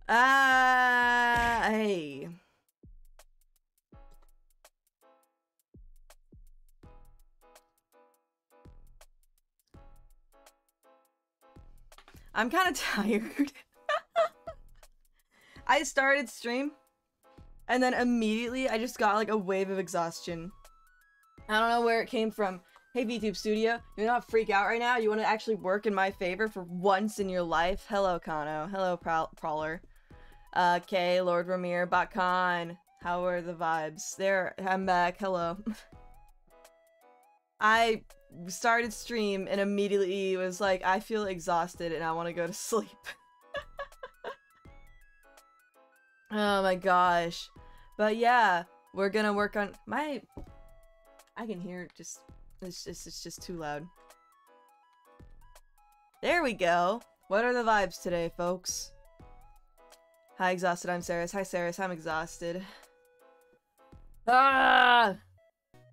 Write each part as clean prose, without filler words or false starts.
Hey. I'm kind of tired. I started stream, and then immediately I just got like a wave of exhaustion. I don't know where it came from. Hey VTube Studio, you're not freak out right now? You want to actually work in my favor for once in your life? Hello Kano. Hello Prowler. Kay, Lord Ramir, Bakkan. How are the vibes? There, I'm back. Hello. I started stream and immediately was like, I feel exhausted and I want to go to sleep. Oh my gosh. But yeah, we're gonna work on my... I can hear it just... It's just too loud. There we go. What are the vibes today, folks? Hi, exhausted. I'm Saris. Hi, Saris. I'm exhausted. Ah!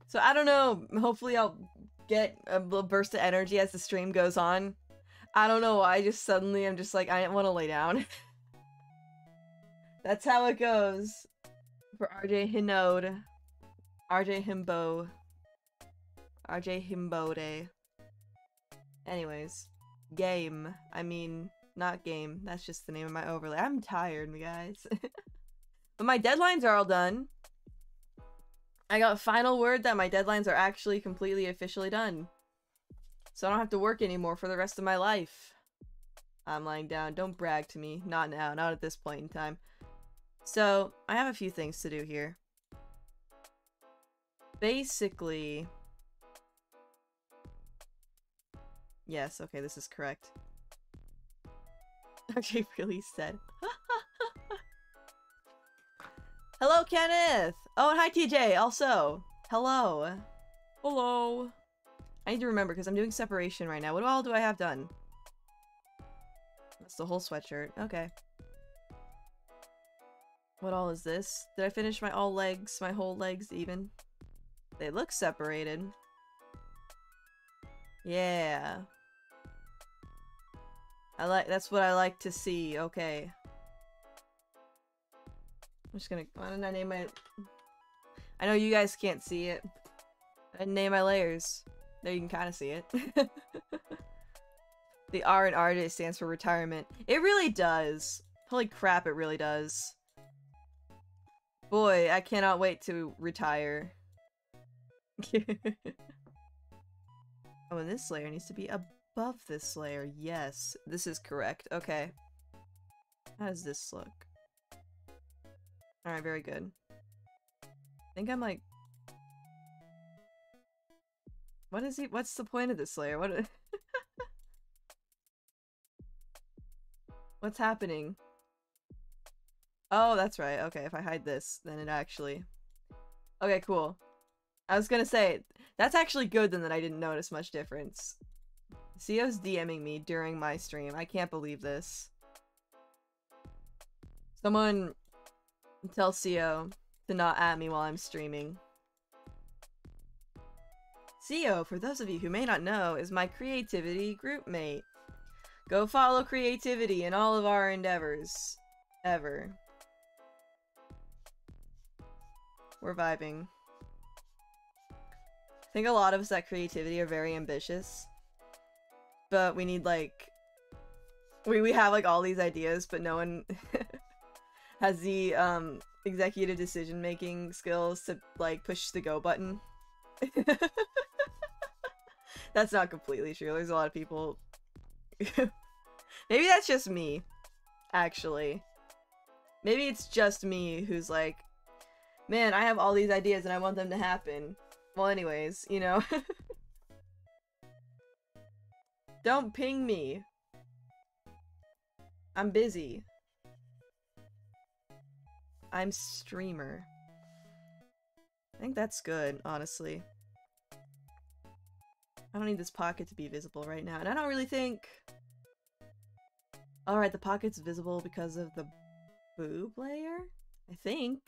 So I don't know. Hopefully I'll get a little burst of energy as the stream goes on. I don't know. I just suddenly I'm just like, I want to lay down. That's how it goes. For RJ Hinode. RJ Himbo. RJ Himbode. Anyways. Game. I mean, not game. That's just the name of my overlay. I'm tired, guys. But my deadlines are all done. I got final word that my deadlines are actually completely officially done. So I don't have to work anymore for the rest of my life. I'm lying down. Don't brag to me. Not now. Not at this point in time. So, I have a few things to do here. Basically... Yes, okay, this is correct. RJ really said. Hello, Kenneth! Oh, and hi, TJ, also. Hello. Hello. I need to remember, because I'm doing separation right now. What all do I have done? That's the whole sweatshirt. Okay. What all is this? Did I finish my all legs? My whole legs even? They look separated. Yeah. That's what I like to see. Okay. I'm just gonna, why didn't I name my... I know you guys can't see it. I didn't name my layers. There you can kind of see it. The R in RJ stands for retirement. It really does. Holy crap, it really does. Boy, I cannot wait to retire. Oh, and this layer needs to be above this layer. Yes, this is correct. Okay. How does this look? Alright, very good. I think I'm like... What is he? What's the point of this layer? What? What's happening? Oh, that's right. Okay, if I hide this, then it actually... Okay, cool. I was gonna say, that's actually good then that I didn't notice much difference. CO's DMing me during my stream. I can't believe this. Someone tell CO to not at me while I'm streaming. CO, for those of you who may not know, is my creativity group mate. Go follow creativity in all of our endeavors. Ever. We're vibing. I think a lot of us at creativity are very ambitious. But we need like... We have like all these ideas, but no one has the executive decision making skills to like push the go button. That's not completely true. There's a lot of people... Maybe that's just me, actually. Maybe it's just me who's like, man, I have all these ideas and I want them to happen. Well, anyways, you know. Don't ping me. I'm busy. I'm streamer. I think that's good, honestly. I don't need this pocket to be visible right now, and I don't really think... Alright, the pocket's visible because of the boob layer? I think.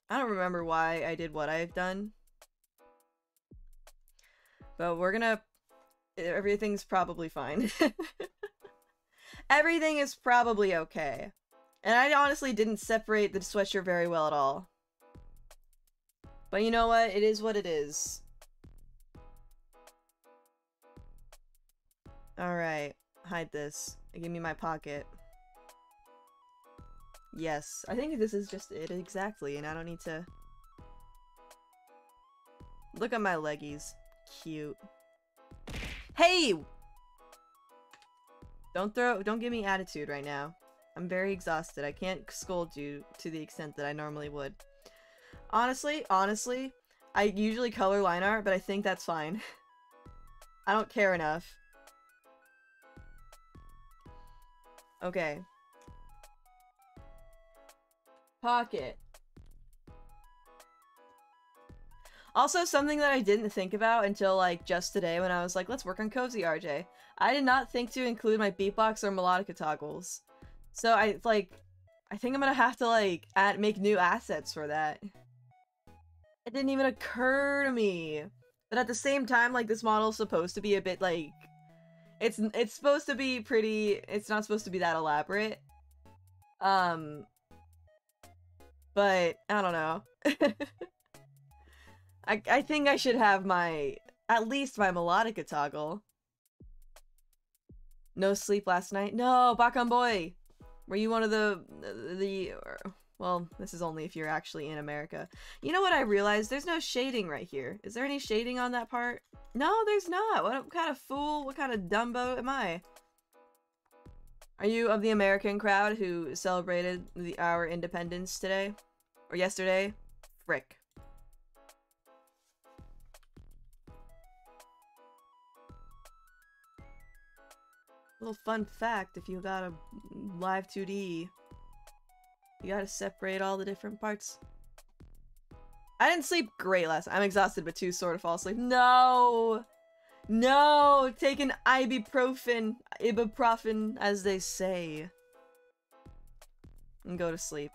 I don't remember why I did what I've done. But we're gonna... Everything's probably fine. Everything is probably okay. And I honestly didn't separate the sweatshirt very well at all. But you know what? It is what it is. Alright. Hide this. Give me my pocket. Yes. I think this is just it exactly, and I don't need to... Look at my leggies. Cute. Hey! Don't give me attitude right now. I'm very exhausted. I can't scold you to the extent that I normally would. Honestly, I usually color line art, but I think that's fine. I don't care enough. Okay. Pocket. Also, something that I didn't think about until, like, just today when I was like, let's work on Cozy RJ. I did not think to include my beatbox or melodica toggles. So I think I'm gonna have to, like, make new assets for that. It didn't even occur to me. But at the same time, like, this model is supposed to be a bit, like... It's supposed to be pretty... It's not supposed to be that elaborate. But, I don't know. I think I should have at least my melodica toggle. No sleep last night? No, Bakon boy! Were you one of well, this is only if you're actually in America. You know what I realized? There's no shading right here. Is there any shading on that part? No, there's not! What kind of fool, what kind of dumbo am I? Are you of the American crowd who celebrated our independence today? Or yesterday? Frick. Little fun fact, if you got a live 2D, you gotta separate all the different parts. I didn't sleep great last night. I'm exhausted but too sore to fall asleep. No! No! Take an ibuprofen, as they say. And go to sleep.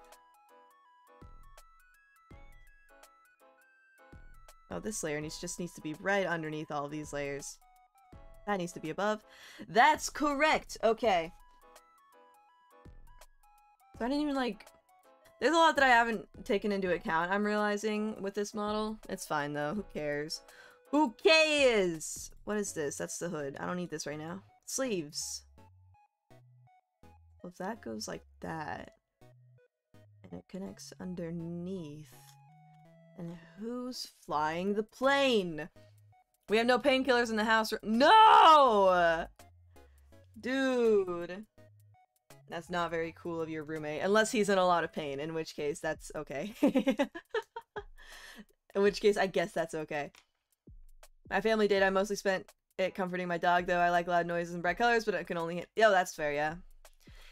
Oh, this layer just needs to be right underneath all of these layers. That needs to be above. That's correct! Okay. So I didn't even, like... There's a lot that I haven't taken into account, I'm realizing, with this model. It's fine, though. Who cares? Who cares? What is this? That's the hood. I don't need this right now. Sleeves. Well, if that goes like that, and it connects underneath, and who's flying the plane? We have no painkillers in the house. No! Dude. That's not very cool of your roommate. Unless he's in a lot of pain, in which case that's okay. In which case, I guess that's okay. My family did. I mostly spent it comforting my dog, though. I like loud noises and bright colors, but I can only hit... Yo, that's fair, yeah.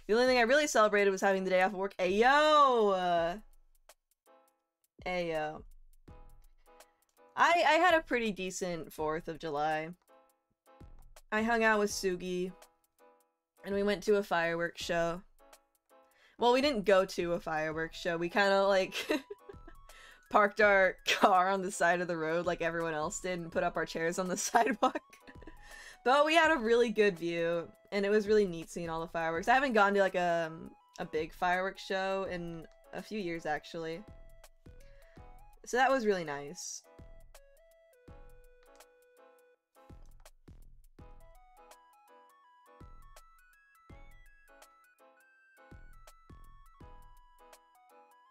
The only thing I really celebrated was having the day off of work. Ayo! Ayo. I had a pretty decent 4th of July. I hung out with Sugi, and we went to a fireworks show. Well, we didn't go to a fireworks show. We kind of, like, parked our car on the side of the road like everyone else did and put up our chairs on the sidewalk. But we had a really good view, and it was really neat seeing all the fireworks. I haven't gone to, like, a big fireworks show in a few years, actually. So that was really nice.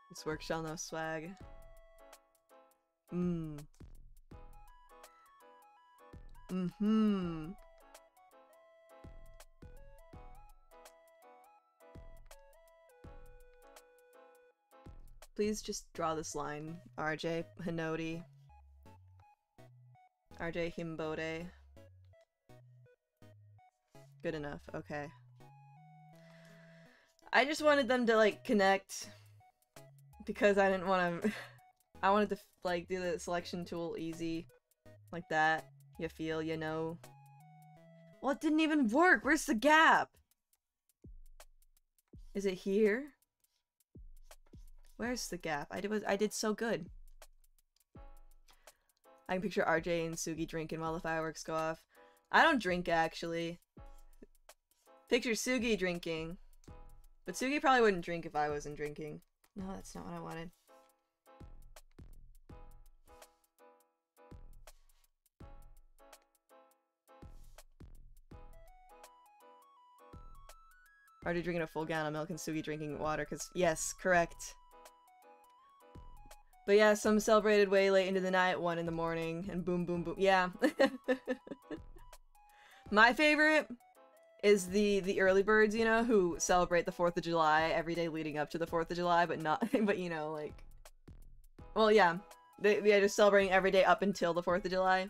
This work shall no swag. Please just draw this line. RJ Hinode. RJ Himbode. Good enough, okay. I just wanted them to, like, connect. Because I didn't want to... I wanted to, like, do the selection tool easy. Like that. You feel, you know. Well, it didn't even work! Where's the gap? Is it here? Where's the gap? I did so good. I can picture RJ and Sugi drinking while the fireworks go off. I don't drink, actually. Picture Sugi drinking. But Sugi probably wouldn't drink if I wasn't drinking. No, that's not what I wanted. Already drinking a full gallon of milk and Sugi drinking water, because, yes, correct. But yeah, some celebrated way late into the night, 1 in the morning, and boom, boom, boom. Yeah. My favorite is the early birds, you know, who celebrate the 4th of July every day leading up to the 4th of July, but not, but you know, like, well, yeah, they're just celebrating every day up until the 4th of July.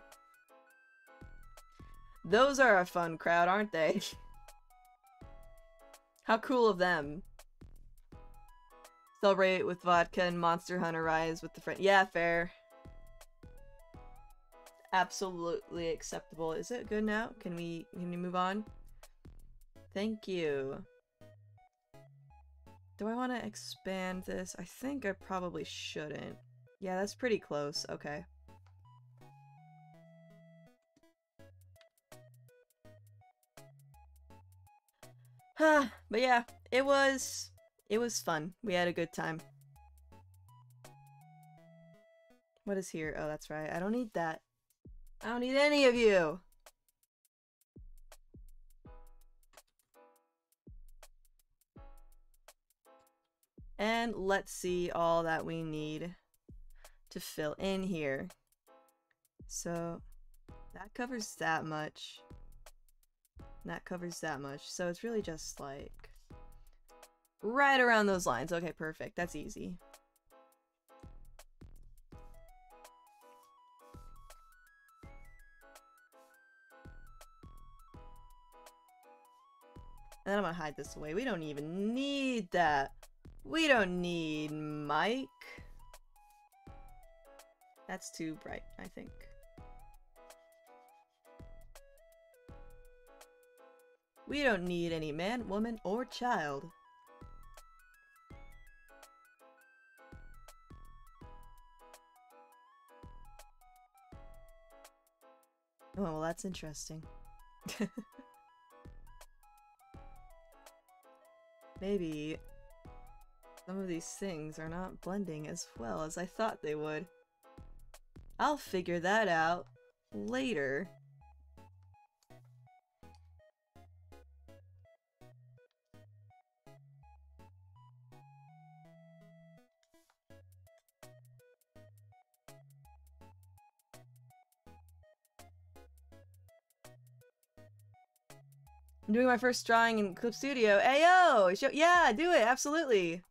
Those are a fun crowd, aren't they? How cool of them. Celebrate with vodka and Monster Hunter Rise with the friend. Yeah, fair. Absolutely acceptable. Is it good now? Can we move on? Thank you. Do I want to expand this? I think I probably shouldn't. Yeah, that's pretty close. Okay. But yeah, it was fun. We had a good time. What is here? Oh, that's right. I don't need that. I don't need any of you! And let's see all that we need to fill in here. So, that covers that much. That covers that much. So it's really just like right around those lines. Okay, perfect. That's easy. And then I'm gonna hide this away. We don't even need that. We don't need Mike. That's too bright, I think. We don't need any man, woman, or child. Oh, well, that's interesting. Maybe some of these things are not blending as well as I thought they would. I'll figure that out later. I'm doing my first drawing in Clip Studio. Ayo! Yeah, do it! Absolutely!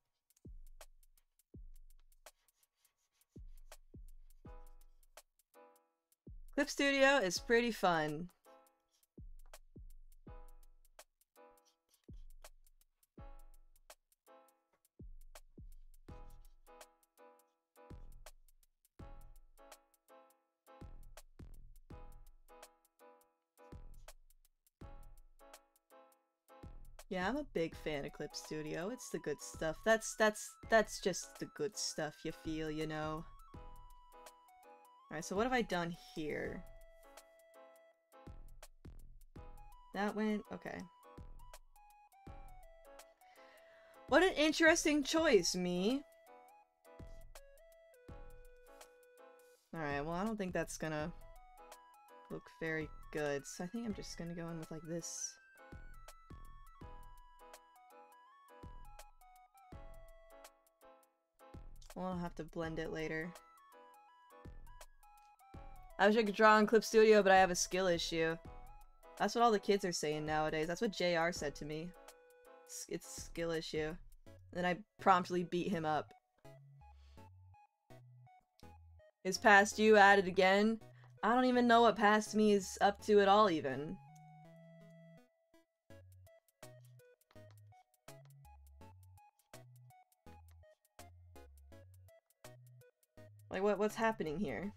Clip Studio is pretty fun. Yeah, I'm a big fan of Clip Studio. It's the good stuff. That's just the good stuff you feel, you know. Alright, so what have I done here? That went... okay. What an interesting choice, me. Alright, well, I don't think that's gonna look very good, so I think I'm just gonna go in with, like, this. Well, I'll have to blend it later. I wish I could draw in Clip Studio, but I have a skill issue. That's what all the kids are saying nowadays. That's what JR said to me. It's a skill issue. And I promptly beat him up. Is Past You added again? I don't even know what Past Me is up to at all, even. Like, what's happening here?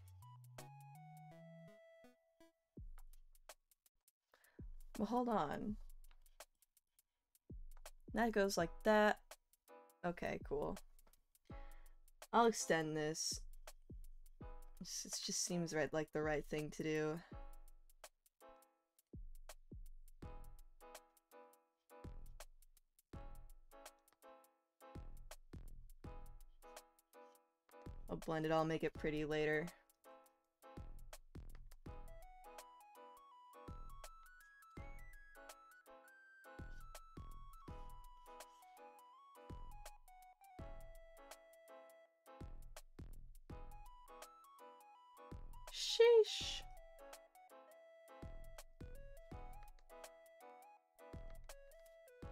Well, hold on. That goes like that. Okay, cool. I'll extend this. It just seems right, like the right thing to do. I'll blend it all, make it pretty later. Sheesh.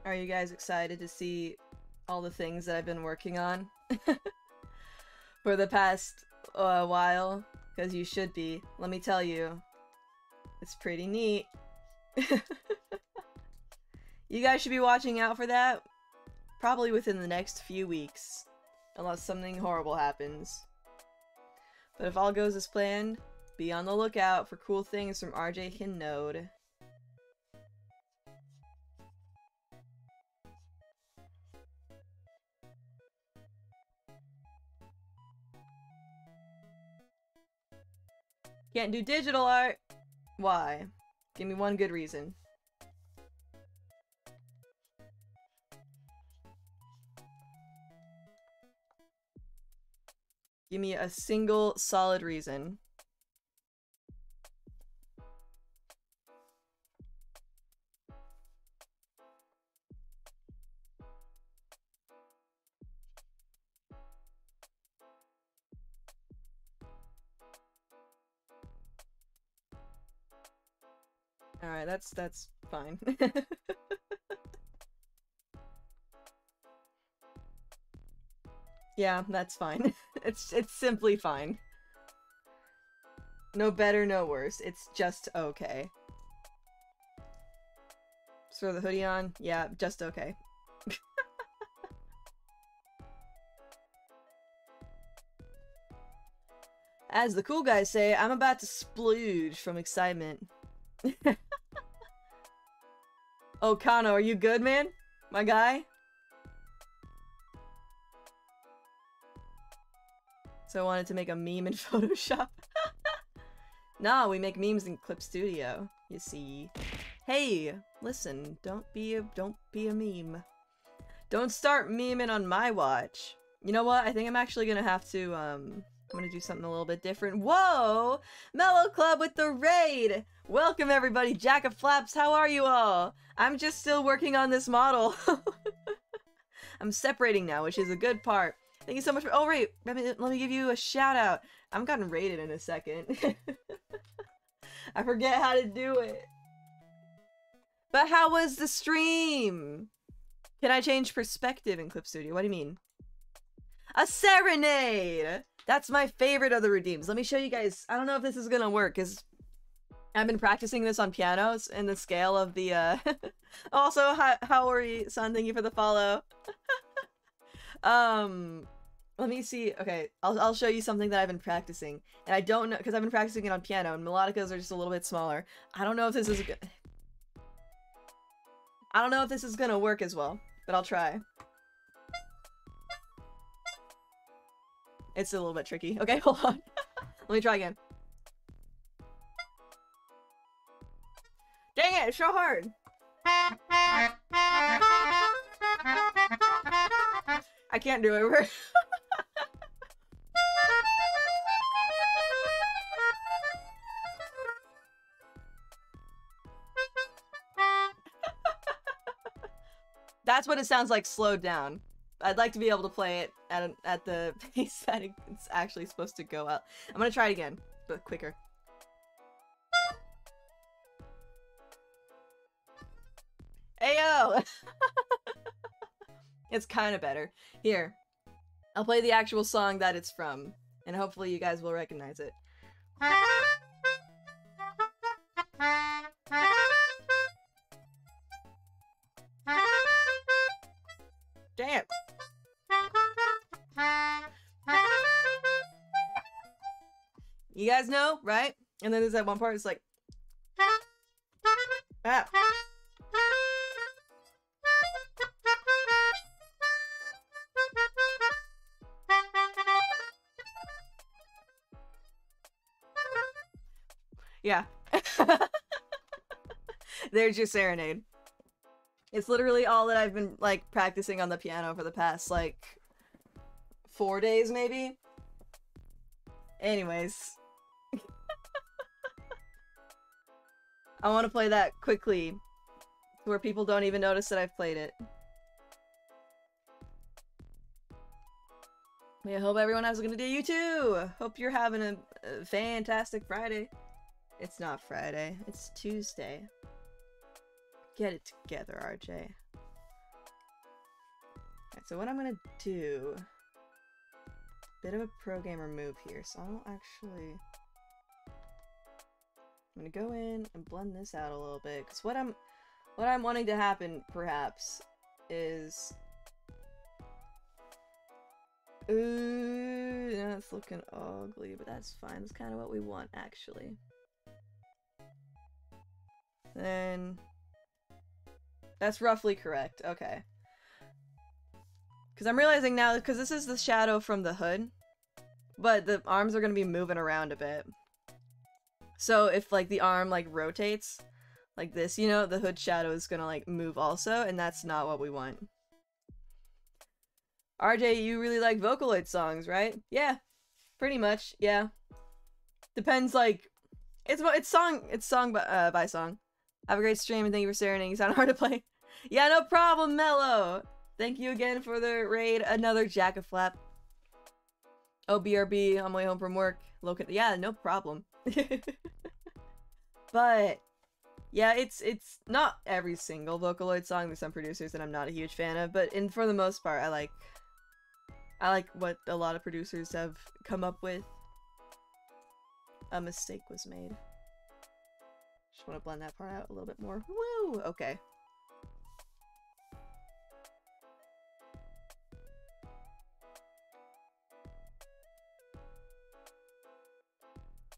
Are you guys excited to see all the things that I've been working on for the past while? Because you should be. Let me tell you. It's pretty neat. You guys should be watching out for that. Probably within the next few weeks. Unless something horrible happens. But if all goes as planned, be on the lookout for cool things from RJ Hinode. Can't do digital art? Why? Give me one good reason. Give me a single solid reason. Alright, that's fine. Yeah, that's fine. It's simply fine. No better, no worse. It's just okay. Throw the hoodie on? Yeah, just okay. As the cool guys say, I'm about to splooge from excitement. Oh, Kano, are you good, man? My guy? So I wanted to make a meme in Photoshop. Nah, we make memes in Clip Studio, you see. Hey, listen, don't be a meme. Don't start memeing on my watch. You know what? I think I'm actually gonna have to, I'm gonna do something a little bit different. Whoa! Mellow Club with the raid! Welcome everybody, Jack of Flaps, how are you all? I'm just still working on this model. I'm separating now, which is a good part. Thank you so much for- oh wait, let me give you a shout out. I'm gotten raided in a second. I forget how to do it. But how was the stream? Can I change perspective in Clip Studio? What do you mean? A serenade! That's my favorite of the redeems. Let me show you guys. I don't know if this is gonna work, because I've been practicing this on pianos in the scale of the, Also, how are you, son? Thank you for the follow. Let me see. Okay, I'll show you something that I've been practicing. And I don't know, because I've been practicing it on piano, and melodicas are just a little bit smaller. I don't know if this is good. I don't know if this is gonna work as well, but I'll try. It's a little bit tricky. Okay, hold on. Let me try again. Dang it, it's so hard! I can't do it. That's what it sounds like slowed down. I'd like to be able to play it at the pace that it's actually supposed to go out. I'm gonna try it again, but quicker. Ayo! It's kind of better. Here, I'll play the actual song that it's from, and hopefully you guys will recognize it. Damn! You guys know, right? And then there's that one part, it's like... Ah. Yeah. There's your serenade. It's literally all that I've been, like, practicing on the piano for the past, like, 4 days, maybe? Anyways. I want to play that quickly, where people don't even notice that I've played it. I hope everyone has a good day. You too! Hope you're having a fantastic Friday. It's not Friday. It's Tuesday. Get it together, RJ. Alright, so what I'm gonna do... Bit of a pro gamer move here, so I don't actually... I'm gonna go in and blend this out a little bit, because what I'm wanting to happen, perhaps, is... Ooh, that's looking ugly, but that's fine. That's kind of what we want, actually. Then... That's roughly correct. Okay. Because I'm realizing now, because this is the shadow from the hood, but the arms are going to be moving around a bit. So if, like, the arm, like, rotates, like this, you know, the hood shadow is going to, like, move also, and that's not what we want. RJ, you really like Vocaloid songs, right? Yeah. Pretty much, yeah. Depends, like... It's song by song. Have a great stream and thank you for serenading. You sound hard to play. Yeah, no problem, Mello! Thank you again for the raid. Another Jack of Flap. Oh, BRB on my way home from work. Yeah, no problem. But yeah, it's not every single Vocaloid song. There's some producers that I'm not a huge fan of, but for the most part, I like what a lot of producers have come up with. A mistake was made. Just want to blend that part out a little bit more. Woo! Okay.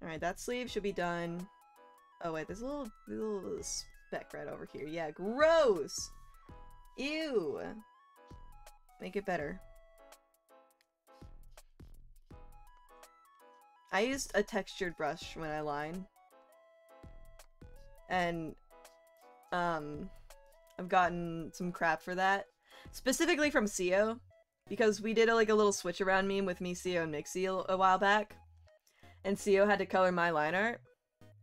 Alright, that sleeve should be done. Oh wait, there's a little speck right over here. Yeah, gross! Ew! Make it better. I used a textured brush when I line. And, I've gotten some crap for that. Specifically from CEO. Because we did a little switch around meme with me, CEO, and Mixie a while back. And CEO had to color my line art.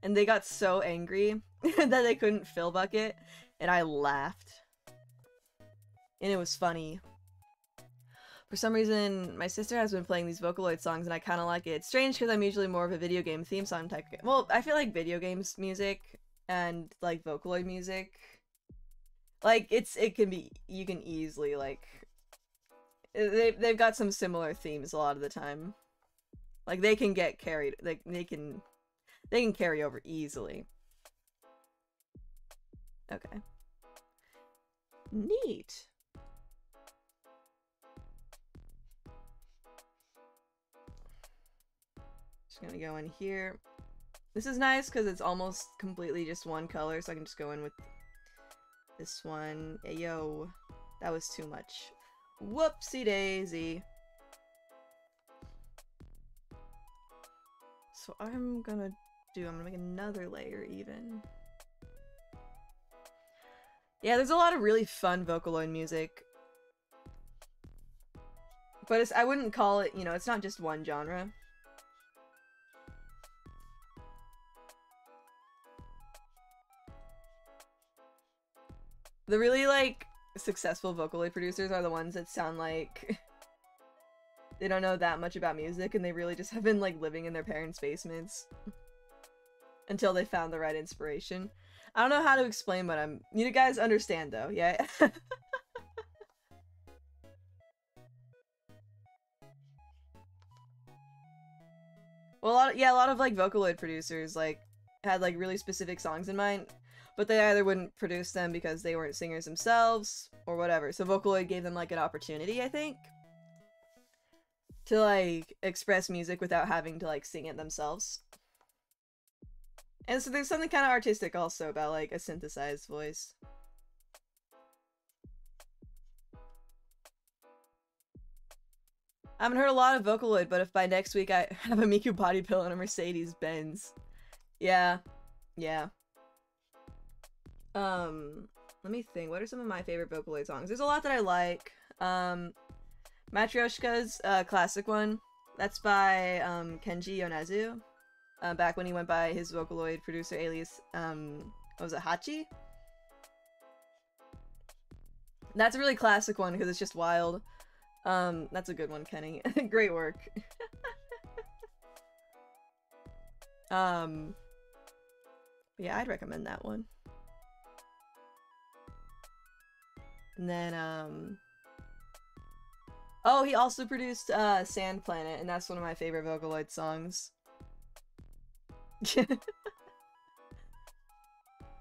And they got so angry that they couldn't fill bucket. And I laughed. And it was funny. For some reason, my sister has been playing these Vocaloid songs and I kind of like it. It's strange because I'm usually more of a video game theme song type. Well, I feel like video games music and like Vocaloid music, like you can easily like, they've got some similar themes a lot of the time. Like they can get carried, like they can carry over easily. Okay. Neat. Just gonna go in here. This is nice because it's almost completely just one color, so I can just go in with this one. Ayo, that was too much. Whoopsie daisy. So I'm gonna make another layer even. Yeah, there's a lot of really fun Vocaloid music. But I wouldn't call it, you know, it's not just one genre. The really, like, successful Vocaloid producers are the ones that sound like they don't know that much about music and they really just have been, like, living in their parents' basements until they found the right inspiration. I don't know how to explain what you guys understand, though, yeah? Well, a lot of, like, Vocaloid producers, like, had, like, really specific songs in mind. But they either wouldn't produce them because they weren't singers themselves, or whatever. So Vocaloid gave them, like, an opportunity, I think, to, like, express music without having to, like, sing it themselves. And so there's something kind of artistic also about, like, a synthesized voice. I haven't heard a lot of Vocaloid, but if by next week I have a Miku body pillow and a Mercedes-Benz. Yeah. Yeah. Let me think. What are some of my favorite Vocaloid songs? There's a lot that I like. Matryoshka's classic one That's by Kenji Yonezu. Back when he went by his Vocaloid producer alias, what was it, Hachi? That's a really classic one because it's just wild. That's a good one, Kenny. Great work. Yeah, I'd recommend that one. And then, oh, he also produced, Sand Planet, and that's one of my favorite Vocaloid songs.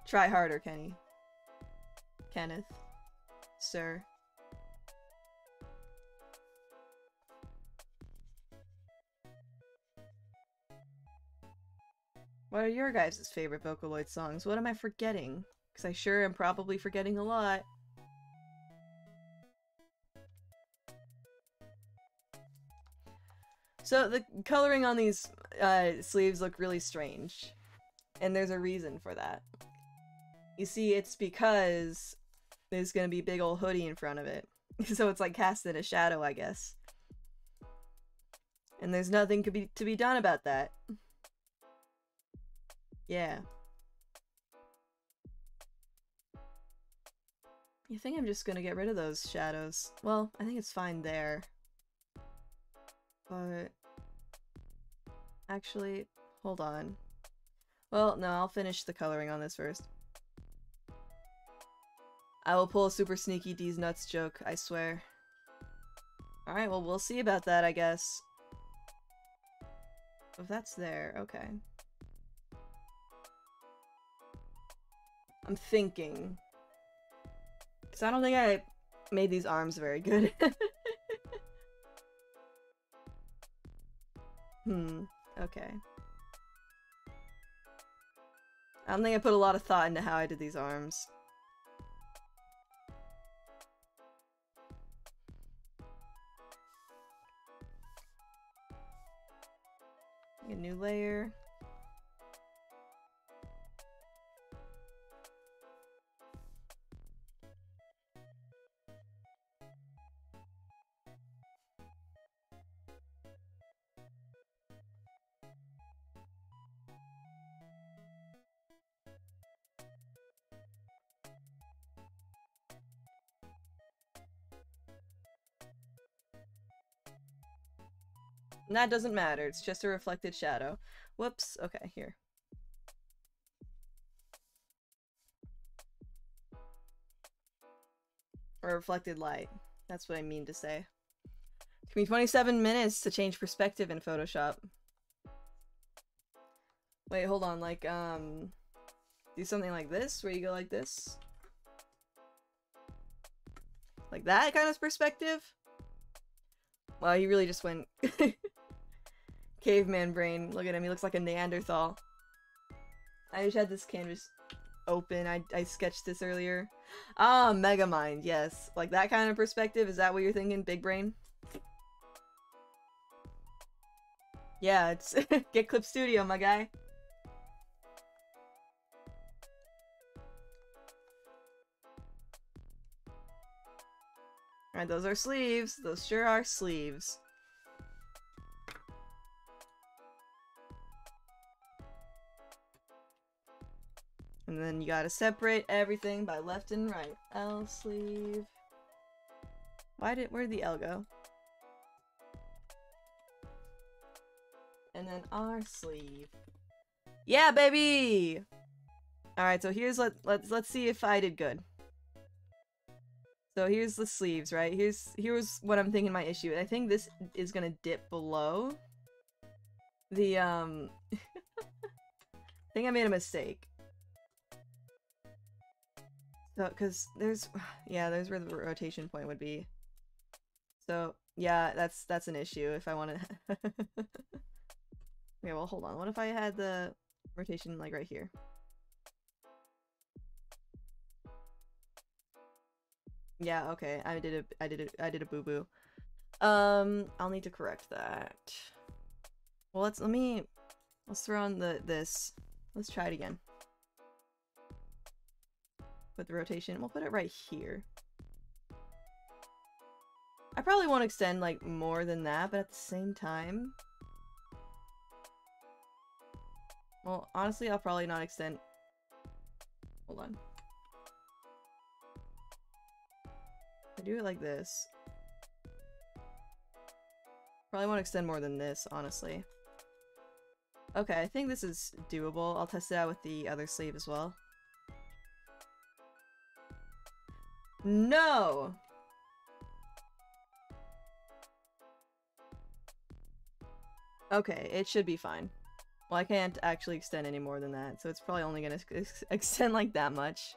Try harder, Kenny. Kenneth. Sir. What are your guys' favorite Vocaloid songs? What am I forgetting? Because I sure am probably forgetting a lot. So the coloring on these sleeves look really strange. And there's a reason for that. You see, it's because there's gonna be big ol' hoodie in front of it. So it's like casting a shadow, I guess. And there's nothing to be done about that. Yeah. You think I'm just gonna get rid of those shadows? Well, I think it's fine there. But... actually, hold on. Well, no, I'll finish the coloring on this first. I will pull a super sneaky D's nuts joke, I swear. Alright, well, we'll see about that, I guess. If that's there, okay. I'm thinking. Because I don't think I made these arms very good. Okay. I don't think I put a lot of thought into how I did these arms. A new layer. And that doesn't matter, it's just a reflected shadow. Whoops, okay, here. Or reflected light. That's what I mean to say. It took me 27 minutes to change perspective in Photoshop. Wait, hold on, like, do something like this, where you go like this? Like that kind of perspective? Wow, he really just went caveman brain. Look at him, he looks like a Neanderthal. I just had this canvas open. I sketched this earlier. Ah, Megamind, yes. Like that kind of perspective, is that what you're thinking, big brain? Yeah, it's get Clip Studio, my guy. Alright, those are sleeves. Those sure are sleeves. And then you gotta separate everything by left and right. L sleeve. Where'd the L go? And then R sleeve. Yeah, baby! Alright, so here's let's see if I did good. So here's the sleeves, right? Here's what I'm thinking my issue. I think this is gonna dip below the I think I made a mistake. So, cause there's there's where the rotation point would be. So yeah, that's an issue if I want to. Okay, well hold on. What if I had the rotation like right here? Yeah, okay. I did a boo-boo. I'll need to correct that. Well, let's throw on this. Let's try it again. Put the rotation. We'll put it right here. I probably won't extend, like, more than that, but at the same time... Well, honestly, I'll probably not extend... Hold on. I do it like this. Probably won't extend more than this, honestly. Okay, I think this is doable. I'll test it out with the other sleeve as well. No! Okay, it should be fine. Well, I can't actually extend any more than that, so it's probably only gonna extend like that much.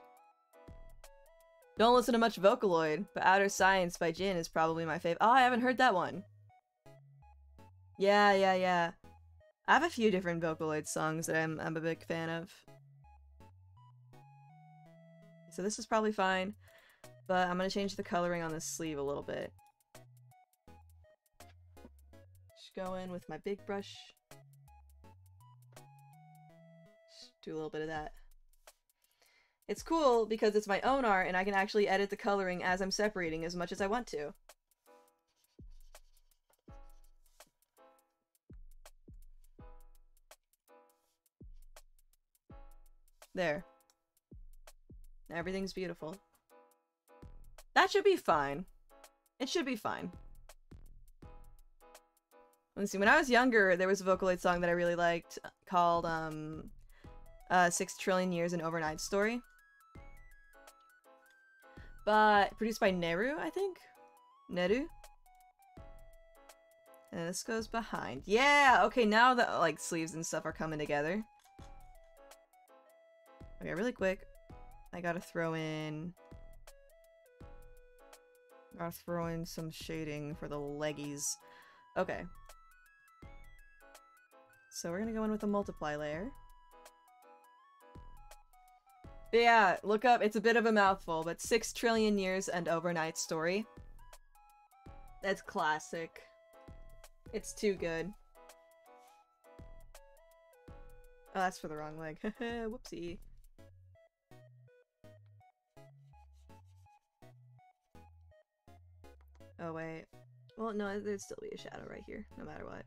Don't listen to much Vocaloid, but Outer Science by Jin is probably my fave. Oh, I haven't heard that one. Yeah. I have a few different Vocaloid songs that I'm a big fan of. So this is probably fine, but I'm gonna change the coloring on this sleeve a little bit. Just go in with my big brush. Just do a little bit of that. It's cool because it's my own art and I can actually edit the coloring as I'm separating as much as I want to. There. Everything's beautiful. That should be fine. It should be fine. Let's see, when I was younger, there was a Vocaloid song that I really liked called, 6 Trillion Years an Overnight Story. But produced by Neru, I think? Neru? And this goes behind. Yeah! Okay, now the, like, sleeves and stuff are coming together. Okay, really quick. I gotta throw in some shading for the leggies. Okay. So we're gonna go in with a multiply layer. But yeah, look up, it's a bit of a mouthful, but 6 Trillion Years and Overnight Story. That's classic. It's too good. Oh, that's for the wrong leg. Whoopsie. Oh wait. Well, no, there'd still be a shadow right here, no matter what.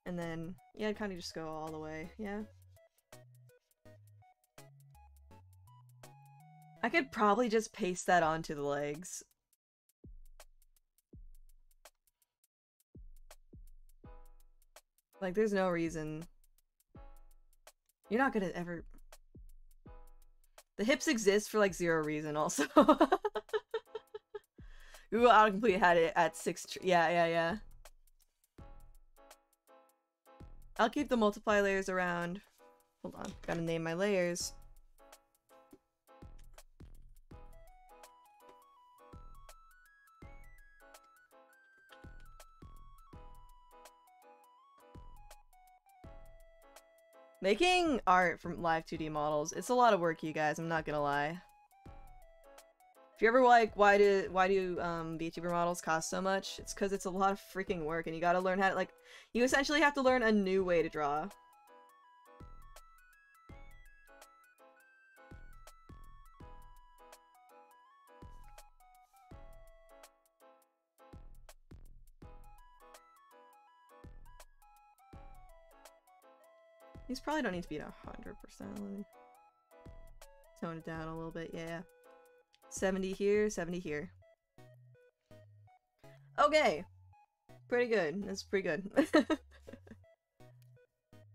And then, yeah, I'd kind of just go all the way, yeah. I could probably just paste that onto the legs. Like, there's no reason. You're not gonna ever... The hips exist for, like, 0 reason, also. Google Autocomplete had it at 6... Yeah. I'll keep the multiply layers around. Hold on, gotta name my layers. Making art from live 2D models, it's a lot of work, you guys, I'm not gonna lie. If you're ever like, why do VTuber models cost so much? It's because it's a lot of freaking work and you gotta learn how to, like, you essentially have to learn a new way to draw. These probably don't need to be at 100%. Let me tone it down a little bit, yeah. 70 here, 70 here. Okay. Pretty good. That's pretty good.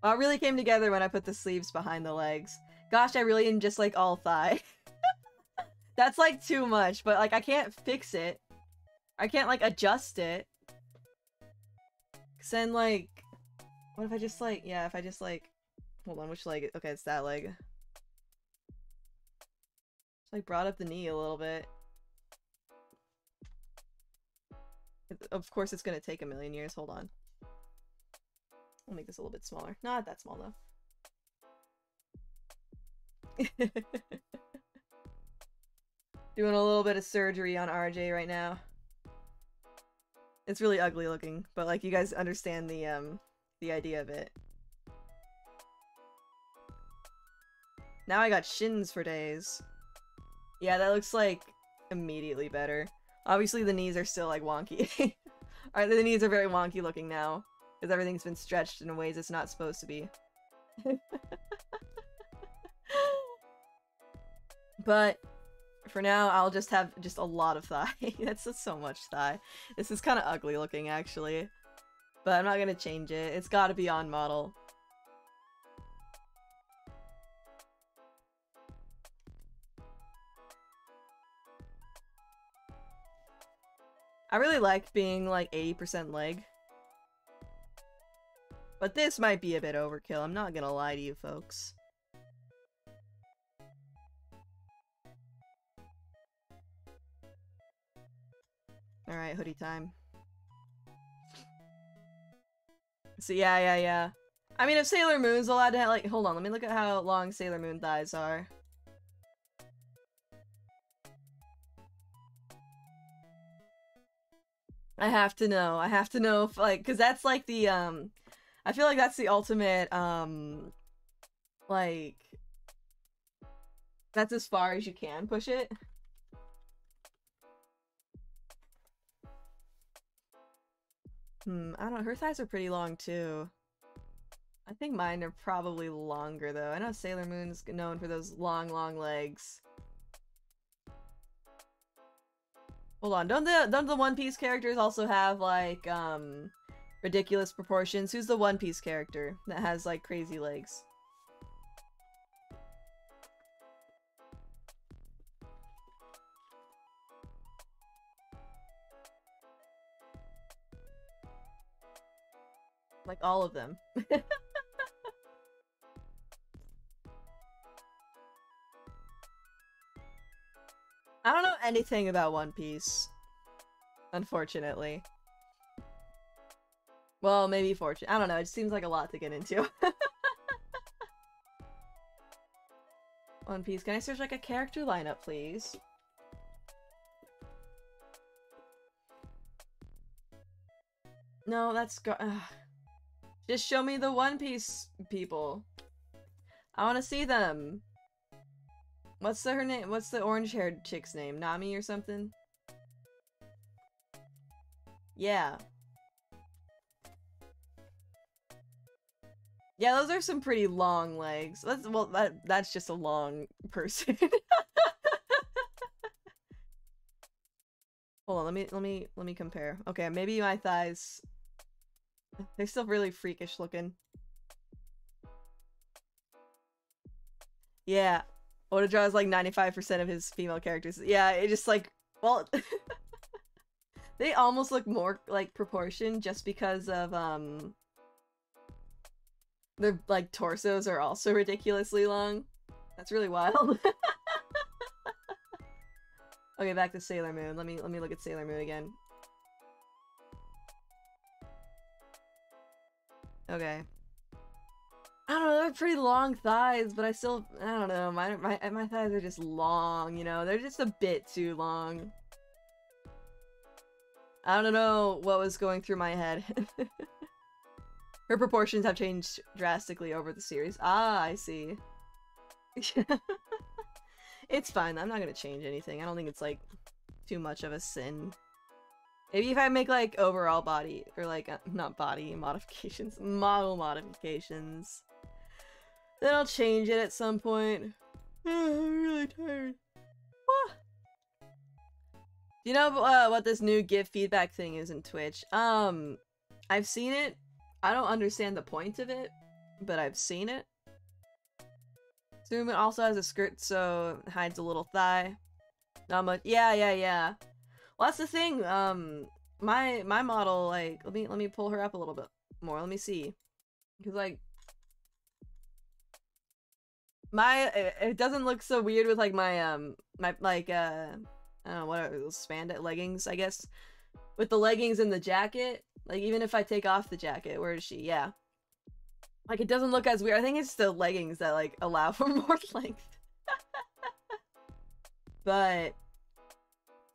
Well, it really came together when I put the sleeves behind the legs. Gosh, I really am just like all thigh. That's like too much, but like I can't fix it. I can't like adjust it. Cause then like, what if I just like, yeah, if I just like, hold on, which leg? Okay, it's that leg. Just like brought up the knee a little bit. Of course it's gonna take a million years, hold on. I'll make this a little bit smaller. Not that small though. Doing a little bit of surgery on RJ right now. It's really ugly looking, but like you guys understand the idea of it. Now I got shins for days. Yeah, that looks like immediately better. Obviously the knees are still like wonky. Alright, the knees are very wonky looking now. Because everything's been stretched in ways it's not supposed to be. But for now, I'll just have just a lot of thigh. That's just so much thigh. This is kind of ugly looking, actually. But I'm not gonna change it. It's gotta be on model. I really like being like 80% leg. But this might be a bit overkill, I'm not gonna lie to you folks. Alright, hoodie time. So yeah. I mean, if Sailor Moon's allowed to have, like, hold on, let me look at how long Sailor Moon thighs are. I have to know if, like, because that's like the, I feel like that's the ultimate, like, that's as far as you can push it. I don't know, her thighs are pretty long too. I think mine are probably longer though. I know Sailor Moon's known for those long legs. Hold on, don't the One Piece characters also have like ridiculous proportions? Who's the One Piece character that has like crazy legs? Like all of them. I don't know anything about One Piece, unfortunately. Well, maybe fortune. I don't know, it seems like a lot to get into. One Piece, can I search like a character lineup, please? No, that's just show me the One Piece people. I want to see them. What's her name? What's the orange-haired chick's name? Nami or something? Yeah. Yeah, those are some pretty long legs. That's just a long person. Hold on, let me compare. Okay, maybe my thighs, they're still really freakish looking. Yeah. Oda draws like 95% of his female characters. Yeah, it just like, well, they almost look more like proportioned just because of their like torsos are also ridiculously long. That's really wild. Okay, back to Sailor Moon. Let me look at Sailor Moon again. Okay. I don't know, they're pretty long thighs, but I don't know, my thighs are just long, you know? They're just a bit too long. I don't know what was going through my head. Her proportions have changed drastically over the series. Ah, I see. It's fine, I'm not gonna change anything. I don't think it's, like, too much of a sin. Maybe if I make, like, overall body, or, like, not body modifications, model modifications, then I'll change it at some point. I'm really tired. Do you know what this new give feedback thing is in Twitch? I've seen it. I don't understand the point of it, but I've seen it. Zoom also has a skirt, so it hides a little thigh. Not much. Yeah. Well, that's the thing. My model, like, let me pull her up a little bit more. Let me see, because like it doesn't look so weird with like my like I don't know what are those spandex leggings, I guess, with the leggings and the jacket. Like even if I take off the jacket, where is she? Yeah. Like, it doesn't look as weird. I think it's the leggings that, like, allow for more length. But,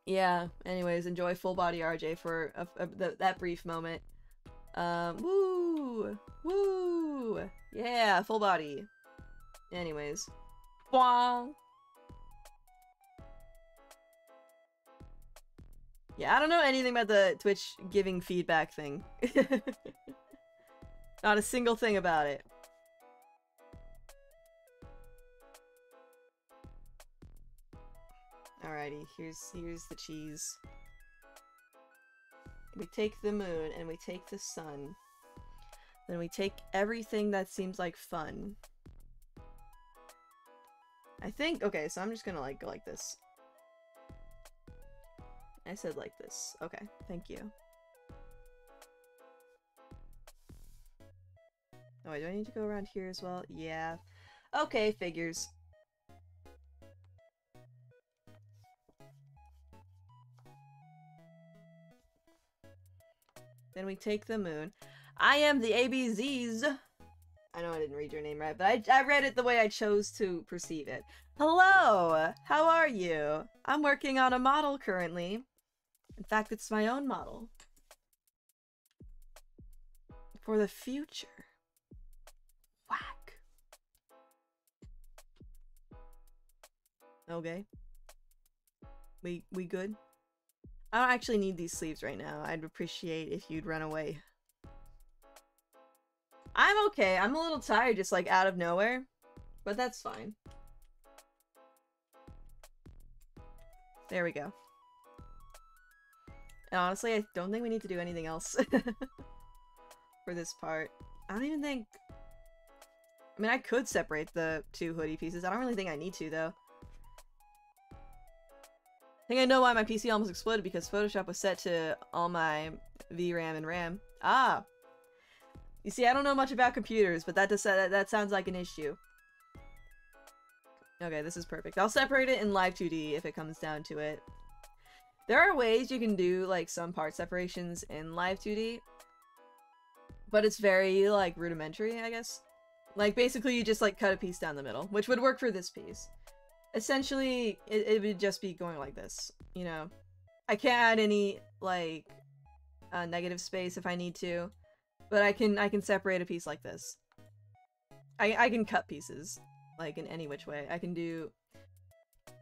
yeah. Anyways, enjoy full body RJ for that brief moment. Woo! Woo! Yeah, full body. Anyways. Bwong! Yeah, I don't know anything about the Twitch giving feedback thing. Not a single thing about it. Alrighty, here's the cheese. We take the moon and we take the sun. Then we take everything that seems like fun. I think, okay, so I'm just gonna like go like this. I said like this. Okay, thank you. Oh wait, do I need to go around here as well? Yeah. Okay, figures. Then we take the moon. I am the ABZs. I know I didn't read your name right, but I read it the way I chose to perceive it. Hello! How are you? I'm working on a model currently. In fact, it's my own model. For the future. Whack. Okay. We good? I don't actually need these sleeves right now. I'd appreciate if you'd run away. I'm okay. I'm a little tired just like out of nowhere. But that's fine. There we go. And honestly, I don't think we need to do anything else for this part. I don't even think... I mean, I could separate the two hoodie pieces. I don't really think I need to, though. I think I know why my PC almost exploded, because Photoshop was set to all my VRAM and RAM. Ah! You see, I don't know much about computers, but that sounds like an issue. Okay, this is perfect. I'll separate it in Live 2D if it comes down to it. There are ways you can do, like, some part separations in Live 2D, but it's very, like, rudimentary, I guess. Like, basically you just, like, cut a piece down the middle, which would work for this piece. Essentially, it would just be going like this, you know? I can't add any, like, negative space if I need to, but I can separate a piece like this. I can cut pieces, like, in any which way. I can do...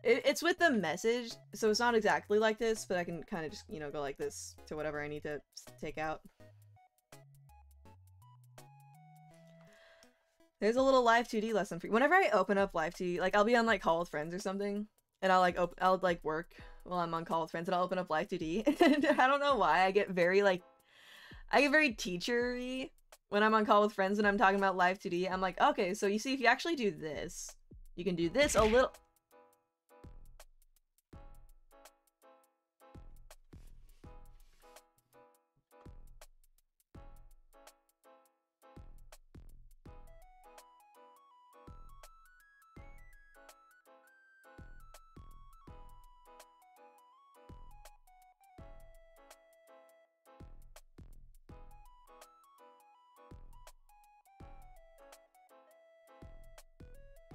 It's with the message, so it's not exactly like this, but I can kind of just, you know, go like this to whatever I need to take out. There's a little Live 2D lesson for you. Whenever I open up Live 2D, like, I'll be on, like, Call with Friends or something, and I'll work while I'm on Call with Friends, and I'll open up Live 2D, and I don't know why, I get very teacher-y when I'm on Call with Friends and I'm talking about Live 2D. I'm like, okay, so you see, if you actually do this, you can do this a little...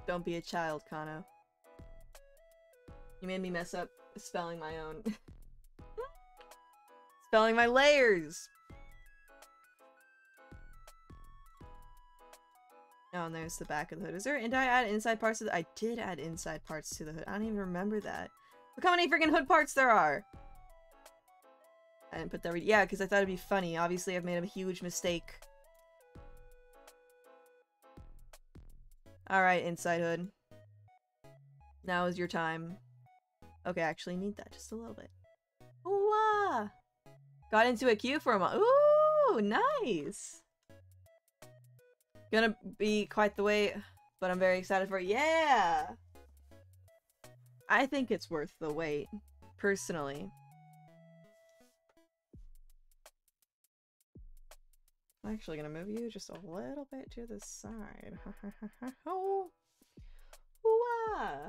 Don't be a child, Kano. You made me mess up spelling my own. Spelling my layers! Oh, and there's the back of the hood. Is there, did I add inside parts to the- I did add inside parts to the hood. I don't even remember that. Look how many freaking hood parts there are! I didn't put that- yeah, because I thought it'd be funny. Obviously, I've made a huge mistake. Alright, inside hood. Now is your time. Okay, I actually need that just a little bit. Ooh, ah! Got into a queue for a month. Ooh, nice! Gonna be quite the wait, but I'm very excited for it. Yeah! I think it's worth the wait, personally. I'm actually gonna move you just a little bit to the side. Oh! Ooh-ah!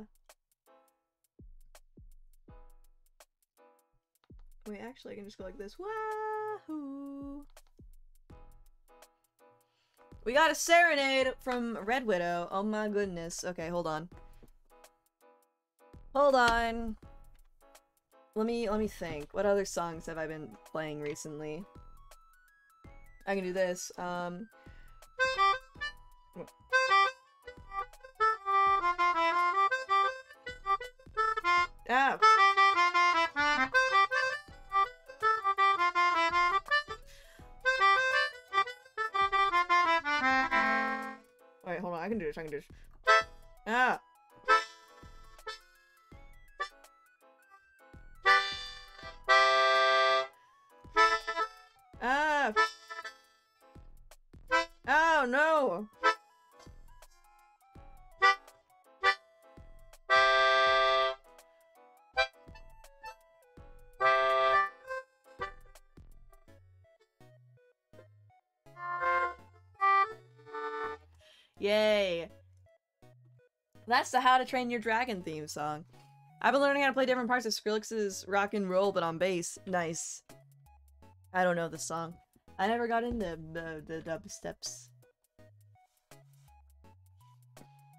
Wait, actually I can just go like this. Wahoo! We got a serenade from Red Widow. Oh my goodness. Okay, hold on. Hold on. Let me think. What other songs have I been playing recently? I can do this. Ah. Alright, hold on. I can do this. I can do this. Ah! Ah! Oh, no! Yay! That's the How to Train Your Dragon theme song. I've been learning how to play different parts of Skrillex's rock and roll, but on bass. Nice. I don't know the song. I never got into the dubsteps.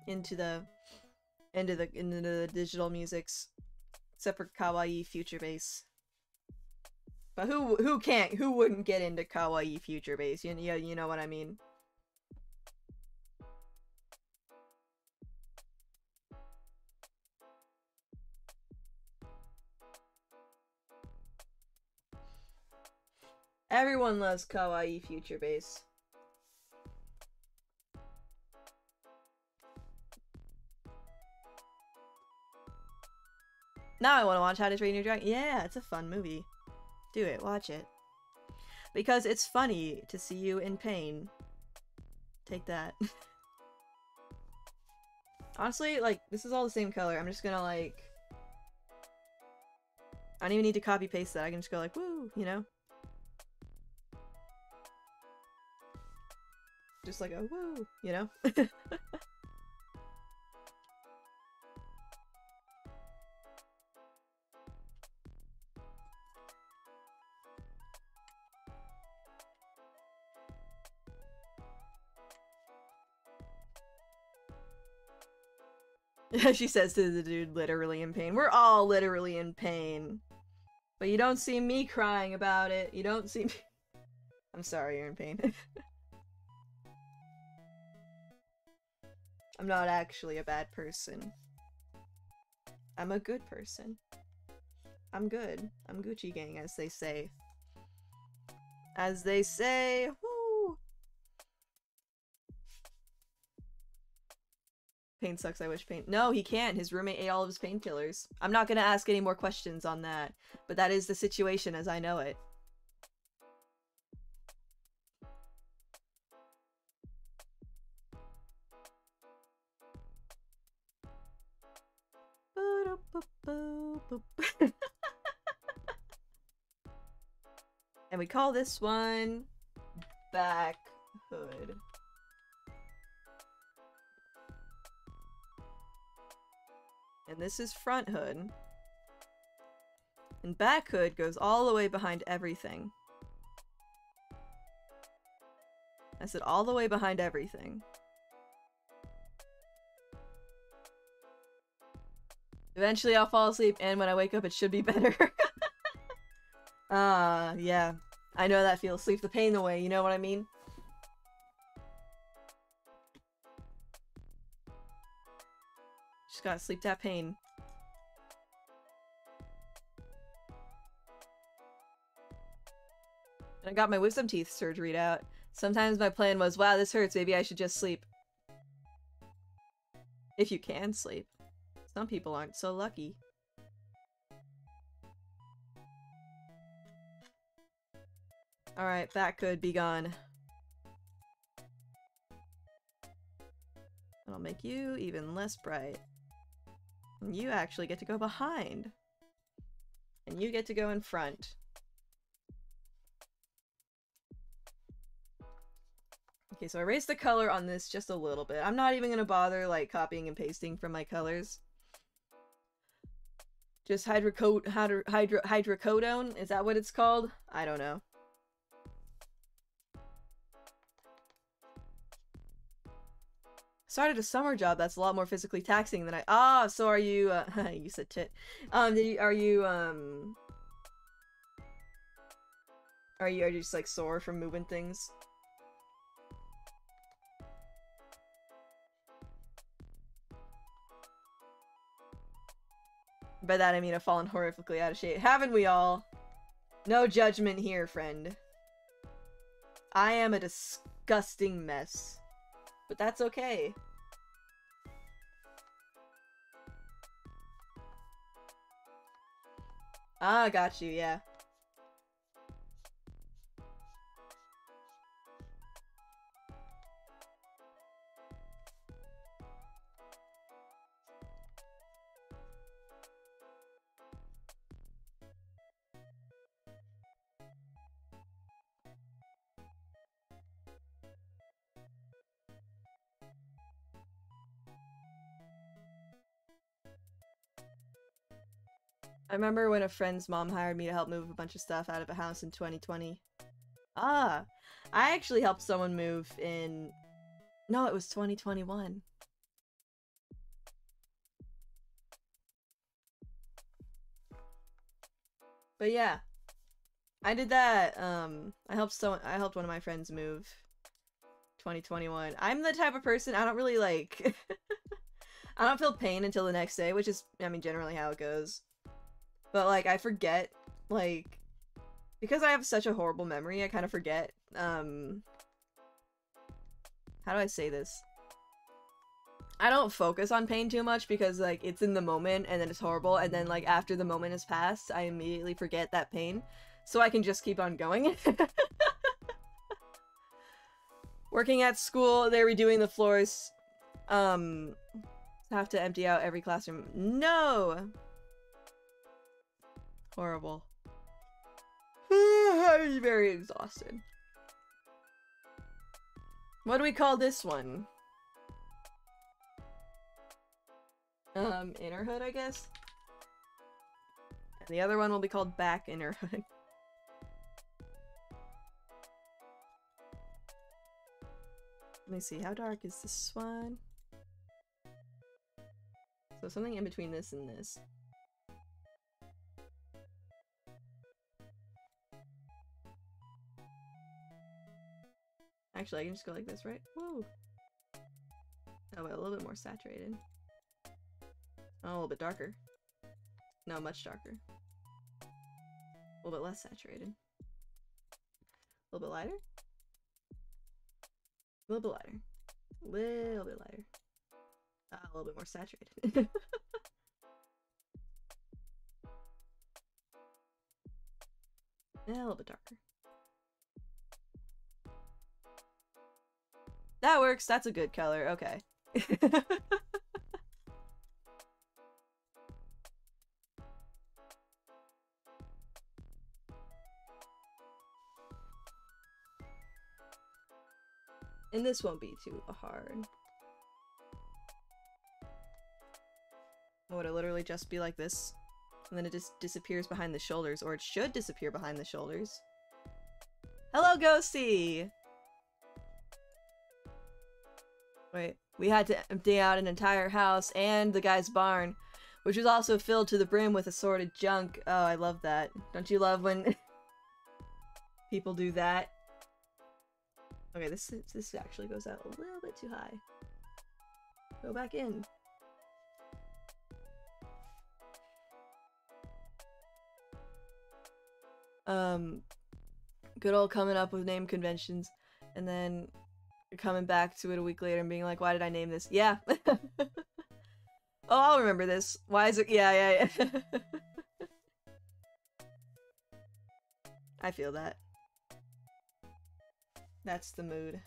Into the digital musics, except for Kawaii Future Bass. But who wouldn't get into Kawaii Future Bass? You know what I mean. Everyone loves Kawaii Future Bass. Now I want to watch How to Train Your Dragon. Yeah, it's a fun movie. Do it. Watch it. Because it's funny to see you in pain. Take that. Honestly, like, this is all the same color. I'm just gonna, like... I don't even need to copy-paste that. I can just go like, woo, you know? Just like a woo, you know? She says to the dude literally in pain. We're all literally in pain. But you don't see me crying about it. You don't see me... I'm sorry you're in pain. I'm not actually a bad person. I'm a good person. I'm good. I'm Gucci gang, as they say. As they say, woo! Pain sucks, I wish pain- No, he can't. His roommate ate all of his painkillers. I'm not gonna ask any more questions on that, but that is the situation as I know it. And we call this one Back Hood. And this is Front Hood. And Back Hood goes all the way behind everything. I said all the way behind everything. Eventually I'll fall asleep, and when I wake up it should be better. Yeah. I know that feels. Sleep the pain away, you know what I mean? Just gotta sleep that pain. I got my wisdom teeth surgery out. Sometimes my plan was, wow, this hurts, maybe I should just sleep. If you can sleep. Some people aren't so lucky. Alright, that could be gone. And I'll make you even less bright. And you actually get to go behind. And you get to go in front. Okay, so I raised the color on this just a little bit. I'm not even gonna bother, like, copying and pasting from my colors. Just hydrocodone? Is that what it's called? I don't know. Started a summer job that's a lot more physically taxing than I- so are you, you said tit. Are you just, like, sore from moving things? By that I mean I've fallen horrifically out of shape. Haven't we all? No judgment here, friend. I am a disgusting mess. but that's okay. Ah, got you, yeah. I remember when a friend's mom hired me to help move a bunch of stuff out of a house in 2020. Ah, I actually helped someone move in... No, it was 2021. But yeah, I did that. I helped one of my friends move 2021. I'm the type of person, I don't really like... I don't feel pain until the next day, which is, I mean, generally how it goes. But, like, I forget, like... Because I have such a horrible memory, I kind of forget, how do I say this? I don't focus on pain too much because, like, it's in the moment and then it's horrible, and then, like, after the moment has passed, I immediately forget that pain. So I can just keep on going. Working at school, they're redoing the floors. Have to empty out every classroom. No! Horrible. I'm very exhausted. What do we call this one? Inner hood, I guess? And the other one will be called back inner hood. Let me see, how dark is this one? So something in between this and this. Actually, I can just go like this, right? Whoa! Oh, but a little bit more saturated. Oh, a little bit darker. No, much darker. A little bit less saturated. A little bit lighter? A little bit lighter. A little bit lighter. A little bit more saturated. A little bit darker. That works. That's a good color. Okay. And this won't be too hard. Would it literally just be like this? And then it just disappears behind the shoulders, or it should disappear behind the shoulders. Hello, Ghosty! Wait, we had to empty out an entire house and the guy's barn, which was also filled to the brim with assorted junk. Oh, I love that. Don't you love when people do that? Okay, this actually goes out a little bit too high. Go back in. Good old coming up with name conventions, and then coming back to it a week later and being like, why did I name this? Yeah. Oh, I'll remember this. Why is it? Yeah. I feel that. That's the mood.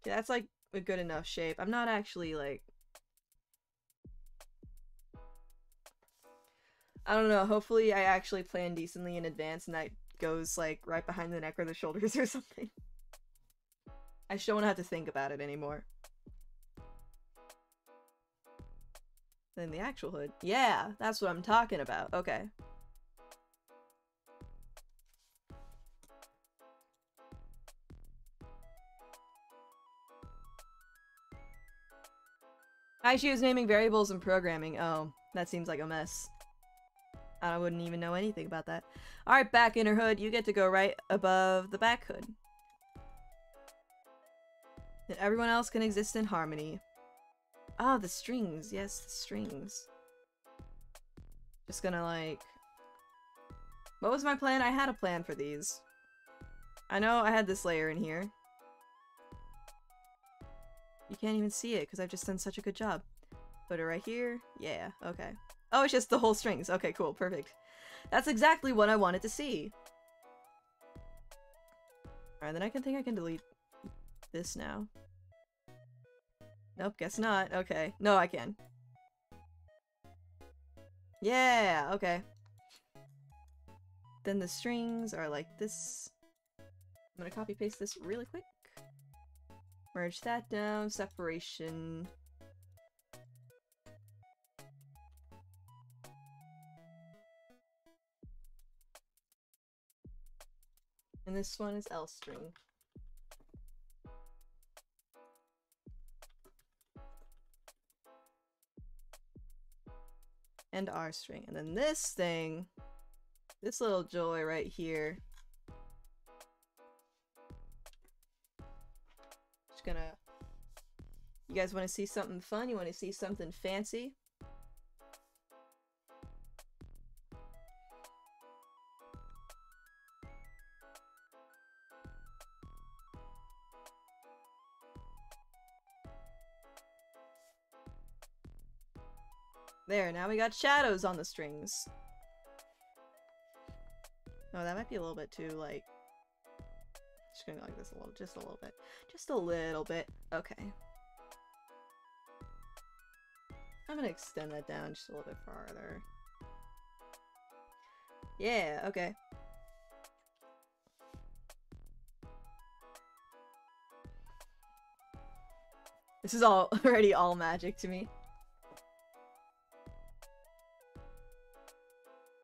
Yeah, that's like a good enough shape. I'm not actually like... I don't know, hopefully I actually plan decently in advance and that goes like right behind the neck or the shoulders or something. I just don't want to have to think about it anymore. Then the actual hood. Yeah, that's what I'm talking about. Okay. I choose naming variables and programming. Oh, that seems like a mess. I wouldn't even know anything about that. Alright, back inner hood, you get to go right above the back hood. And everyone else can exist in harmony. Oh, the strings. Yes, the strings. Just gonna, like... What was my plan? I had a plan for these. I know I had this layer in here. You can't even see it because I've just done such a good job. Put it right here. Yeah, okay. Oh, it's just the whole strings. Okay, cool, perfect. That's exactly what I wanted to see. Alright, then I can delete this now. Nope, guess not. Okay. No, I can. Yeah, okay. Then the strings are like this. I'm gonna copy paste this really quick. Merge that down, separation. And this one is L string. And R string. And then this thing, this little joy right here. Just gonna... You guys want to see something fun? You want to see something fancy? There, now we got shadows on the strings. Oh, that might be a little bit too, like... Just gonna go like this a little, just a little bit. Just a little bit. Okay. I'm gonna extend that down just a little bit farther. Yeah, okay. This is all already all magic to me.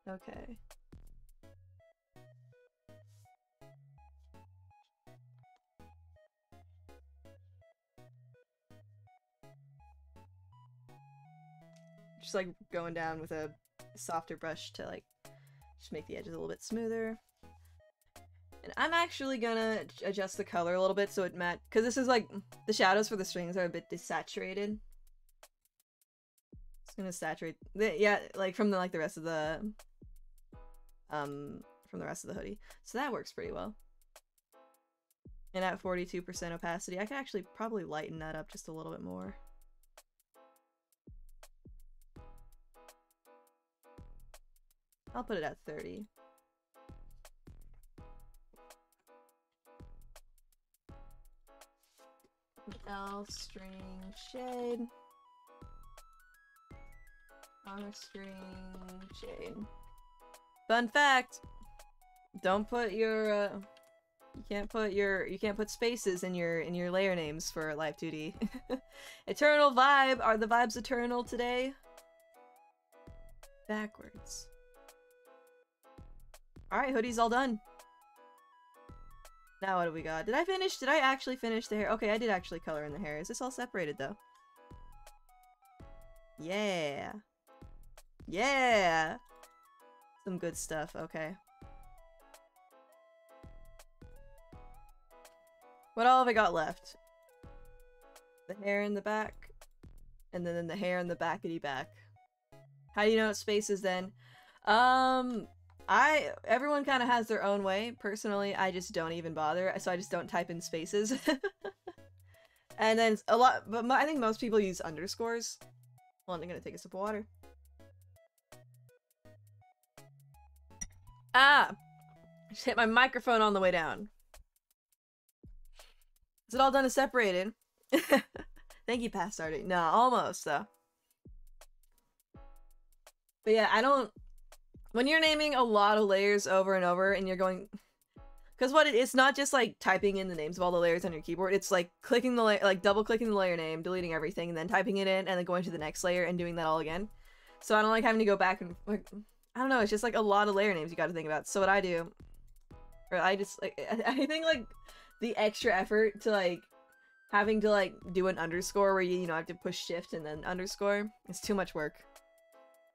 Okay. Just like going down with a softer brush to like just make the edges a little bit smoother. And I'm actually gonna adjust the color a little bit so it because this is like the shadows for the strings are a bit desaturated. It's gonna saturate yeah, like from the rest of the from the rest of the hoodie. So that works pretty well. And at 42% opacity, I could actually probably lighten that up just a little bit more. I'll put it at 30. L string shade. R string shade. Fun fact! Don't put your you can't put spaces in your layer names for Live 2D. Eternal vibe. Are the vibes eternal today? Backwards. Alright, hoodie's all done. Now what do we got? Did I actually finish the hair? Okay, I did actually color in the hair. Is this all separated though? Yeah. Yeah! Some good stuff, okay. What all have I got left? The hair in the back. And then the hair in the backity back. How do you know what spaces then? Everyone kind of has their own way. Personally, I just don't even bother, so I just don't type in spaces. And then but I think most people use underscores. Hold on, I'm gonna take a sip of water. Ah! I just hit my microphone on the way down. Is it all done and separated? Thank you, past starting. No, almost, though. But yeah, I don't... When you're naming a lot of layers over and over and you're going... Because it's not just like typing in the names of all the layers on your keyboard, it's like clicking the layer, like double clicking the layer name, deleting everything, and then typing it in, and then going to the next layer and doing that all again. So I don't like having to go back and like, I don't know, it's just like a lot of layer names you gotta think about. So what I do, or I just like, I think like the extra effort to like having to like do an underscore where you know have to push shift and then underscore, it's too much work.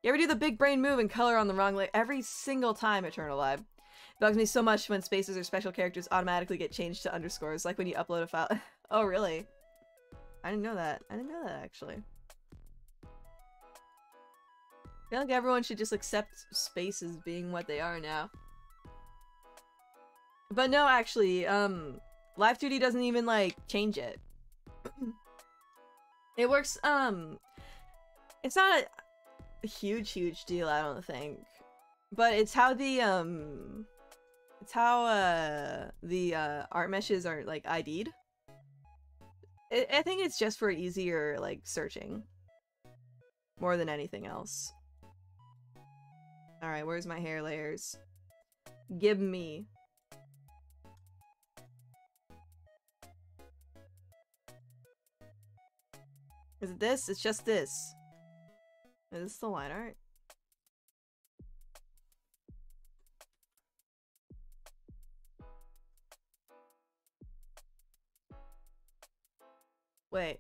You ever do the big brain move and color on the wrong layer? Every single time, Eternal Live. It bugs me so much when spaces or special characters automatically get changed to underscores, like when you upload a file. Oh, really? I didn't know that. I didn't know that, actually. I feel like everyone should just accept spaces being what they are now. But no, actually, Live 2D doesn't even, like, change it. It works, it's not a huge deal, I don't think. But it's how the art meshes are, like, ID'd. I think it's just for easier, like, searching. More than anything else. Alright, where's my hair layers? Give me. Is it this? It's just this. Is this the line art? Wait.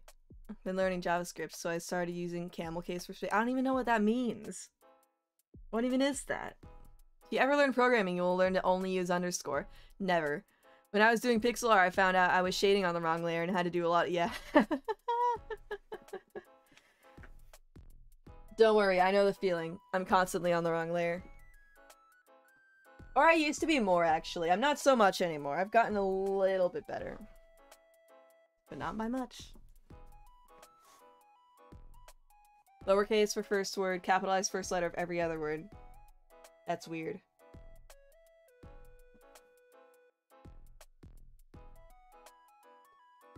I've been learning JavaScript, so I started using camel case for space. I don't even know what that means. What even is that? If you ever learn programming, you will learn to only use underscore. Never. When I was doing pixel art, I found out I was shading on the wrong layer and had to do a lot. Yeah. Don't worry, I know the feeling. I'm constantly on the wrong layer. Or I used to be more, actually. I'm not so much anymore. I've gotten a little bit better. But not by much. Lowercase for first word, capitalized first letter of every other word. That's weird.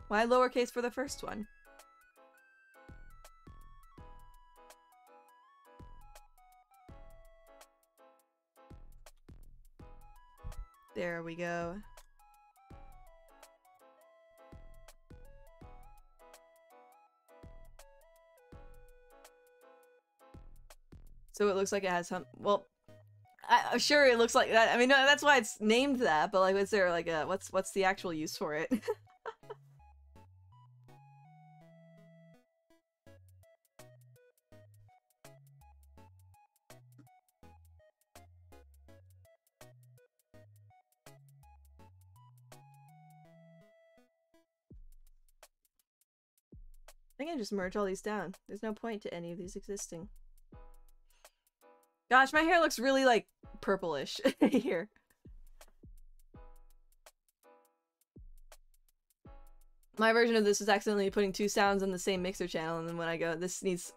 Why lowercase for the first one? There we go. So it looks like it has some, well, sure it looks like that. I mean, no, that's why it's named that, but like, is there like a, what's the actual use for it? I think I just merge all these down. There's no point to any of these existing. Gosh, my hair looks really, like, purplish here. My version of this is accidentally putting two sounds on the same mixer channel, and then when I go, this needs,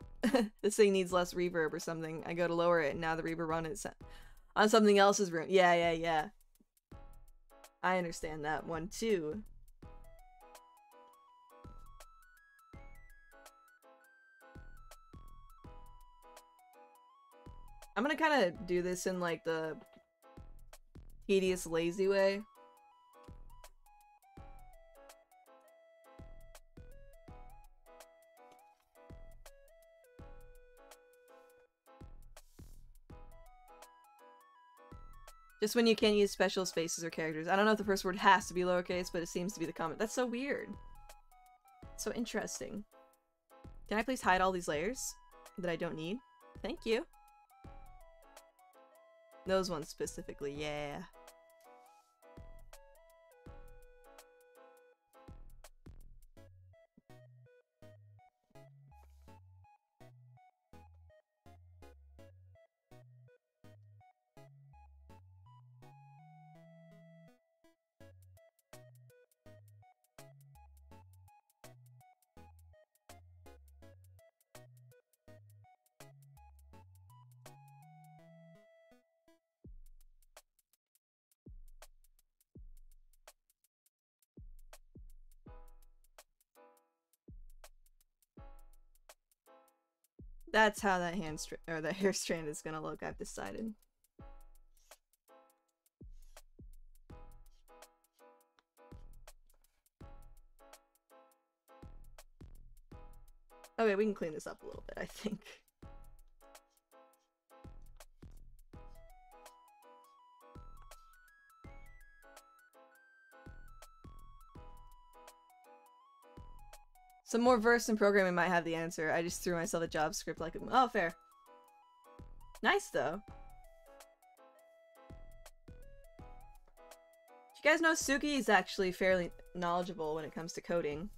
this thing needs less reverb or something, I go to lower it, and now the reverb on something else's room. Yeah. I understand that one, too. I'm gonna kind of do this in, like, the tedious, lazy way. Just when you can't use special spaces or characters. I don't know if the first word has to be lowercase, but it seems to be the common. That's so weird. So interesting. Can I please hide all these layers that I don't need? Thank you. Those ones specifically, yeah. That's how that that hair strand is gonna look, I've decided. Okay, we can clean this up a little bit, I think. Some more versed in programming might have the answer. I just threw myself a JavaScript like, oh, fair. Nice, though. Do you guys know Suki is actually fairly knowledgeable when it comes to coding?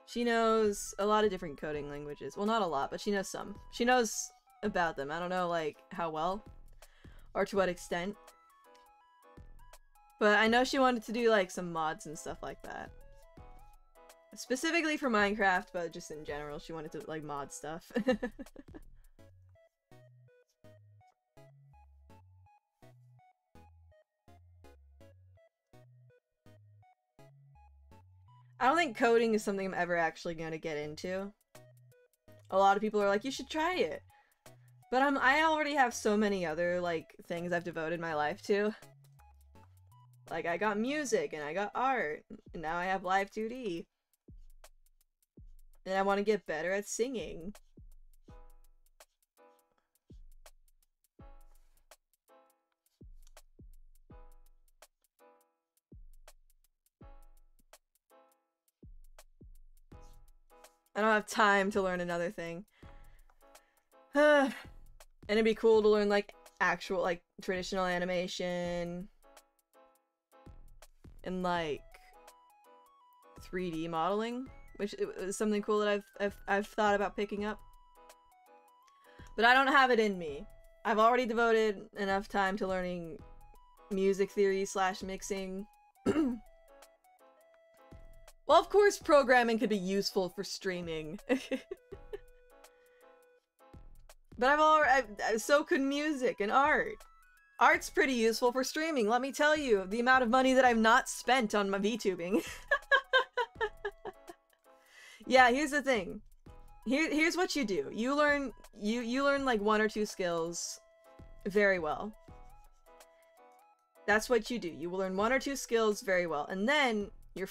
She knows a lot of different coding languages. Well, not a lot, but she knows some. She knows about them. I don't know, like, how well. or to what extent. But I know she wanted to do like some mods and stuff like that. Specifically for Minecraft, but just in general, she wanted to like mod stuff. I don't think coding is something I'm ever actually gonna get into. A lot of people are like, you should try it. But I already have so many other, like, things I've devoted my life to. Like, I got music, and I got art, and now I have Live 2D. And I want to get better at singing. I don't have time to learn another thing. And it'd be cool to learn, like, actual, like, traditional animation. And, like, 3D modeling, which is something cool that I've thought about picking up. But I don't have it in me. I've already devoted enough time to learning music theory / mixing. Well, of course programming could be useful for streaming. But so could music and art. Art's pretty useful for streaming, let me tell you. The amount of money that I've not spent on my VTubing. Yeah, here's the thing. Here's what you do. You learn like 1 or 2 skills very well. That's what you do. You will learn 1 or 2 skills very well. And then you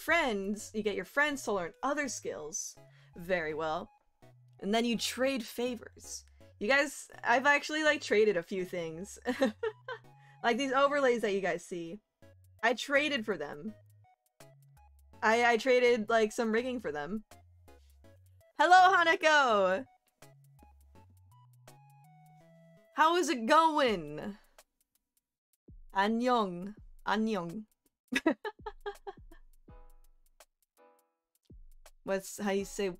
get your friends to learn other skills very well. And then you trade favors. You guys, I've actually like traded a few things. Like these overlays that you guys see. I traded for them. I traded like some rigging for them. Hello, Hanako! How is it going? Annyeong. Annyeong. How you say,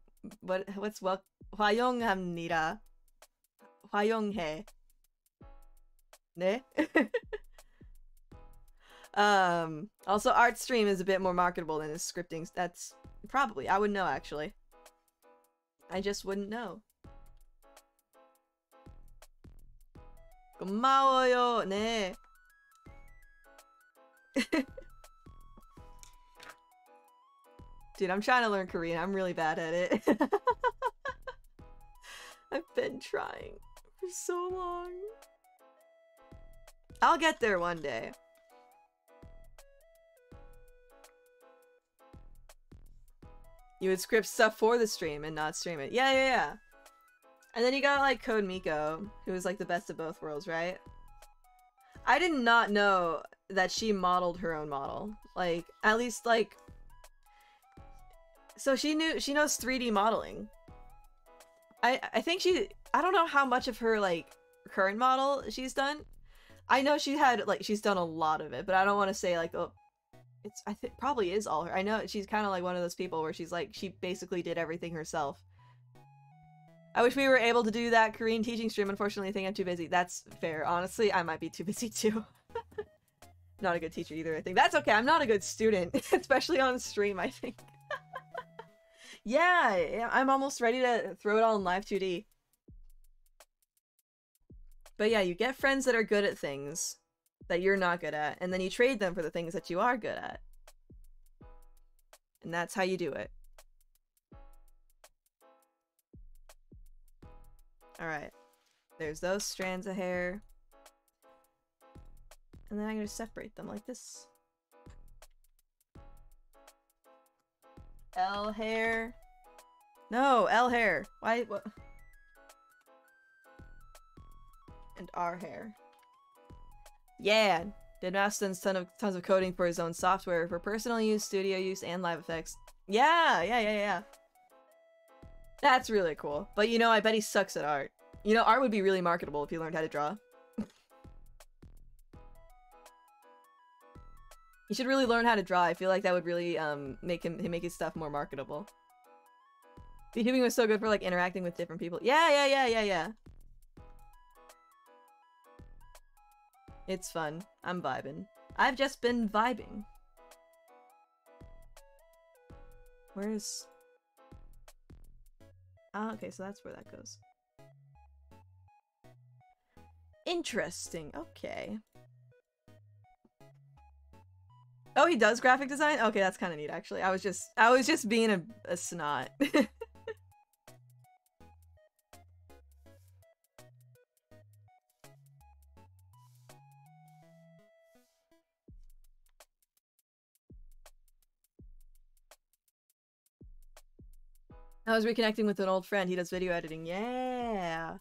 what's what? 화영합니다. 화영해. 네? Also Artstream is a bit more marketable than his scripting. That's probably, I wouldn't know actually. I just wouldn't know. 고마워요. 네. Dude, I'm trying to learn Korean. I'm really bad at it. I've been trying for so long. I'll get there one day. You would script stuff for the stream and not stream it. Yeah. And then you got like Code Miko, who was like the best of both worlds, right? I did not know that she modeled her own model. Like, at least like... So she knows 3D modeling. I think I don't know how much of her like current model she's done. I know she's done a lot of it, but I don't want to say like, oh, I think probably is all her. I know she's kind of like one of those people where she's like, she basically did everything herself. I wish we were able to do that Korean teaching stream. Unfortunately, I think I'm too busy. That's fair. Honestly, I might be too busy too. Not a good teacher either, I think. That's okay. I'm not a good student, especially on stream, I think. Yeah, I'm almost ready to throw it all in Live 2D. But yeah, you get friends that are good at things that you're not good at, and then you trade them for the things that you are good at. And that's how you do it. Alright. There's those strands of hair. And then I'm gonna separate them like this. L hair. No, L hair. Why? What? And R hair. Yeah. Did Maston's tons of coding for his own software for personal use, studio use, and live effects. Yeah. That's really cool. But you know, I bet he sucks at art. You know, art would be really marketable if he learned how to draw. He should really learn how to draw. I feel like that would really make his stuff more marketable. VTubing was so good for like interacting with different people. Yeah. It's fun. I'm vibing. I've just been vibing. Where's... Ah, okay, so that's where that goes. Interesting. Okay. Oh, he does graphic design? Okay, that's kind of neat, actually. I was just being a snot. I was reconnecting with an old friend. He does video editing. Yeah.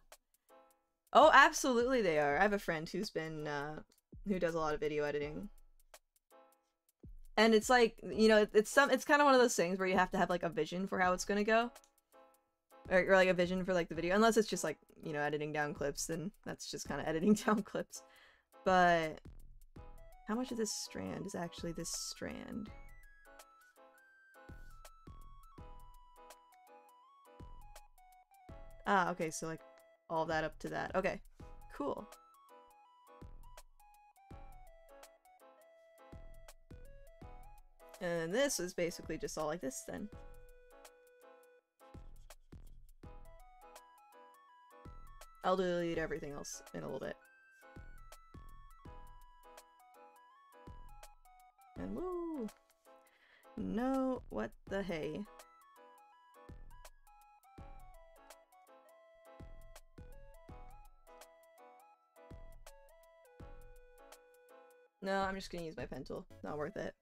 Oh, absolutely they are. I have a friend who's been, who does a lot of video editing. And it's like, you know, it's kind of one of those things where you have to have like a vision for how it's gonna go. Or like a vision for like the video. Unless it's just like, you know, editing down clips, then that's just kind of editing down clips. But how much of this strand is actually this strand? Ah, okay, so like all that up to that. Okay, cool. And this is basically just all like this then. I'll delete everything else in a little bit. And woo! No, what the hey? No, I'm just gonna use my pen tool. Not worth it.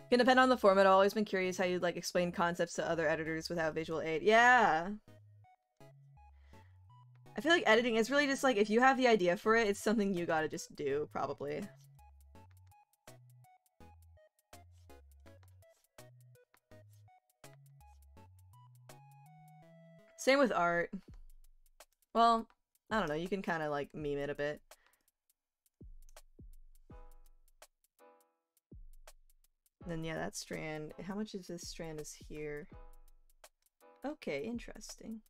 Can depend on the format. I've always been curious how you'd like explain concepts to other editors without visual aid. Yeah. I feel like editing is really just like, if you have the idea for it, it's something you gotta just do, probably. Same with art. Well, I don't know, you can kind of like meme it a bit. Then yeah, that strand. How much of this strand is here? Okay, interesting.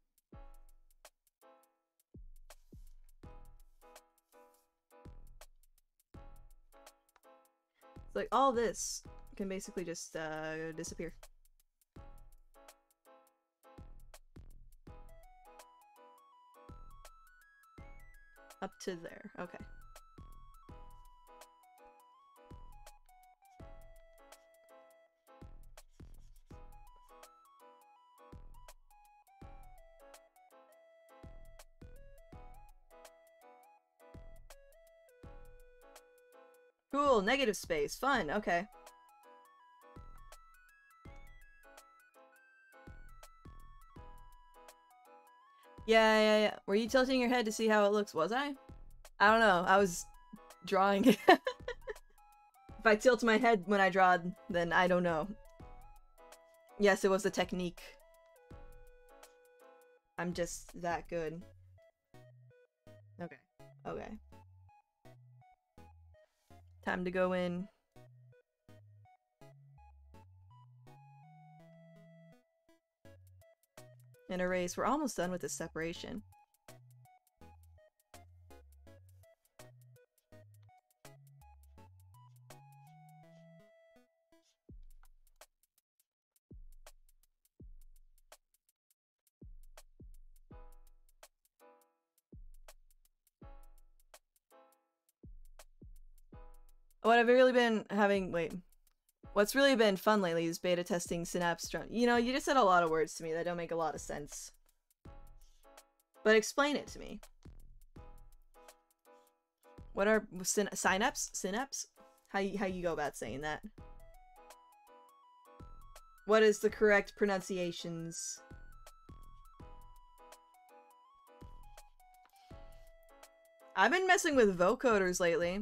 It's like all this can basically just disappear. Up to there. Okay. Cool, negative space. Fun, okay. Yeah. Were you tilting your head to see how it looks? Was I? I don't know. I was drawing. If I tilt my head when I draw, then I don't know. Yes, it was a technique. I'm just that good. Okay. Time to go in. And erase. We're almost done with this separation. What I've really been having, what's really been fun lately is beta testing Synapse. You know, you just said a lot of words to me that don't make a lot of sense. But explain it to me. What are synapse? Synapse? How you go about saying that? What is the correct pronunciations? I've been messing with vocoders lately.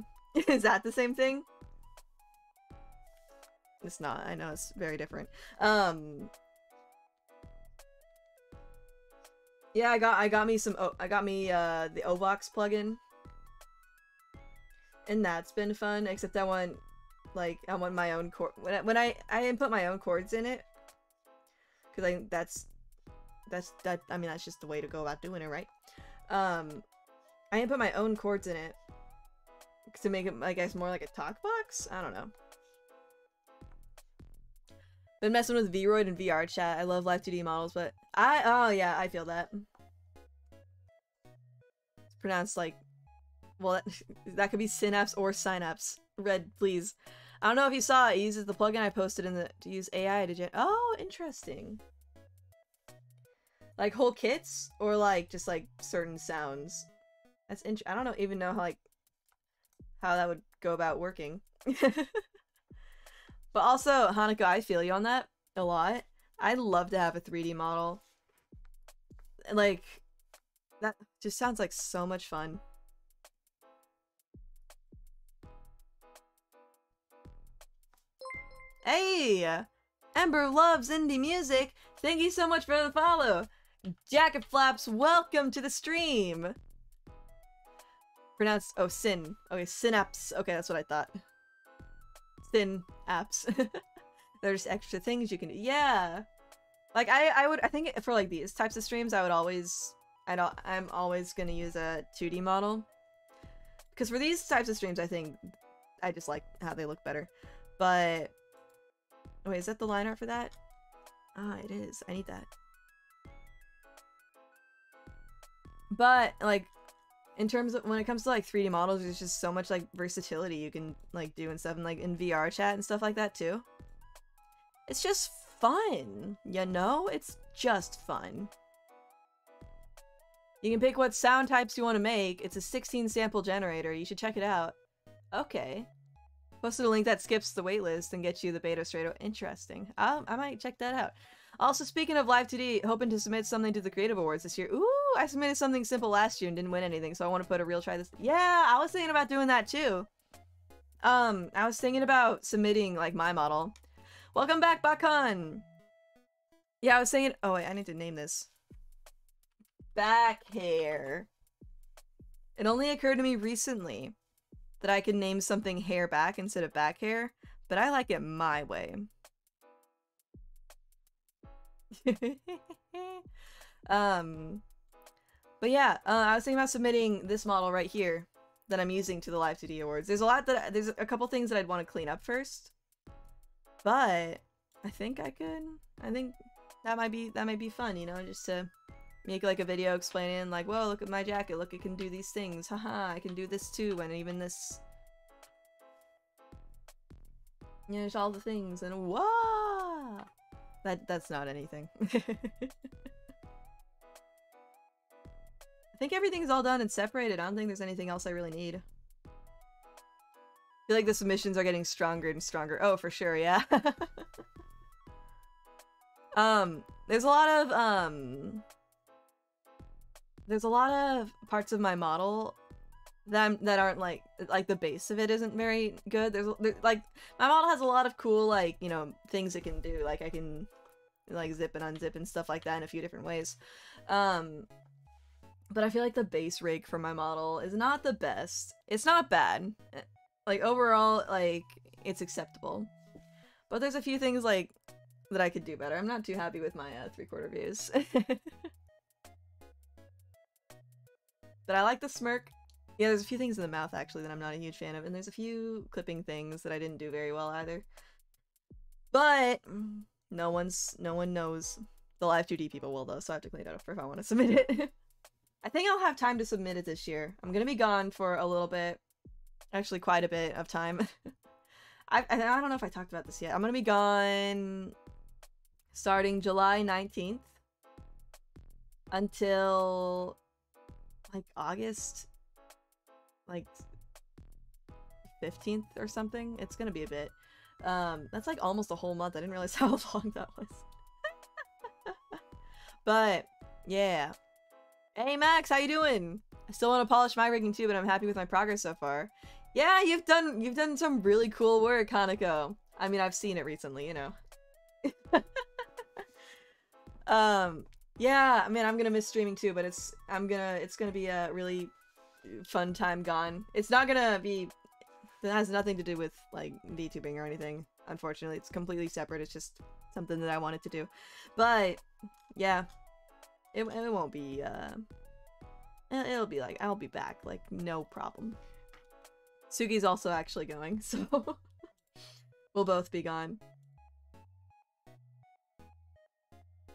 Is that the same thing? It's not. I know it's very different. Yeah, I got me the Ovox plugin. And that's been fun, except I want my own chord when I input my own chords in it. Cuz I think that's just the way to go about doing it, right? I input my own chords in it. to make it, I guess, more like a talk box? I don't know. Been messing with Vroid and VR chat. I love Live 2D models, but oh yeah, I feel that. It's pronounced like, well, that could be synapse or synapse. Red, please. I don't know if you saw it. It uses the plugin I posted to use AI to oh, interesting. Like whole kits or like just like certain sounds. That's I don't even know how that would go about working. But also, Hanukkah, I feel you on that a lot. I'd love to have a 3D model. Like, that just sounds like so much fun. Hey! Ember loves indie music! Thank you so much for the follow! Jacket Flaps, welcome to the stream! Pronounced, oh, Sin. Okay, Synapse. Okay, that's what I thought. Sin apps. There's extra things you can do. Yeah! Like, I think for, like, these types of streams, I'm always gonna use a 2D model. Because for these types of streams, I think I just like how they look better. But... wait, is that the line art for that? Ah, it is. I need that. But, like, in terms of, when it comes to, like, 3D models, there's just so much, like, versatility you can, like, do and stuff, and, like, in VR chat and stuff like that, too. It's just fun, you know? It's just fun. You can pick what sound types you want to make. It's a 16 sample generator. You should check it out. Okay. Posted a link that skips the waitlist and gets you the beta straight away. Interesting. I might check that out. Also, speaking of Live 2D, hoping to submit something to the Creative Awards this year. Ooh, I submitted something simple last year and didn't win anything, so I want to put a real try this. Yeah, I was thinking about doing that too. I was thinking about submitting, like, my model. Welcome back, Bakan! Yeah, I was thinking- oh wait, I need to name this. Back hair. It only occurred to me recently that I could name something hair back instead of back hair, but I like it my way. But yeah, I was thinking about submitting this model right here that I'm using to the Live 2D Awards. There's a couple things that I'd want to clean up first, but I think I think that might be fun, you know, just to make like a video explaining like, whoa, look at my jacket, look, it can do these things, haha, I can do this too, and even this, you know, there's all the things, and whoa, that's not anything. I think everything's all done and separated. I don't think there's anything else I really need. I feel like the submissions are getting stronger and stronger. Oh, for sure, yeah. There's a lot of parts of my model that aren't like the base of it isn't very good. There's like, my model has a lot of cool, like, you know, things it can do. Like, I can like zip and unzip and stuff like that in a few different ways. But I feel like the base rig for my model is not the best. It's not bad. Like, overall, like, it's acceptable. But there's a few things, like, that I could do better. I'm not too happy with my 3/4 views. But I like the smirk. Yeah, there's a few things in the mouth, actually, that I'm not a huge fan of. And there's a few clipping things that I didn't do very well, either. But no one knows. The Live 2D people will, though, so I have to clean it up if I want to submit it. I think I'll have time to submit it this year. I'm gonna be gone for a little bit. Actually, quite a bit of time. I don't know if I talked about this yet. I'm gonna be gone starting July 19th until like August like 15th or something. It's gonna be a bit. That's like almost a whole month. I didn't realize how long that was. But yeah. Hey Max, how you doing? I still want to polish my rigging too, but I'm happy with my progress so far. Yeah, you've done some really cool work, Hanako. I mean, I've seen it recently, you know. Yeah, I mean, I'm gonna miss streaming too, but it's gonna be a really fun time gone. It's not gonna be, it has nothing to do with like VTubing or anything. Unfortunately, it's completely separate. It's just something that I wanted to do. But yeah. It won't be, it'll be like, I'll be back, like, no problem. Sugi's also actually going, so we'll both be gone.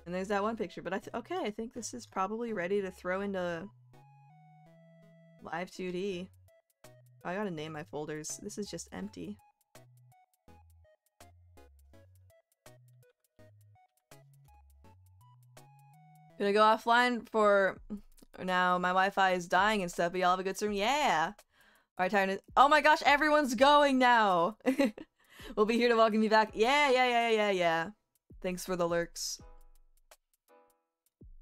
And there's that one picture, but okay, I think this is probably ready to throw into Live 2D. Oh, I gotta name my folders. This is just empty. Gonna go offline for now. My Wi-Fi is dying and stuff, but y'all have a good stream? Yeah! Alright, time to— oh my gosh, everyone's going now! We'll be here to welcome you back. Yeah. Thanks for the lurks.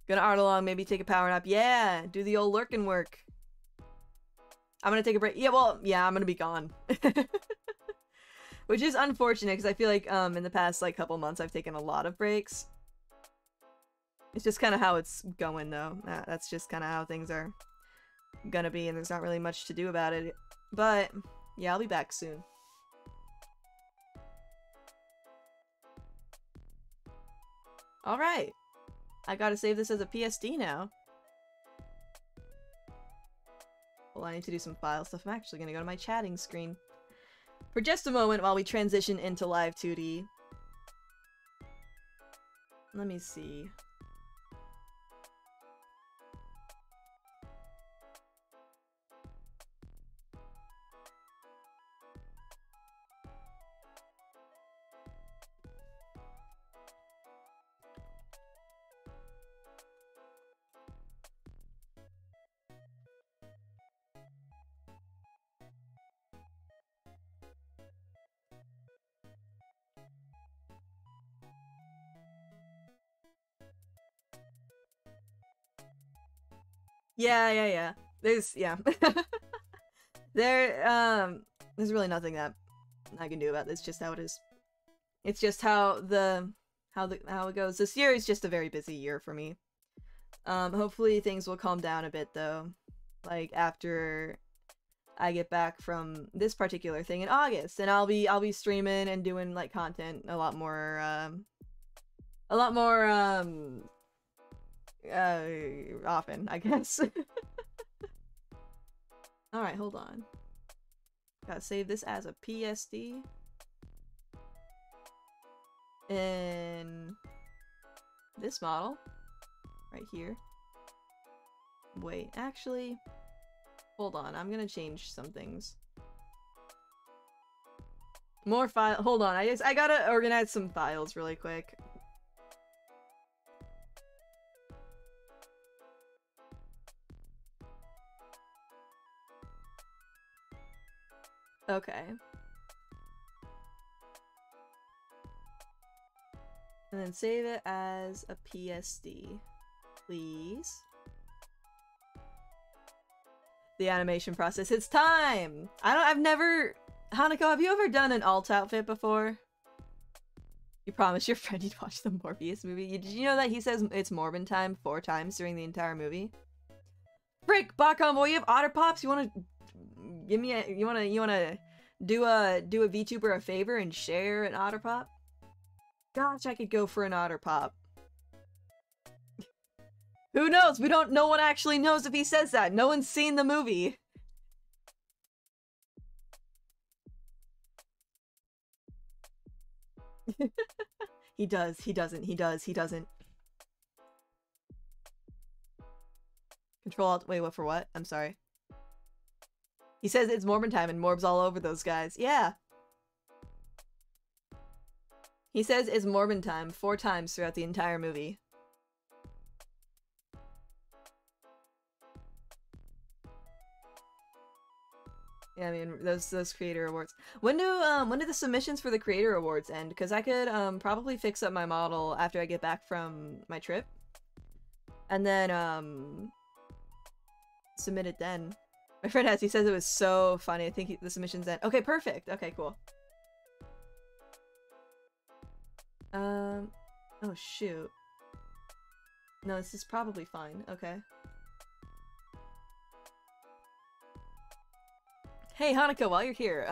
Gonna art along, maybe take a power nap. Yeah! Do the old lurkin' work. I'm gonna take a break. Yeah, well, yeah, I'm gonna be gone. Which is unfortunate, because I feel like, in the past, like, couple months, I've taken a lot of breaks. It's just kind of how it's going, though. That's just kind of how things are gonna be, and there's not really much to do about it. But, yeah, I'll be back soon. Alright. I gotta save this as a PSD now. Well, I need to do some file stuff. I'm actually gonna go to my chatting screen for just a moment while we transition into Live 2D. Let me see. Yeah. There's there's really nothing that I can do about this. Just how it is. It's just how it goes. This year is just a very busy year for me. Hopefully things will calm down a bit though. Like after I get back from this particular thing in August, and I'll be streaming and doing like content a lot more often, I guess. Alright, hold on. Gotta save this as a PSD. In this model. Right here. Wait, actually, hold on, I'm gonna change some things. More file— hold on, I gotta organize some files really quick. Okay. And then save it as a PSD, please. The animation process. It's time! I've never— Hanako, have you ever done an alt outfit before? You promised your friend you'd watch the Morbius movie. Did you know that he says it's Morbin time 4 times during the entire movie? Frick, Bachcom, boy, you have otter pops? You wanna give me a— you wanna do a VTuber a favor and share an otter pop? Gosh, I could go for an otter pop. Who knows? No one actually knows if he says that. No one's seen the movie. He does. He doesn't. He does. He doesn't. Control Alt— wait, what for what? I'm sorry. He says it's Morbin time and Morb's all over those guys. Yeah. He says it's Morbin time 4 times throughout the entire movie. Yeah, I mean, those creator awards. When do the submissions for the creator awards end? Because I could probably fix up my model after I get back from my trip. And then submit it then. My friend he says it was so funny. I think the submissions end. Okay, perfect. Okay, cool. Oh shoot. No, this is probably fine. Okay. Hey, Hanako, while you're here,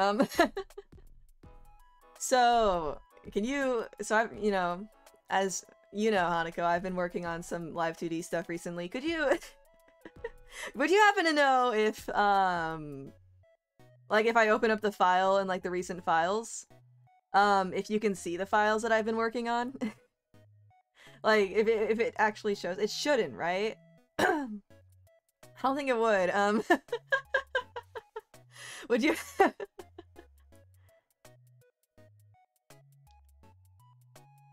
so, as you know, Hanako, I've been working on some Live 2D stuff recently. Could you, would you happen to know if, Like if I open up the file and like the recent files, if you can see the files that I've been working on. Like if it actually shows, it shouldn't, right? I don't think it would. Would you?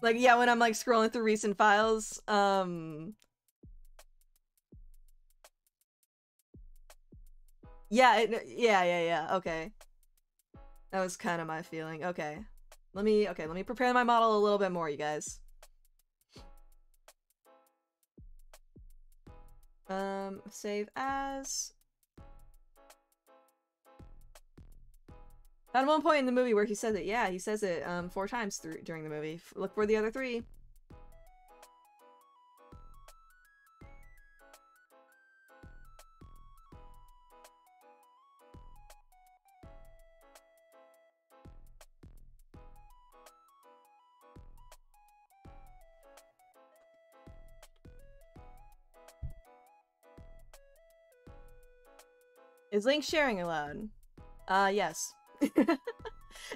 Like, yeah, when I'm like scrolling through recent files, yeah, yeah, okay. That was kind of my feeling. Okay. Let me prepare my model a little bit more, you guys. Save as. At one point in the movie where he says it, yeah, he says it 4 times during the movie. Look for the other 3. Is link sharing allowed? Yes.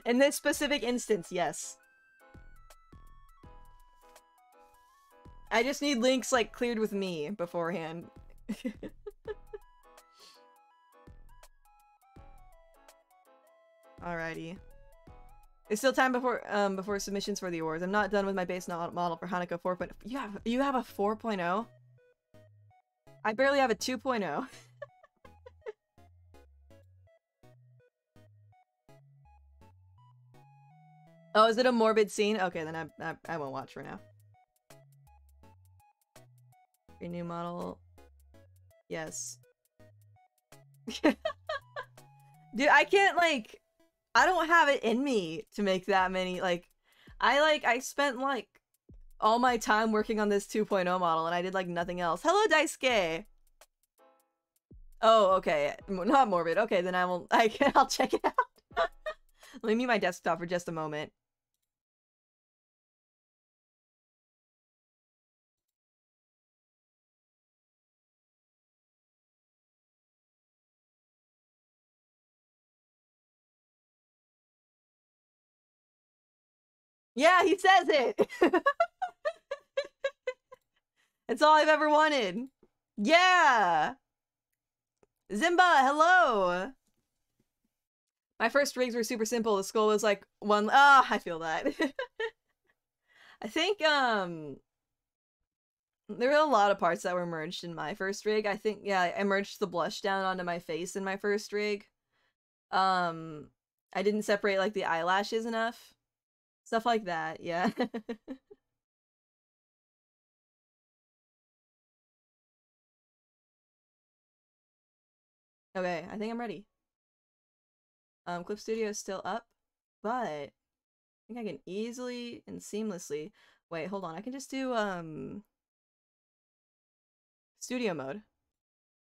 In this specific instance, yes. I just need links, like, cleared with me beforehand. Alrighty. It's still time before submissions for the awards. I'm not done with my base model for Hanukkah 4.0. You have a 4.0? I barely have a 2.0. Oh, is it a morbid scene? Okay, then I won't watch for now. Your new model. Yes. Dude, I can't, like... I don't have it in me to make that many, like... I spent, like, all my time working on this 2.0 model, and I did, like, nothing else. Hello, Daisuke! Oh, okay. Not morbid. Okay, then I'll check it out. Let me mute my desktop for just a moment. Yeah, he says it! It's all I've ever wanted. Yeah! Zimba, hello! My first rigs were super simple. The skull was like one... Ah, I feel that. I think, there were a lot of parts that were merged in my first rig. I think, yeah, I merged the blush down onto my face in my first rig. I didn't separate, like, the eyelashes enough. Stuff like that, yeah. Okay, I think I'm ready. Clip Studio is still up, but I think I can easily and seamlessly... Wait, hold on. I can just do, studio mode.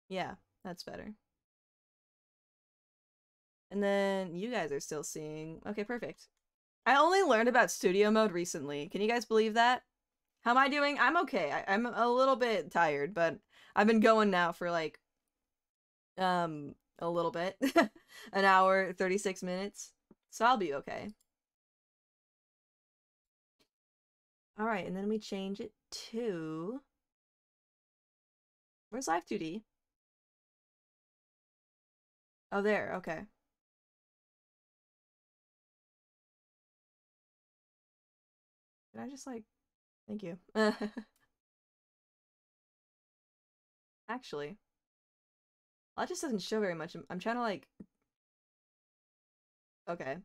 Yeah, that's better. And then you guys are still seeing... Okay, perfect. I only learned about studio mode recently. Can you guys believe that? How am I doing? I'm okay. I'm a little bit tired, but I've been going now for like, a little bit. An hour, 36 minutes. So I'll be okay. Alright, and then we change it to... Where's Live 2D? Oh, there. Okay. Did I just like... Thank you. Actually... Well, that just doesn't show very much. I'm trying to like... Okay.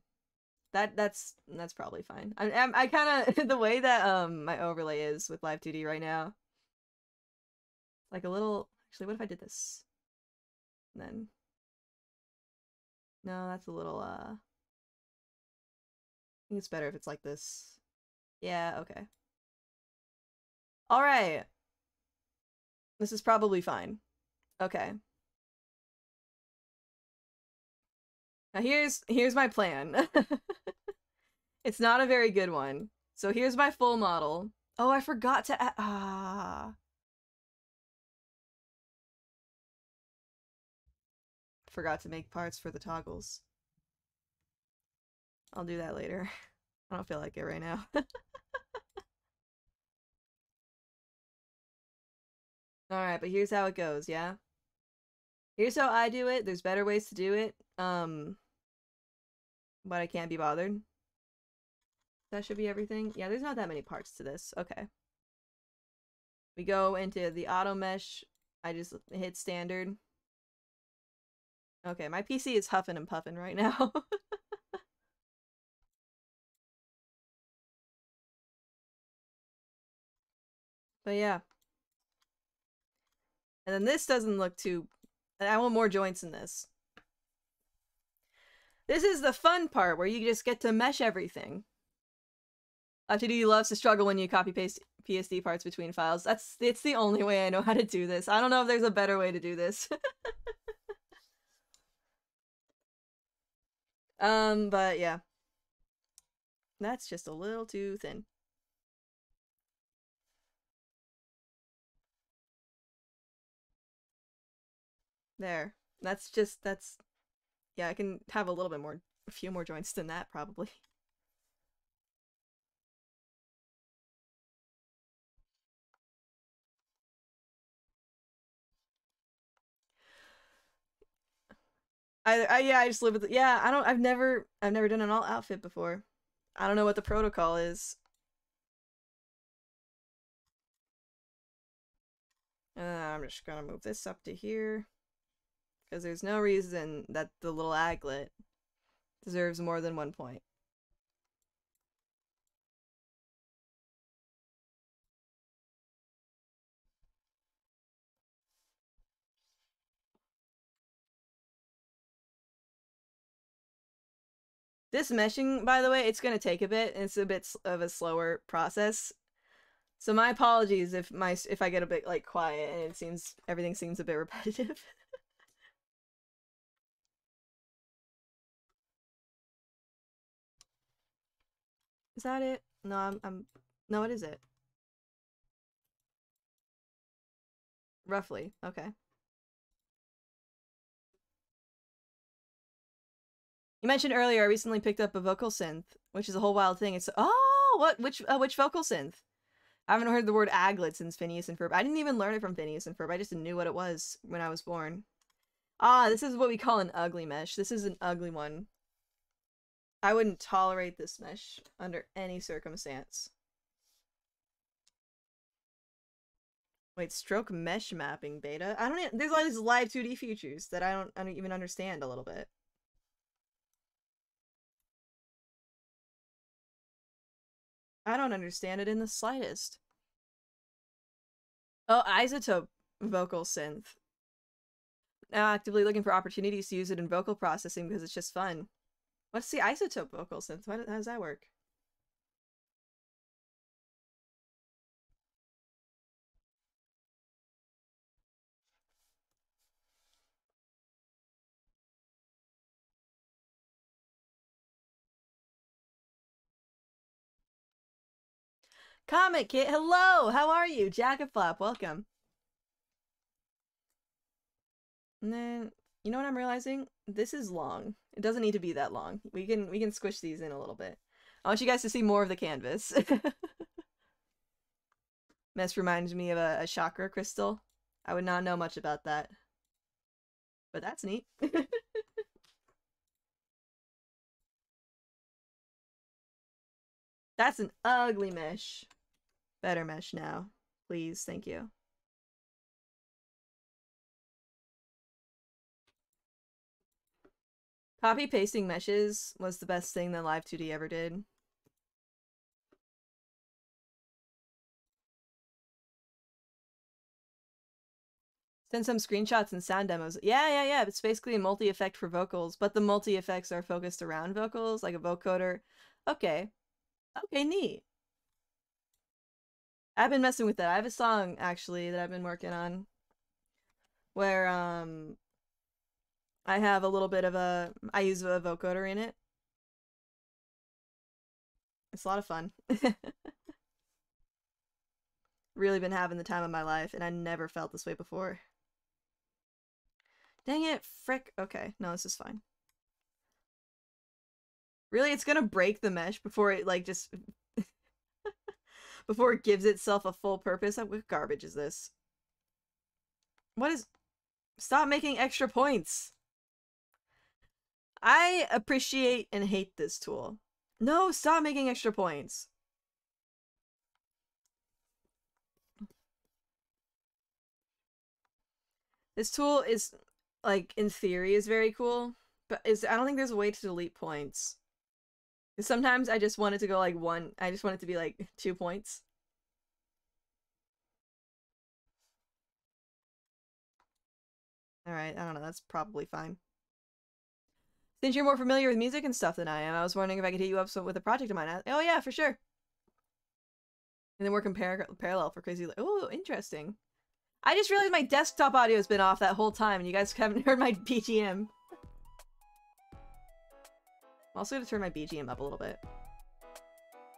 That's probably fine. I kind of... The way that my overlay is with Live 2D right now. Like a little... Actually, what if I did this? And then... No, that's a little, I think it's better if it's like this. Yeah, okay. Alright. This is probably fine. Okay. Now here's my plan. It's not a very good one. So here's my full model. Oh, I forgot to forgot to make parts for the toggles. I'll do that later. I don't feel like it right now. Alright, but here's how it goes, yeah? Here's how I do it. There's better ways to do it. But I can't be bothered. That should be everything. Yeah, there's not that many parts to this. Okay. We go into the auto mesh. I just hit standard. Okay, my PC is huffing and puffing right now. But yeah. And then this doesn't look too... I want more joints in this. This is the fun part where you just get to mesh everything. Live2D loves to struggle when you copy-paste PSD parts between files. It's the only way I know how to do this. I don't know if there's a better way to do this. But yeah. That's just a little too thin. There. That's... Yeah, I can have a little bit more, a few more joints than that, probably. Yeah, I just live with it. Yeah, I've never done an all outfit before. I don't know what the protocol is. I'm just gonna move this up to here. Because there's no reason that the little aglet deserves more than 1 point. This meshing, by the way, it's gonna take a bit, and it's a bit of a slower process. So my apologies if I get a bit like quiet and everything seems a bit repetitive. Is that it? No, no, what is it? Roughly, okay. You mentioned earlier I recently picked up a vocal synth, which is a whole wild thing. It's which vocal synth? I haven't heard the word aglet since Phineas and Ferb. I didn't even learn it from Phineas and Ferb. I just knew what it was when I was born. Ah, this is what we call an ugly mesh. This is an ugly one. I wouldn't tolerate this mesh under any circumstance. Wait, stroke mesh mapping beta? I don't. There's all these Live2D features that I don't even understand a little bit. I don't understand it in the slightest. Oh, iZotope vocal synth. Now actively looking for opportunities to use it in vocal processing because it's just fun. What's the iZotope vocal synth? How does that work? Comet Kit, hello! How are you? Jacketflap, welcome. And then, you know what I'm realizing? This is long. It doesn't need to be that long. We can squish these in a little bit. I want you guys to see more of the canvas. Mess reminds me of a chakra crystal. I would not know much about that. But that's neat. That's an ugly mesh. Better mesh now. Please, thank you. Copy pasting meshes was the best thing that Live2D ever did. Send some screenshots and sound demos. Yeah. It's basically a multi-effect for vocals, but the multi-effects are focused around vocals, like a vocoder. Okay. Okay, neat. I've been messing with that. I have a song, actually, that I've been working on. Where, I have a little bit of I use a vocoder in it. It's a lot of fun. Really been having the time of my life, and I never felt this way before. Dang it, frick. Okay, no, this is fine. Really, it's gonna break the mesh before it, like, just... before it gives itself a full purpose? What garbage is this? What is... Stop making extra points! I appreciate and hate this tool. No, stop making extra points! This tool is, like, in theory is very cool, but I don't think there's a way to delete points. Sometimes I just want it to go like I just want it to be like 2 points. Alright, I don't know, that's probably fine. Since you're more familiar with music and stuff than I am, I was wondering if I could hit you up with a project of mine. Oh yeah, for sure. And then work in parallel for crazy. Oh, interesting. I just realized my desktop audio has been off that whole time, and you guys haven't heard my BGM. I'm also gonna turn my BGM up a little bit.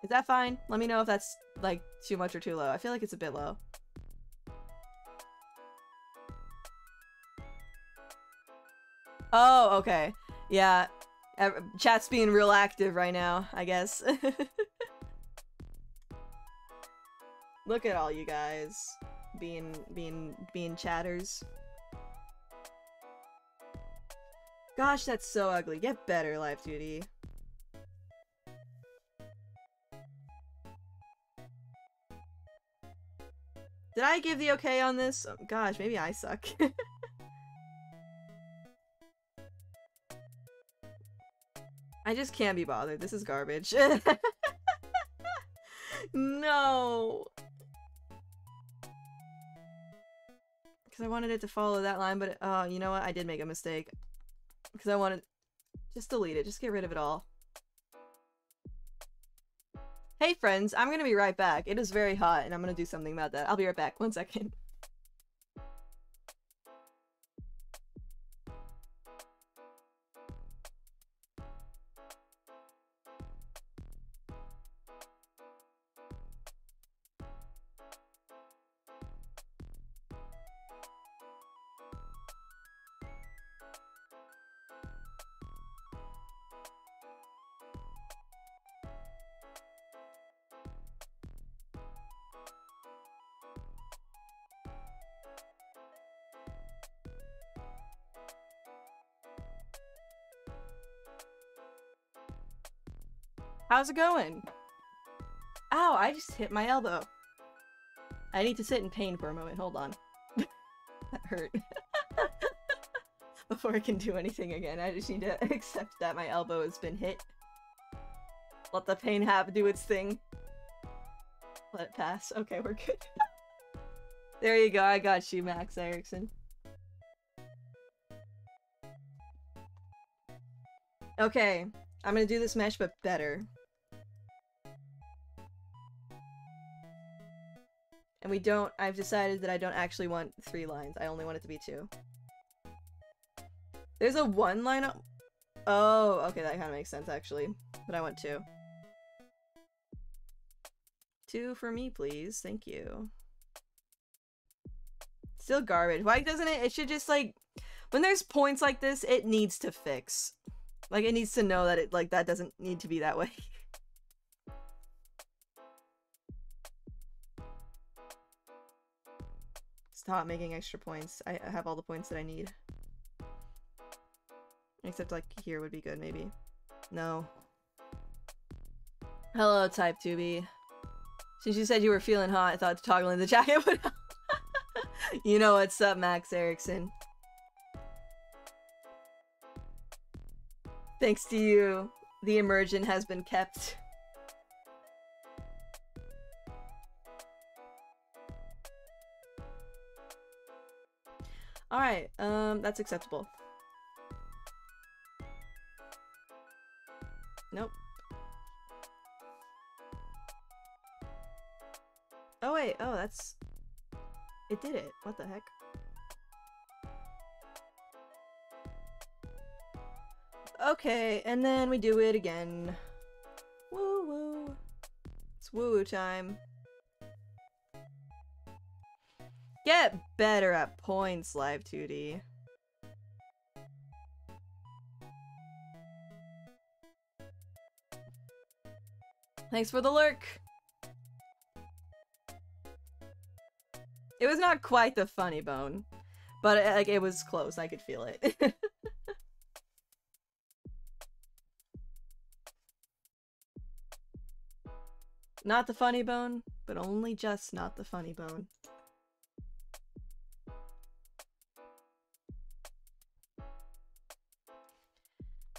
Is that fine? Let me know if that's, like, too much or too low. I feel like it's a bit low. Oh, okay. Yeah. Chat's being real active right now, I guess. Look at all you guys being chatters. Gosh, that's so ugly. Get better, Live Duty. Did I give the okay on this? Oh, gosh, maybe I suck. I just can't be bothered. This is garbage. No! Because I wanted it to follow that line, but you know what? I did make a mistake. Because I wanted... Just delete it. Just get rid of it all. Hey friends, I'm gonna be right back. It is very hot, and I'm gonna do something about that. I'll be right back. 1 second. How's it going? Ow, I just hit my elbow. I need to sit in pain for a moment. Hold on. That hurt. Before I can do anything again, I just need to accept that my elbow has been hit. Let the pain do its thing. Let it pass. Okay, we're good. There you go, I got you, Max Erickson. Okay, I'm gonna do this mesh, but better. And I've decided that I don't actually want 3 lines. I only want it to be 2. There's a 1 line up. Oh, okay, that kind of makes sense, actually. But I want 2. 2 for me, please. Thank you. Still garbage. Why doesn't it? It should just, like, when there's points like this, it needs to fix. Like, it needs to know that it, like, that doesn't need to be that way. Stop making extra points. I have all the points that I need. Except, like, here would be good, maybe. No. Hello, Type 2B. Since you said you were feeling hot, I thought toggling the jacket would help. You know what's up, Max Erickson. Thanks to you, the immersion has been kept. Alright, that's acceptable. Nope. Oh wait, oh that's... It did it. What the heck? Okay, and then we do it again. Woo woo. It's woo woo time. Get better at points, Live 2D. Thanks for the lurk. It was not quite the funny bone, but like it was close. I could feel it. Not the funny bone, but only just not the funny bone.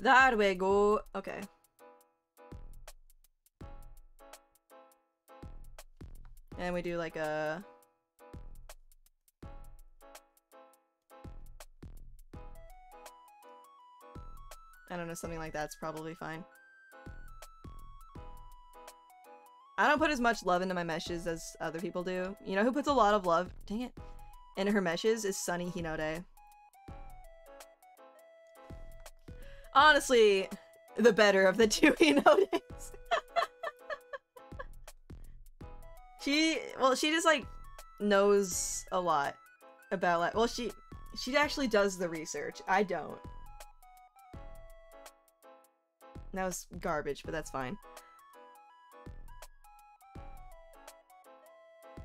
There we go. Okay. And we do like a... I don't know, something like that's probably fine. I don't put as much love into my meshes as other people do. You know who puts a lot of love, dang it, into her meshes is Sunny Hinode. Honestly, the better of the two Hinodes. She just like knows a lot about like, well, she actually does the research. I don't. That was garbage, but that's fine.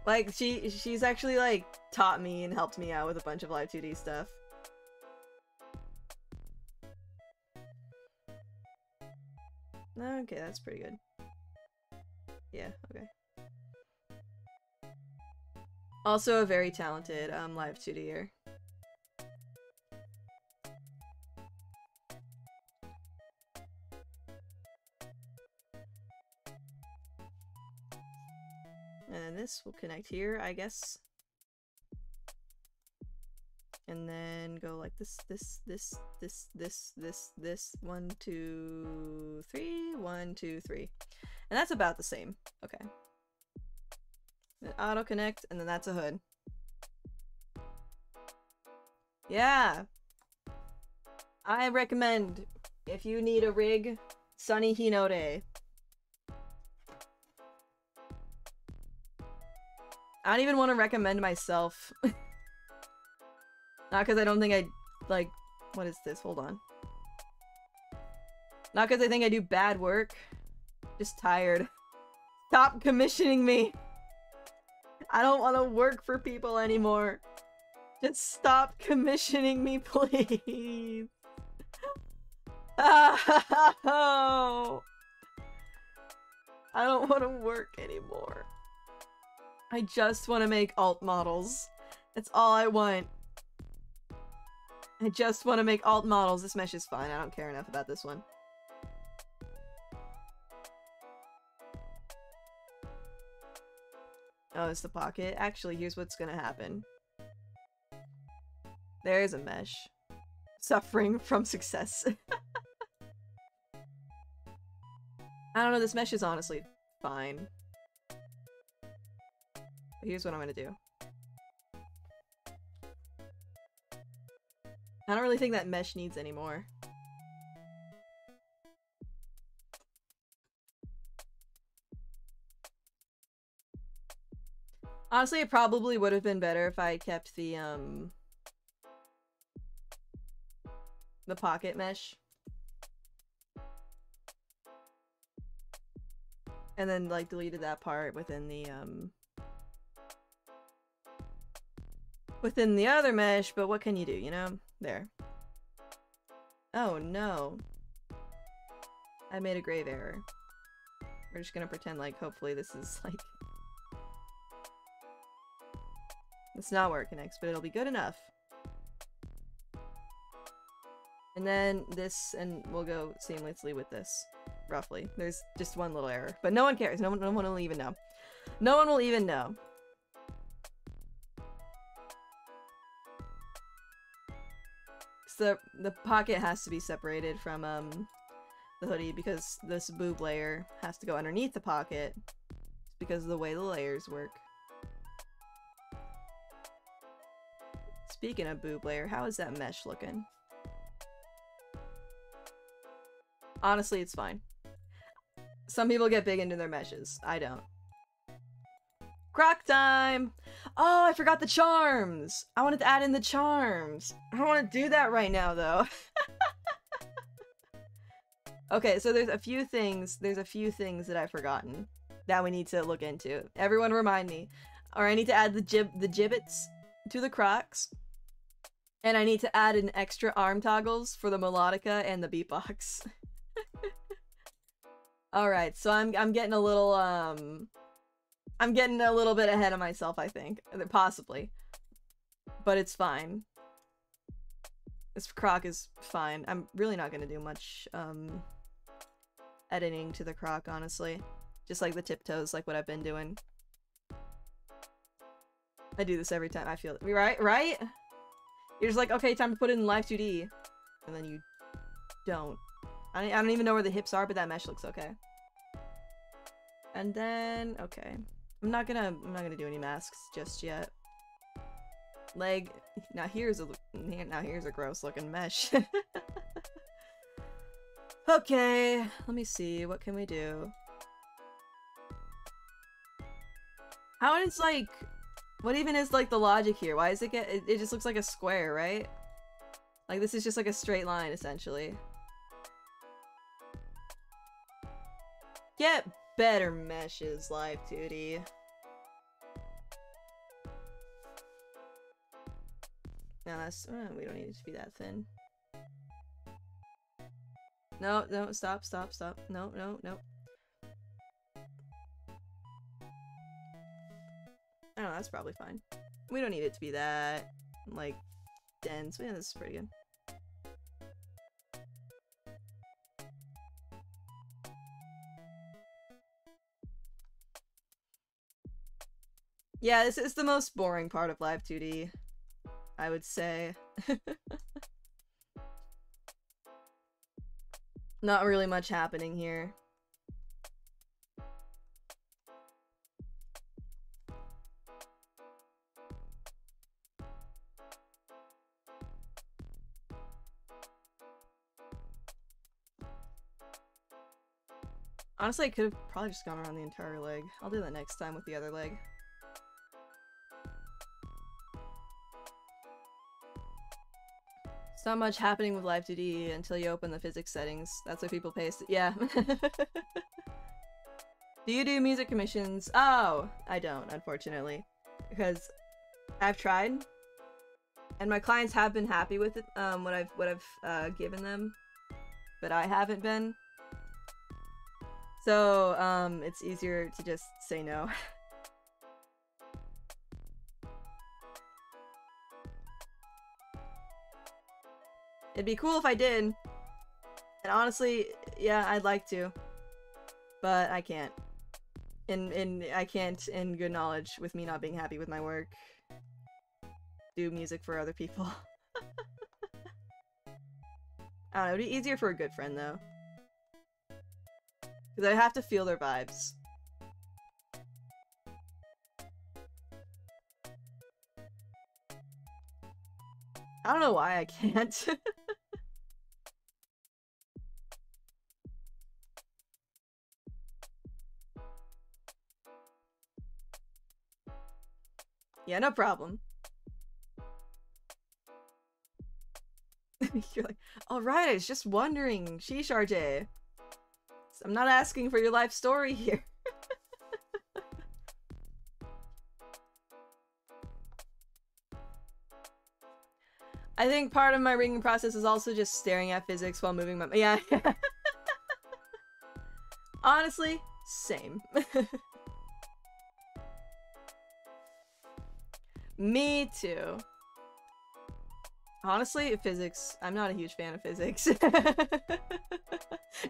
Like, she's actually, like, taught me and helped me out with a bunch of Live 2D stuff. Okay, that's pretty good. Yeah, okay. Also a very talented, Live 2D'er. And this will connect here, I guess. And then go like this. 1, 2, 3, 1, 2, 3. And that's about the same. Okay. Then auto connect, and then that's a hood. Yeah! I recommend, if you need a rig, Sunny Hinode. I don't even want to recommend myself. Not because I don't think I, like, what is this? Hold on. Not because I think I do bad work. Just tired. Stop commissioning me. I don't want to work for people anymore. Just stop commissioning me, please. Oh. I don't want to work anymore. I just want to make alt models. That's all I want. I just want to make alt models. This mesh is fine. I don't care enough about this one. Oh, it's the pocket. Actually, here's what's gonna happen. There's a mesh. Suffering from success. I don't know, this mesh is honestly fine. But here's what I'm gonna do. I don't really think that mesh needs any more. Honestly, it probably would have been better if I kept the pocket mesh. And then, like, deleted that part within the other mesh, but what can you do, you know? There. Oh, no. I made a grave error. We're just gonna pretend like, hopefully this is, like... It's not where it connects, but it'll be good enough. And then this, and we'll go seamlessly with this. Roughly. There's just one little error. But no one cares. No one will even know. No one will even know. So the pocket has to be separated from the hoodie because this boob layer has to go underneath the pocket because of the way the layers work. Speaking of boob layer, how is that mesh looking? Honestly, it's fine. Some people get big into their meshes. I don't. Croc time! Oh, I forgot the charms! I wanted to add in the charms. I don't want to do that right now, though. Okay, so there's a few things that I've forgotten that we need to look into. Everyone remind me. Or I need to add the gibbets to the Crocs. And I need to add an extra arm toggles for the melodica and the beatbox. Alright, so I'm getting a little, I'm getting a little bit ahead of myself, I think. Possibly. But it's fine. This Croc is fine. I'm really not gonna do much, editing to the Croc, honestly. Just like the tiptoes, like what I've been doing. I do this every time, I feel it. Right? You're just like, okay, time to put it in Live 2D. And then you don't. I don't even know where the hips are, but that mesh looks okay. And then, okay. I'm not gonna do any masks just yet. Leg. Now here's a gross looking mesh. Okay, let me see. What can we do? How is like, what even is like the logic here? Why is it it just looks like a square, right? Like this is just like a straight line essentially. Get better meshes, Live 2D. No, that's we don't need it to be that thin. No, stop. No. Oh, that's probably fine. We don't need it to be that, like, dense. Yeah, this is pretty good. Yeah, this is the most boring part of Live 2D, I would say. Not really much happening here. Honestly, I could have probably just gone around the entire leg. I'll do that next time with the other leg. It's not much happening with Live 2D until you open the physics settings. That's what people pay. Yeah. Do you do music commissions? Oh, I don't, unfortunately. Because I've tried. And my clients have been happy with it, what I've given them. But I haven't been. So, it's easier to just say no. It'd be cool if I did. And honestly, yeah, I'd like to. But I can't. I can't, in good knowledge, with me not being happy with my work, do music for other people. I don't know, it'd be easier for a good friend, though. Because I have to feel their vibes. I don't know why I can't. Yeah, no problem. You're like, alright, I was just wondering. Sheesh, RJ. I'm not asking for your life story here. I think part of my rigging process is also just staring at physics while moving my— yeah. Honestly, same. Me too. Honestly, physics, I'm not a huge fan of physics.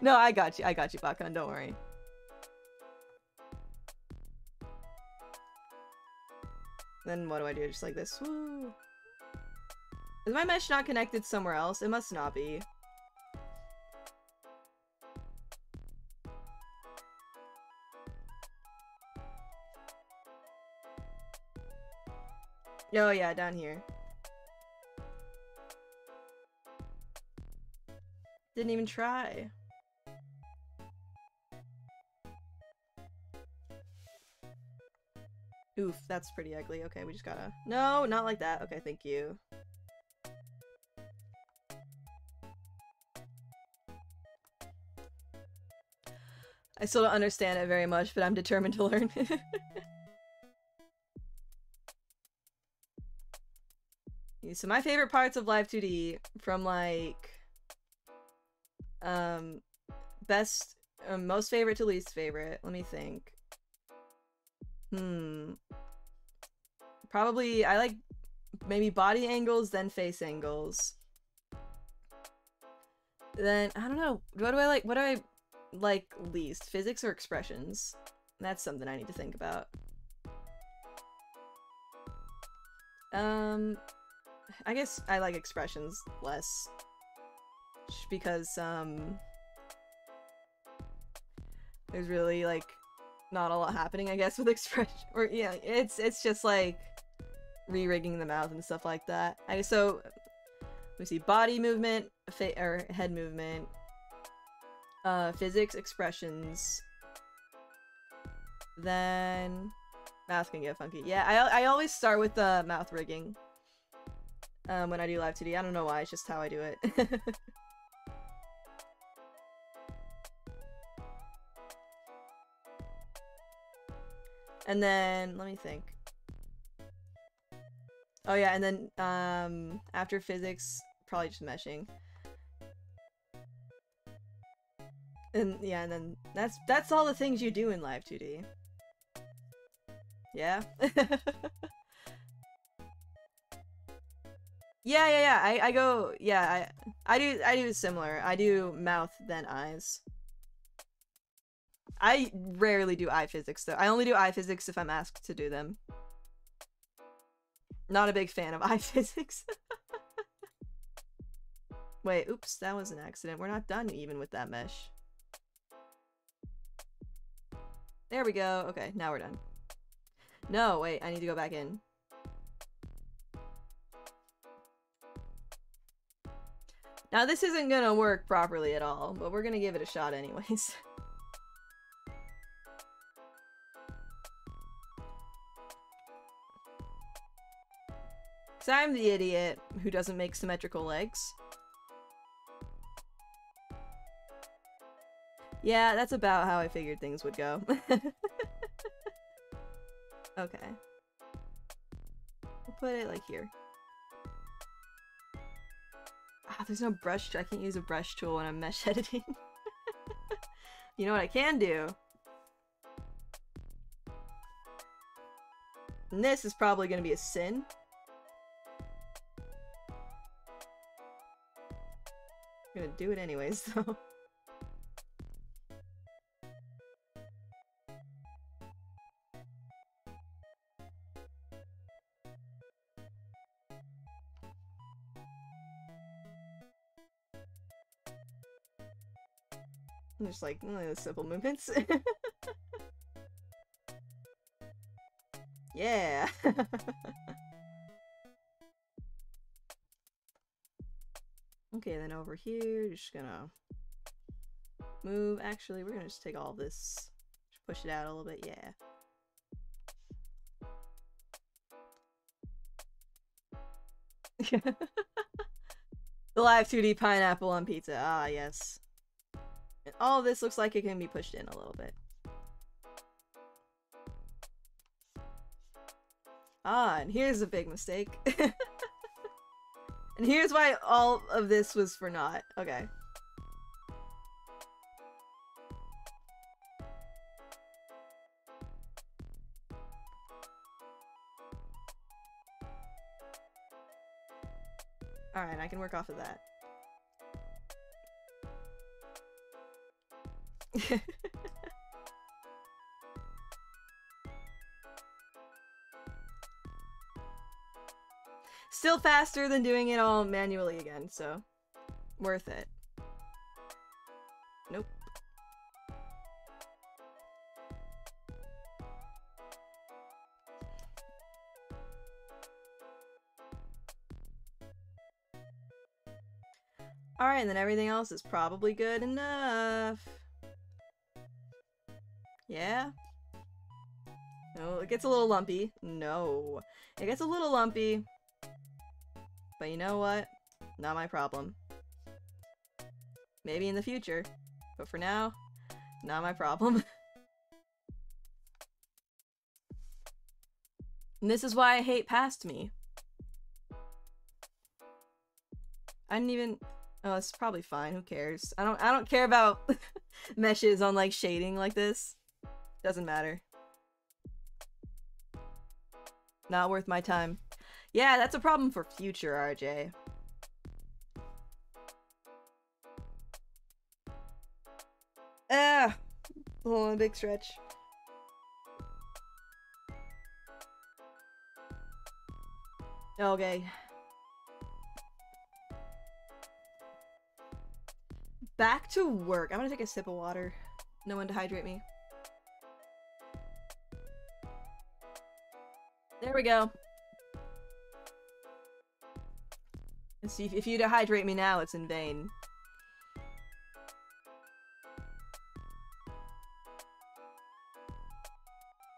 No, I got you, Bakun, don't worry. Then what do I do? Just like this. Woo. Is my mesh not connected somewhere else? It must not be. Oh yeah, down here. Didn't even try. Oof, that's pretty ugly. Okay, we just gotta— no, not like that. Okay, thank you. I still don't understand it very much, but I'm determined to learn. So my favorite parts of Live 2D from like best most favorite to least favorite. Let me think. Probably I like maybe body angles, then face angles. Then I don't know. What do I like? What do I like least? Physics or expressions? That's something I need to think about. I guess I like expressions less. Just because there's really like not a lot happening, I guess, with expression. Or yeah, it's just like re-rigging the mouth and stuff like that. So we see body movement, or head movement, physics, expressions, then mouth can get funky. Yeah, I always start with the mouth rigging when I do Live 2D. I don't know why, it's just how I do it. And then, let me think. Oh yeah, and then after physics, probably just meshing. And yeah, and then that's all the things you do in Live 2D. Yeah? Yeah. I go, yeah, I do similar. I do mouth then eyes. I rarely do eye physics though. I only do eye physics if I'm asked to do them. Not a big fan of eye physics. Wait, oops, that was an accident. We're not done even with that mesh. There we go. Okay, now we're done. No, wait, I need to go back in. Now this isn't gonna work properly at all, but we're gonna give it a shot anyways. So I'm the idiot who doesn't make symmetrical legs. Yeah, that's about how I figured things would go. Okay. We'll put it like here. Ah, there's no brush. I can't use a brush tool when I'm mesh editing. You know what I can do? And this is probably going to be a sin. I'm gonna do it anyways, though. I'm just like, the simple movements. Yeah! Okay, then over here, just gonna move. Actually, we're gonna just take all this, just push it out a little bit, yeah. The Live 2D pineapple on pizza, ah yes. And all of this looks like it can be pushed in a little bit. Ah, and here's a big mistake. And here's why all of this was for naught. Okay. Alright, I can work off of that. Still faster than doing it all manually again, so worth it. Nope. Alright, and then everything else is probably good enough. Yeah? No, it gets a little lumpy. No. It gets a little lumpy. But you know what? Not my problem. Maybe in the future. But for now, Not my problem. And this is why I hate Past Me. I didn't even... Oh, it's probably fine. Who cares? I don't care about meshes on, like, shading like this. Doesn't matter. Not worth my time. Yeah, that's a problem for future RJ. Ah! Hold on, big stretch. Okay. Back to work. I'm gonna take a sip of water. No one to hydrate me. There we go. And see, if you dehydrate me now, it's in vain.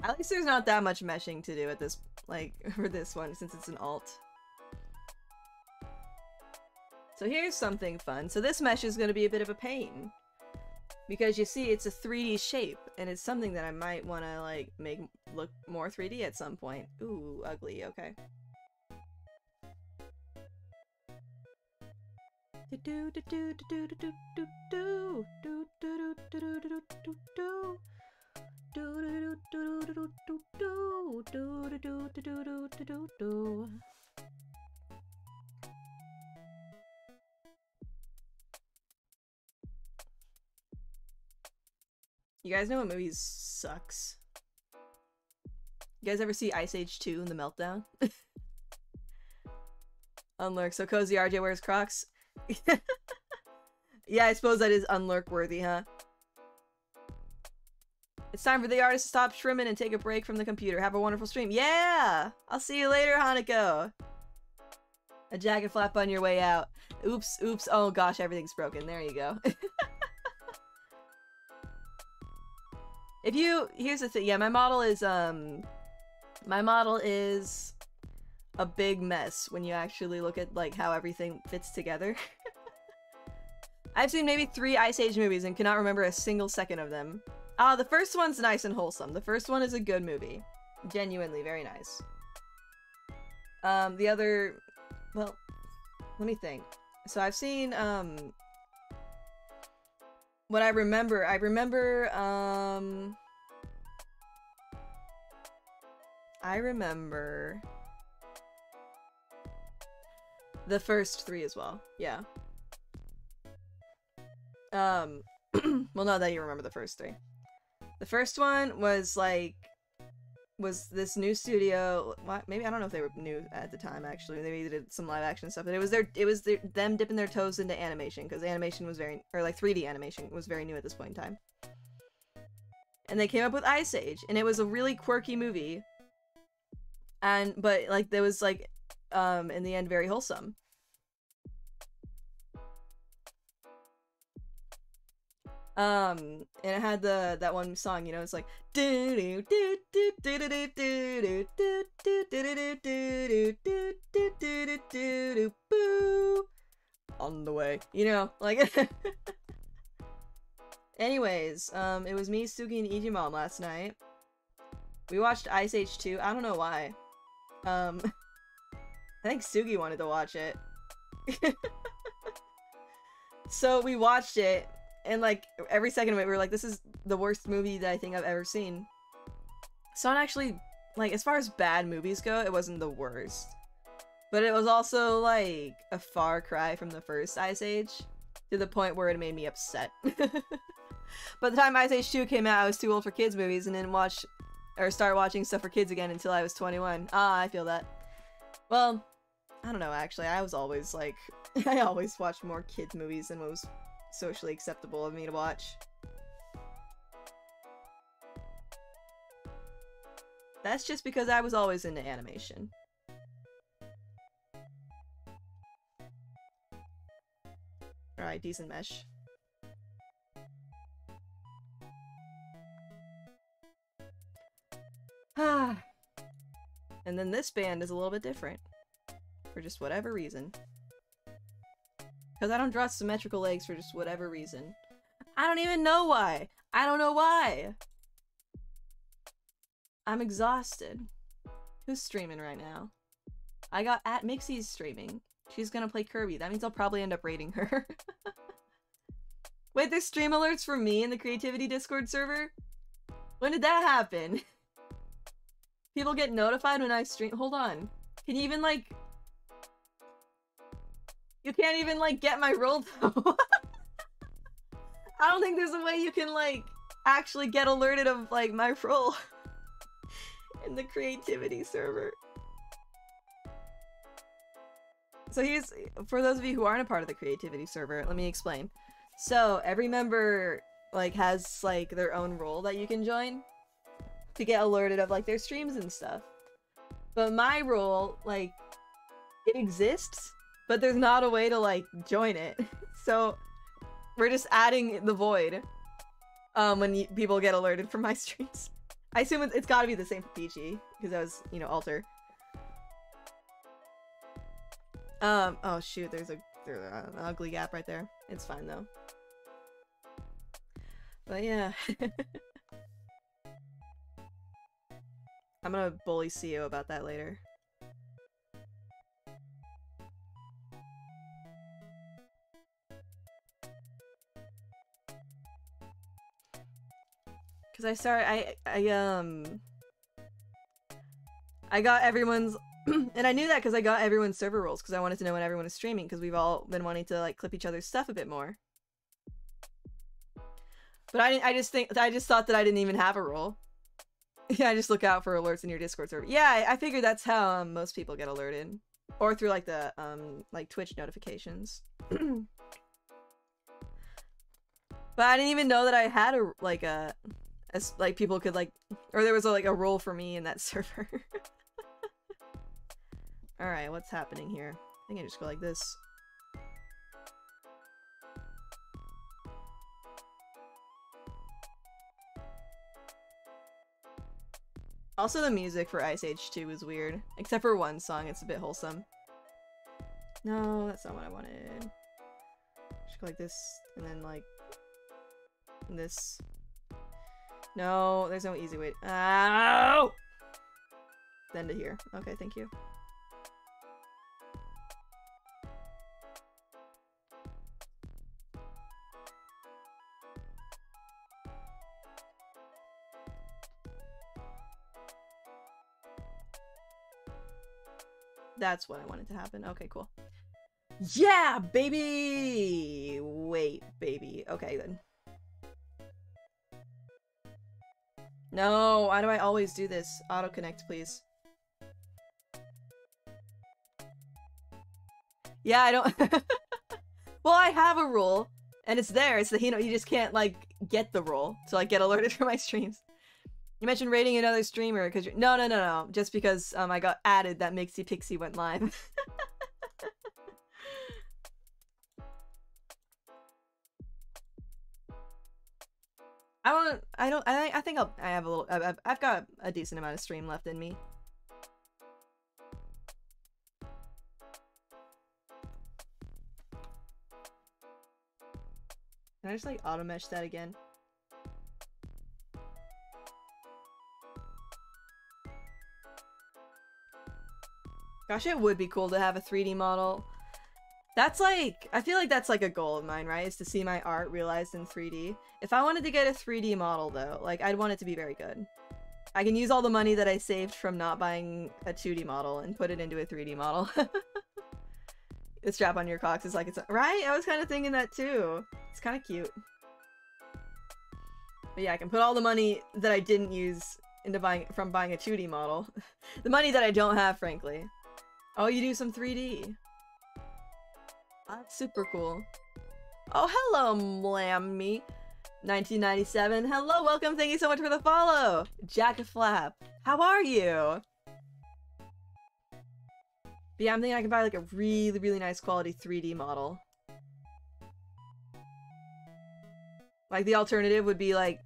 At least there's not that much meshing to do at this, like, for this one, since it's an alt. So here's something fun. So this mesh is going to be a bit of a pain. Because you see, it's a 3D shape, and it's something that I might want to, like, make look more 3D at some point. Ooh, ugly, okay. You guys know what movie sucks? You guys ever see Ice Age 2 and the Meltdown? Unlurk. So Cozy RJ wears Crocs? Yeah, I suppose that is unlurk worthy, huh? It's time for the artist to stop shrimming and take a break from the computer. Have a wonderful stream. Yeah! I'll see you later, Hanako! A jacket flap on your way out. Oops, oops. Oh gosh, everything's broken. There you go. Here's the thing. Yeah, my model is a big mess when you actually look at, like, how everything fits together. I've seen maybe 3 Ice Age movies and cannot remember a single second of them. The first one's nice and wholesome. The first one is a good movie. Genuinely very nice. The other... Well, let me think. So I've seen, what I remember, I remember the first 3 as well. Yeah. Well, not that you remember the first 3. The first one was like, was this new studio. What? Maybe, I don't know if they were new at the time. Actually, maybe they did some live action stuff. But it was them dipping their toes into animation, because animation was very, or like 3D animation was very new at this point in time. And they came up with Ice Age, and it was a really quirky movie. But like there was like, in the end, very wholesome. And it had that one song, you know, it's like on the way, you know, like. Anyways, it was me, Sugi, and Ijimon last night. We watched Ice Age 2. I don't know why. I think Sugi wanted to watch it. So we watched it, and like every second of it we were like, this is the worst movie that I think I've ever seen. So I'm actually, like, as far as bad movies go, it wasn't the worst. But it was also like a far cry from the first Ice Age, to the point where it made me upset. By the time Ice Age 2 came out, I was too old for kids movies and didn't watch or start watching stuff for kids again until I was 21. Ah, I feel that. Well, I don't know, actually. I was always like, I always watched more kids movies than what was socially acceptable of me to watch. That's just because I was always into animation. Alright, decent mesh. Ah. And then this band is a little bit different. For just whatever reason. Because I don't draw symmetrical legs for just whatever reason. I don't even know why. I don't know why. I'm exhausted. Who's streaming right now? I got @Mixie's streaming. She's gonna play Kirby. That means I'll probably end up raiding her. Wait, there's stream alerts for me in the Creativity Discord server? When did that happen? People get notified when I stream- hold on. Can you even, like... You can't even, like, get my role, though. I don't think there's a way you can, like, actually get alerted of, like, my role in the Creativity server. So here's, for those of you who aren't a part of the Creativity server, let me explain. So, every member, like, has, like, their own role that you can join to get alerted of, like, their streams and stuff. But my role, like, it exists, but there's not a way to, like, join it. So, we're just adding the void when people get alerted from my streams. I assume it's gotta be the same for Peachy, because that was, you know, Alter. Oh shoot, there's an ugly gap right there. It's fine though. But yeah. I'm gonna bully CEO about that later. Cause I got everyone's and I knew that because I got everyone's server roles because I wanted to know when everyone is streaming because we've all been wanting to like clip each other's stuff a bit more. But I just thought that I didn't even have a role. Yeah, I just look out for alerts in your Discord server. Yeah, I figured that's how most people get alerted, or through like the like Twitch notifications. But I didn't even know that I had a like people could like, or there was like a role for me in that server. All right, what's happening here? I think I just go like this. Also, the music for Ice Age 2 is weird. Except for one song, it's a bit wholesome. No, that's not what I wanted. Just go like this, and then like... this. No, there's no easy way. Ow! Then to here. Okay, thank you. That's what I wanted to happen. Okay, cool. Yeah, baby! Wait, baby. Okay, then. No, why do I always do this? Auto-connect, please. Yeah, I don't... Well, I have a rule, and it's there. It's the, you know, you just can't, like, get the role to, like, get alerted for my streams. You mentioned rating another streamer because you're... No. Just because I got added that Mixie Pixie went live. I think I have a little... I've got a decent amount of stream left in me. Can I just, like, auto-mesh that again? Gosh, it would be cool to have a 3D model. That's like, I feel like that's like a goal of mine, right? Is to see my art realized in 3D. If I wanted to get a 3D model though, like I'd want it to be very good. I can use all the money that I saved from not buying a 2D model and put it into a 3D model. The strap on your cocks is like, it's right? I was kind of thinking that too. It's kind of cute. But yeah, I can put all the money that I didn't use into buying a 2D model. The money that I don't have, frankly. Oh, you do some 3D. That's super cool. Oh, hello, Mlammy. 1997. Hello, welcome. Thank you so much for the follow. Jackaflap. How are you? But yeah, I'm thinking I can buy like a really, really nice quality 3D model. Like the alternative would be like,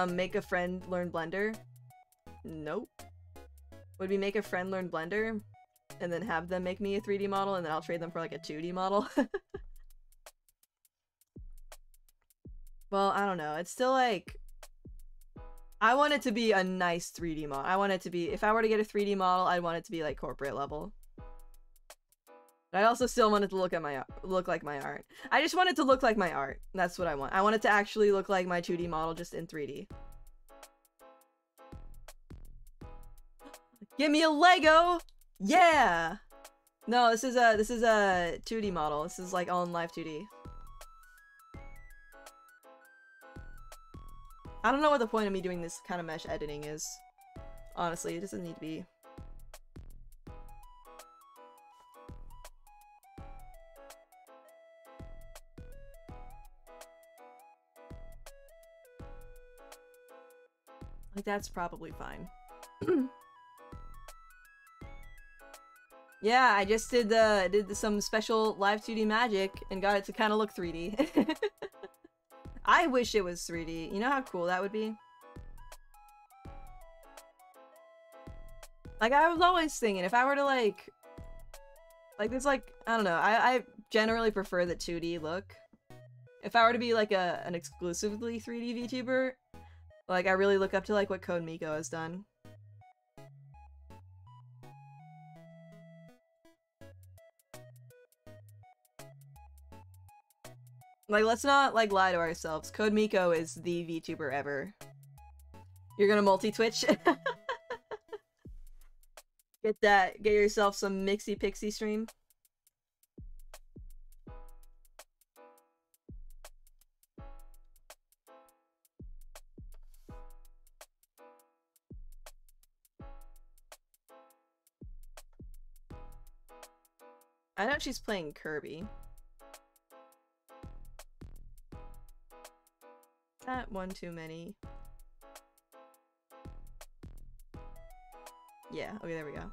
make a friend learn Blender. Nope. Would be make a friend learn Blender and then have them make me a 3D model and then I'll trade them for like a 2D model. Well, I don't know. It's still like... I want it to be a nice 3D model. I want it to be... If I were to get a 3D model, I'd want it to be like corporate level. But I also still want it to look like my art. I just want it to look like my art. That's what I want. I want it to actually look like my 2D model just in 3D. Give me a Lego! Yeah! No, this is a 2D model. This is like all in live 2D. I don't know what the point of me doing this kind of mesh editing is. Honestly, it doesn't need to be. Like, that's probably fine. Yeah, I just did some special live 2D magic and got it to kind of look 3D. I wish it was 3D. You know how cool that would be? Like, I was always thinking, if I were to like there's like, I don't know, I generally prefer the 2D look. If I were to be like an exclusively 3D VTuber, like, I really look up to like what CodeMiko has done. Like, let's not, like, lie to ourselves. CodeMiko is the VTuber ever. You're gonna multi-twitch? Get yourself some Mixie Pixie stream. I know she's playing Kirby. That one too many. Yeah, okay, there we go.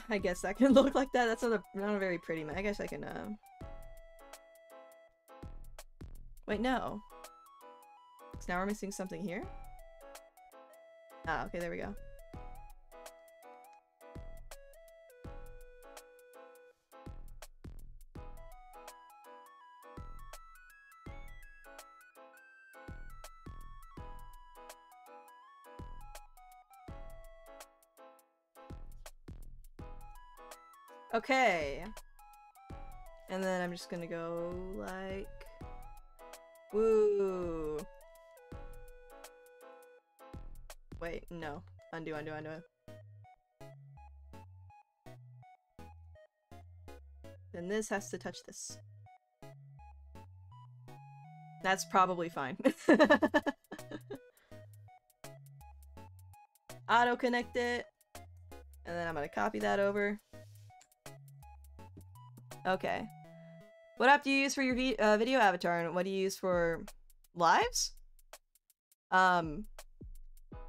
I guess that can look like that. That's not a very pretty I guess I can, Wait, no. So now we're missing something here? Ah, okay, there we go. Okay. And then I'm just gonna go like... Woo. Wait, no. Undo. Then this has to touch this. That's probably fine. Auto connect it. And then I'm gonna copy that over. Okay. What app do you use for your video avatar, and what do you use for lives? Well,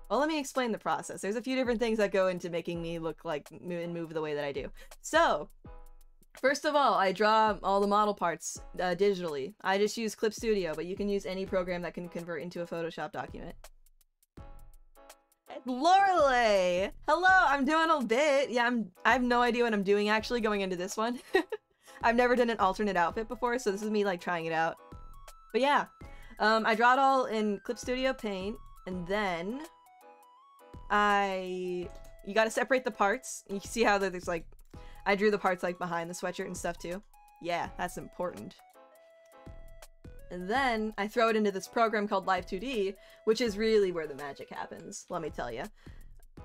let me explain the process. There's a few different things that go into making me look like and move the way that I do. So, first of all, I draw all the model parts digitally. I just use Clip Studio, but you can use any program that can convert into a Photoshop document. Lorelei! Hello, I'm doing a bit. Yeah, I have no idea what I'm doing actually going into this one. I've never done an alternate outfit before, so this is me like trying it out. But yeah, I draw it all in Clip Studio Paint, and then you gotta separate the parts. You see how there's like, I drew the parts like behind the sweatshirt and stuff too. Yeah, that's important. And then I throw it into this program called Live 2D, which is really where the magic happens, let me tell you.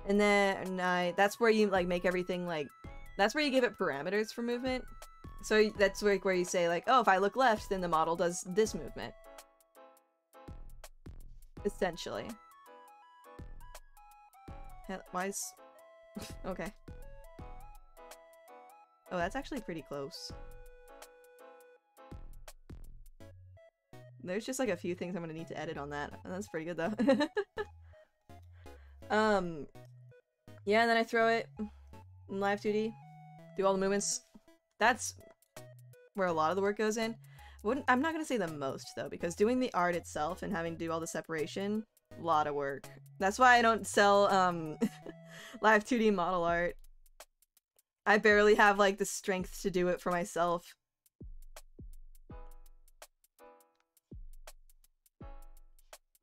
And then that's where you like make everything like, that's where you give it parameters for movement. So that's where you say like, oh, if I look left, then the model does this movement. Essentially. Why is... Okay. Oh, that's actually pretty close. There's just like a few things I'm gonna need to edit on that. That's pretty good though. Yeah, and then I throw it in Live 2D. Do all the movements. That's where a lot of the work goes in. I'm not gonna say the most though, because doing the art itself and having to do all the separation, a lot of work. That's why I don't sell Live 2D model art. I barely have like the strength to do it for myself.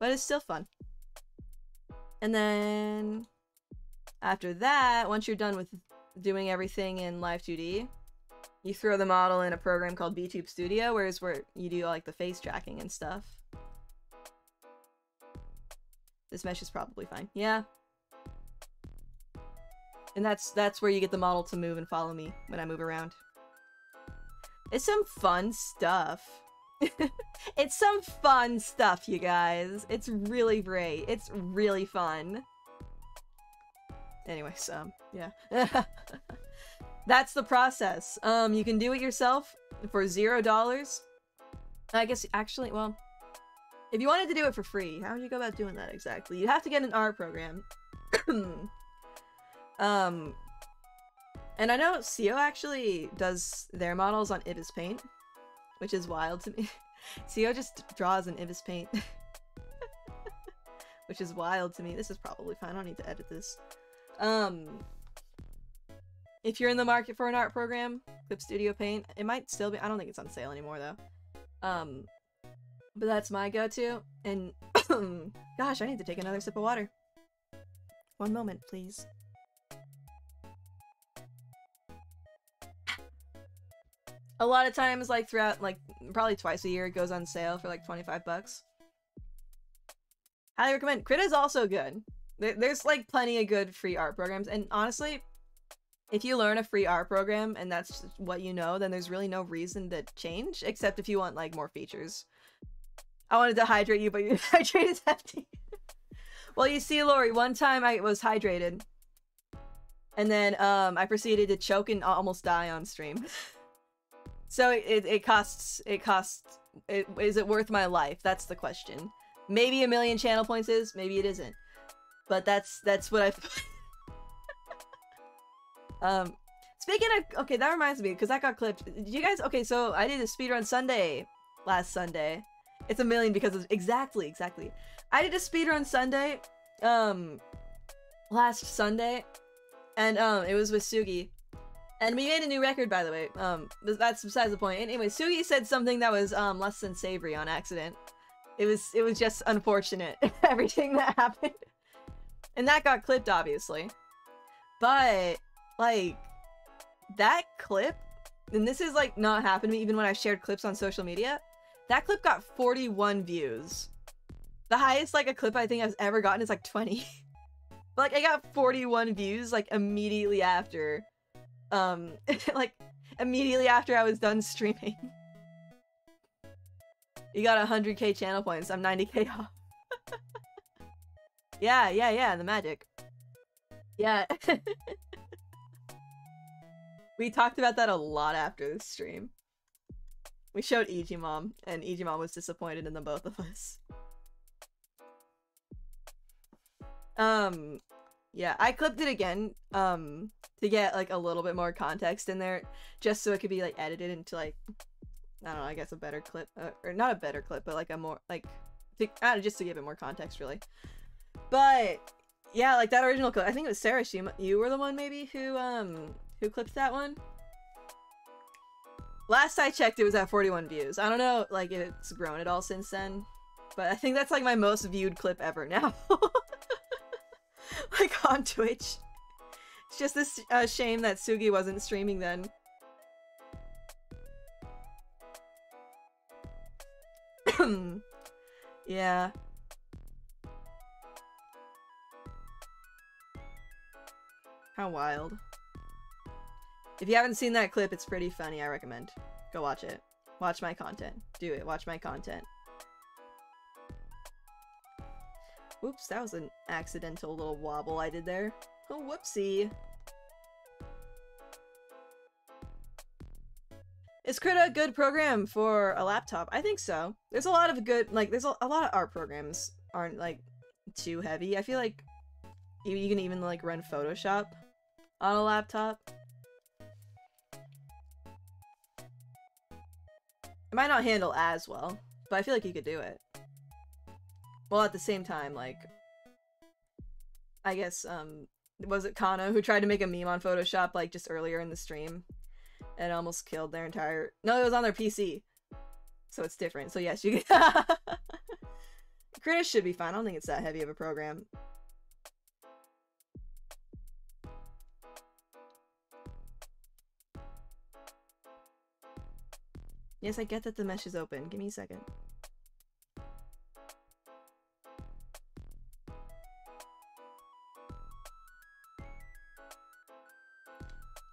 but it's still fun. And then after that, once you're done with doing everything in Live 2D, you throw the model in a program called VTube Studio, where you do like the face tracking and stuff. This mesh is probably fine. Yeah. And that's where you get the model to move and follow me when I move around. It's some fun stuff. It's some fun stuff, you guys. It's really great. It's really fun. Anyways, yeah. That's the process. You can do it yourself for $0. I guess, actually, well, if you wanted to do it for free, how would you go about doing that exactly? You'd have to get an art program. And I know CEO actually does their models on Ibis Paint, which is wild to me. CEO just draws in Ibis Paint. Which is wild to me. This is probably fine. I don't need to edit this. If you're in the market for an art program, Clip Studio Paint, it might still be. I don't think it's on sale anymore though. But that's my go-to. And gosh, I need to take another sip of water. One moment, please. A lot of times, like throughout, like probably twice a year, it goes on sale for like 25 bucks. Highly recommend. Krita is also good. There's like plenty of good free art programs, and honestly, if you learn a free art program and that's what you know, then there's really no reason to change, except if you want like more features. I wanted to hydrate you, but your hydrate is empty. Well, you see, Lori, one time I was hydrated, and then I proceeded to choke and almost die on stream. So is it worth my life? That's the question. Maybe 1 million channel points is, maybe it isn't. But that's what I speaking of, okay, that reminds me, because that got clipped. Did you guys, okay, so I did a speedrun Sunday last Sunday. It's 1 million because of, exactly. I did a speedrun Sunday, last Sunday, and it was with Sugi. And we made a new record, by the way. That's besides the point. Anyway, Sugi said something that was less than savory on accident. It was just unfortunate, everything that happened. And that got clipped, obviously. But, like, that clip, and this is, like, not happened to me even when I shared clips on social media, that clip got 41 views. The highest, like, a clip I think I've ever gotten is, like, 20. But, like, I got 41 views, like, immediately after. Like, immediately after I was done streaming. You got 100k channel points, I'm 90k off. Yeah, the magic. Yeah. We talked about that a lot after this stream. We showed Igimon, and Igimon was disappointed in the both of us. Yeah, I clipped it again, to get, like, a little bit more context in there, just so it could be, like, edited into, like, I don't know, I guess a better clip, or not a better clip, but, like, a more, like, just to give it more context, really. But, yeah, like, that original clip, I think it was Sarah, you were the one, maybe, who clipped that one? Last I checked, it was at 41 views. I don't know, like, if it's grown at all since then, but I think that's, like, my most viewed clip ever now. Like, on Twitch. It's just this shame that Sugi wasn't streaming then. Yeah. How wild. If you haven't seen that clip, it's pretty funny, I recommend. Go watch it. Watch my content. Do it. Watch my content. Oops, that was an accidental little wobble I did there. Oh, whoopsie. Is Krita a good program for a laptop? I think so. There's a lot of good, like, there's a lot of art programs aren't, like, too heavy. I feel like you can even, like, run Photoshop on a laptop. It might not handle as well, but I feel like you could do it. Well, at the same time, like, I guess, was it Kano who tried to make a meme on Photoshop, like, just earlier in the stream? And almost killed their entire... No, it was on their PC. So it's different. So yes, you can... Critters should be fine. I don't think it's that heavy of a program. Yes, I get that the mesh is open. Give me a second.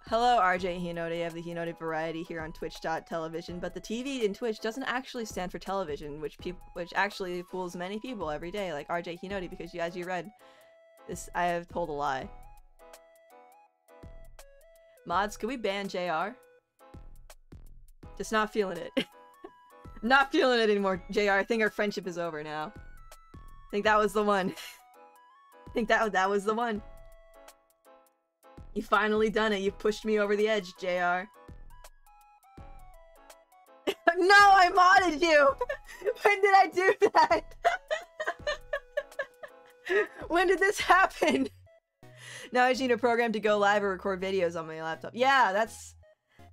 Hello, RJ Hinode. You have the Hinode variety here on Twitch.television, but the TV in Twitch doesn't actually stand for television, which actually fools many people every day, like RJ Hinode, because as you read, this I have told a lie. Mods, could we ban JR? Just not feeling it. Not feeling it anymore, JR. I think our friendship is over now. I think that was the one. I think that was the one. You finally done it. You pushed me over the edge, JR. No, I modded you! When did I do that? When did this happen? Now I just need a program to go live or record videos on my laptop. Yeah,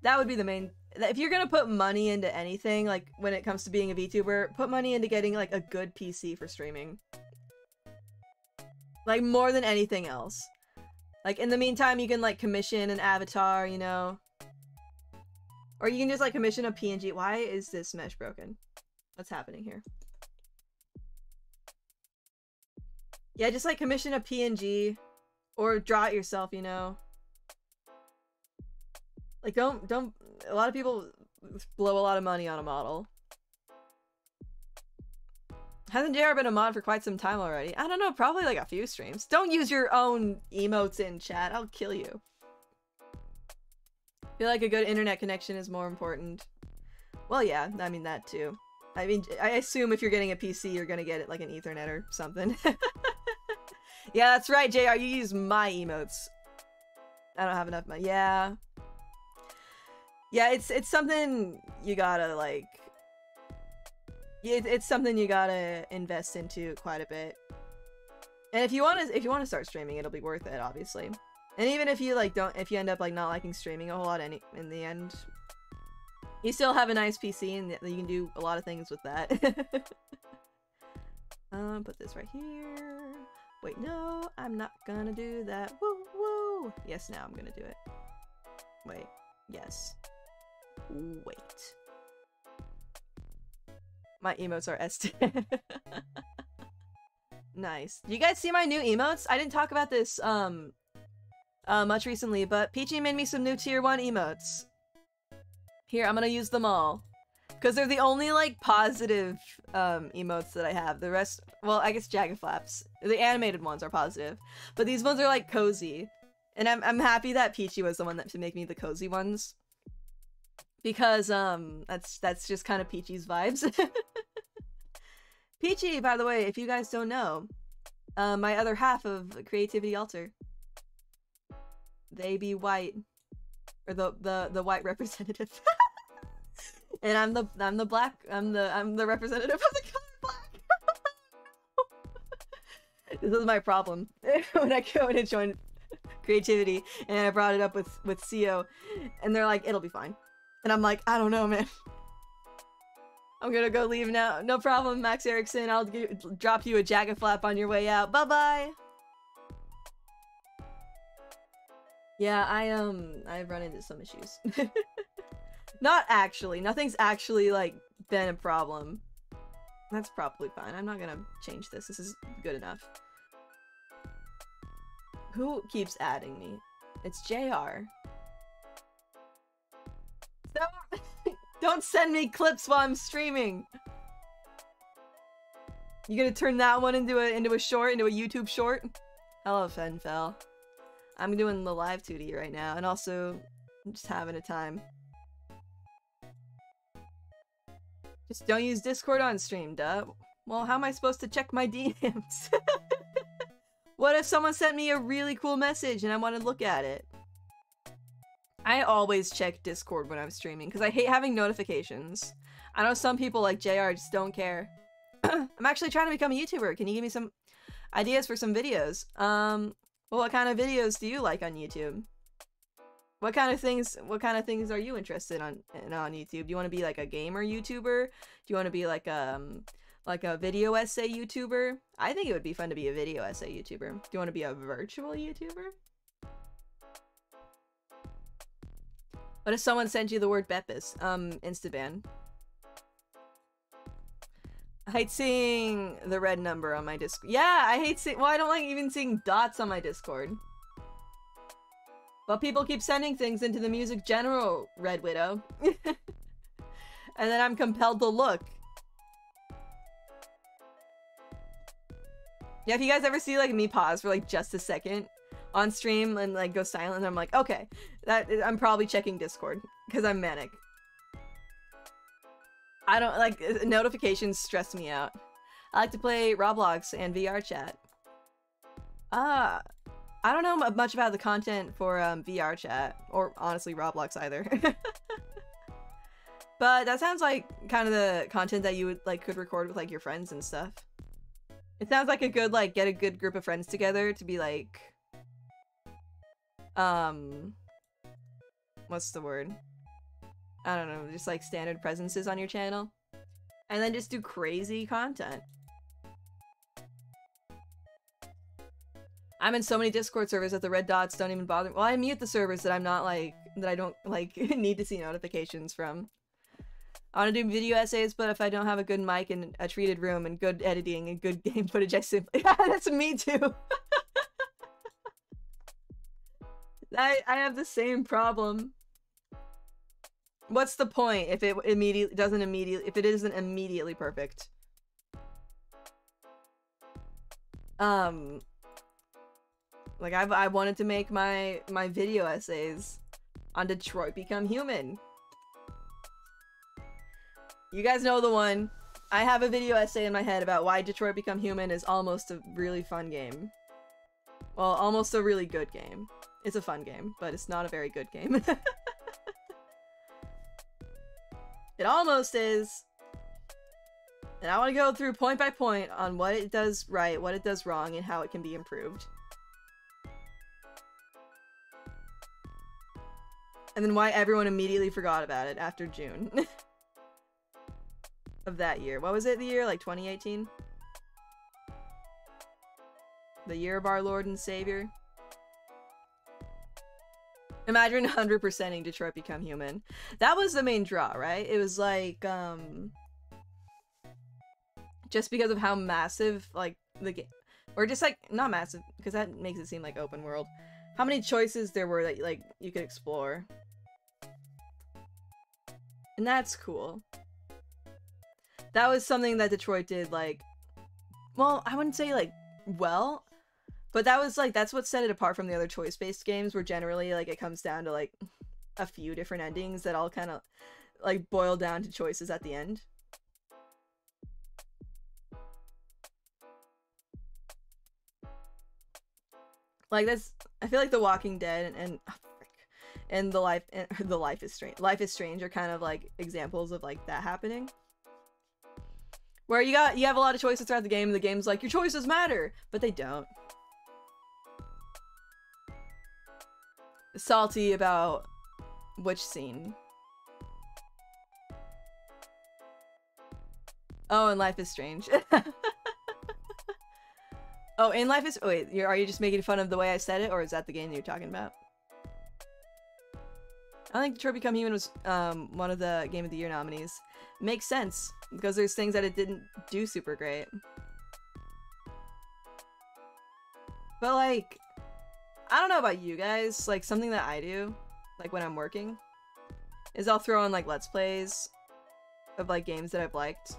that would be the main... If you're gonna put money into anything, like when it comes to being a VTuber, put money into getting like a good PC for streaming. Like more than anything else. Like, in the meantime, you can, like, commission an avatar, you know? Or you can just, like, commission a PNG. Why is this mesh broken? What's happening here? Yeah, just, like, commission a PNG. Or draw it yourself, you know? Like, don't... A lot of people blow a lot of money on a model. Hasn't JR been a mod for quite some time already? I don't know, probably like a few streams. Don't use your own emotes in chat, I'll kill you. I feel like a good internet connection is more important. Well, yeah, I mean that too. I mean, I assume if you're getting a PC, you're gonna get it like an Ethernet or something. Yeah, that's right, JR, you use my emotes. I don't have enough money. Yeah. Yeah, it's something you gotta, like... It's something you gotta invest into quite a bit. And if you want to start streaming, it'll be worth it, obviously. And even if you like if you end up like not liking streaming a whole lot in the end, you still have a nice PC and you can do a lot of things with that. Put this right here. Wait, no, I'm not gonna do that. Woo woo. Yes, now I'm gonna do it. Wait. Yes. Wait. My emotes are ST. Nice. Do you guys see my new emotes? I didn't talk about this much recently, but Peachy made me some new tier 1 emotes. Here, I'm gonna use them all. Because they're the only, like, positive emotes that I have. The rest, well, I guess Jagged Flaps. The animated ones are positive. But these ones are, like, cozy. And I'm happy that Peachy was the one that to make me the cozy ones. Because, that's just kind of Peachy's vibes. Peachy, by the way, if you guys don't know, my other half of Creativity Alter. They be white. Or the white representative. And I'm the representative of the color black. This is my problem. when I go in and join Creativity, and I brought it up with CO, and they're like, it'll be fine. And I'm like, I don't know, man. I'm gonna go leave now. No problem, Max Erickson. I'll drop you a Jagged Flap on your way out. Bye-bye! Yeah, I've run into some issues. Not actually. Nothing's actually, like, been a problem. That's probably fine. I'm not gonna change this. This is good enough. Who keeps adding me? It's JR. Don't send me clips while I'm streaming! You gonna turn that one into a short, into a YouTube short? Hello, Fenfel. I'm doing the live 2D right now, and also, I'm just having a time. Just don't use Discord on stream, duh. Well, how am I supposed to check my DMs? What if someone sent me a really cool message and I want to look at it? I always check Discord when I'm streaming, because I hate having notifications. I know some people like JR just don't care. I'm actually trying to become a YouTuber. Can you give me some ideas for some videos? Well, what kind of videos do you like on YouTube? What kind of things are you interested in on YouTube? Do you want to be like a gamer YouTuber? Do you want to be like like a video essay YouTuber. I think it would be fun to be a video essay YouTuber. Do you want to be a virtual YouTuber? What if someone sent you the word Beppis? Instaban. I hate seeing the red number on my Discord. Yeah, I hate seeing- well, I don't like even seeing dots on my Discord. But people keep sending things into the Music General, Red Widow. And then I'm compelled to look. Yeah, if you guys ever see like me pause for like just a second on stream and like go silent, I'm like, okay, I'm probably checking Discord because I'm manic. I don't like notifications stress me out. I like to play Roblox and VR chat. I don't know much about the content for VR chat or honestly Roblox either. But that sounds like kind of the content that you would like could record with like your friends and stuff. It sounds like a good like get a good group of friends together to be like what's the word? I don't know, just like standard presences on your channel. And then just do crazy content. I'm in so many Discord servers that the red dots don't even bother me. Well, I mute the servers that I'm not like, that I don't like need to see notifications from. I want to do video essays, but if I don't have a good mic and a treated room and good editing and good game footage, I simply- yeah, that's me too! I have the same problem. What's the point if it isn't immediately perfect? Like I wanted to make my video essays on Detroit Become Human. You guys know the one. I have a video essay in my head about why Detroit Become Human is almost a really fun game. Well, almost a really good game. It's a fun game, but it's not a very good game. It almost is. And I want to go through point by point on what it does right, what it does wrong, and how it can be improved. And then why everyone immediately forgot about it after June. Of that year. What was it the year? Like 2018? The year of our Lord and Savior? Imagine 100%ing Detroit Become Human. That was the main draw, right? It was like, just because of how massive, like, the game... Or just, like, not massive, because that makes it seem like open world. How many choices there were that, like, you could explore. And that's cool. That was something that Detroit did, like... Well, I wouldn't say, like, well... But that was, like, that's what set it apart from the other choice-based games, where generally, like, it comes down to, like, a few different endings that all kind of, like, boil down to choices at the end. Like, that's... I feel like The Walking Dead and the Life is Strange. Life is Strange are kind of, like, examples of, like, that happening. Where you have a lot of choices throughout the game, and the game's like, your choices matter! But they don't. Salty about which scene? Oh, and Life is Strange. Oh, in Life is- wait, are you just making fun of the way I said it, or is that the game you're talking about? I think Detroit Become Human was one of the Game of the Year nominees. Makes sense, because there's things that it didn't do super great. But like, I don't know about you guys, like something that I do, like when I'm working, is I'll throw on like Let's Plays of like games that I've liked.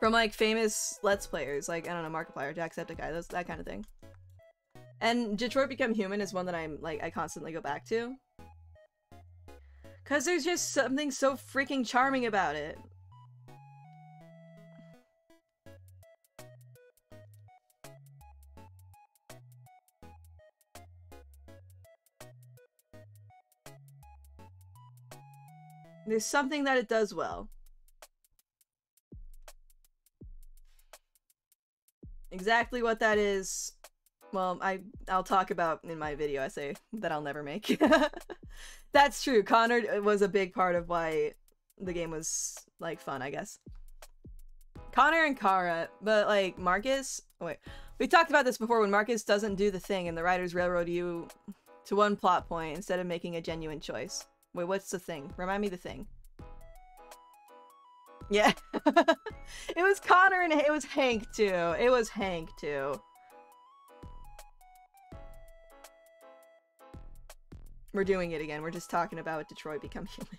From like famous Let's Players, like, I don't know, Markiplier, Jacksepticeye, that kind of thing. And Detroit Become Human is one that I constantly go back to. Cause there's just something so freaking charming about it. There's something that it does well. Exactly what that is, well, I'll talk about in my video essay that I'll never make. That's true. Connor was a big part of why the game was, like, fun, I guess. Connor and Kara, but like Marcus. Oh, wait, we talked about this before. When Marcus doesn't do the thing, and the writers railroad you to one plot point instead of making a genuine choice. Wait, what's the thing? Remind me the thing. Yeah, it was Connor and it was Hank too. It was Hank too. We're doing it again. We're just talking about Detroit Become Human.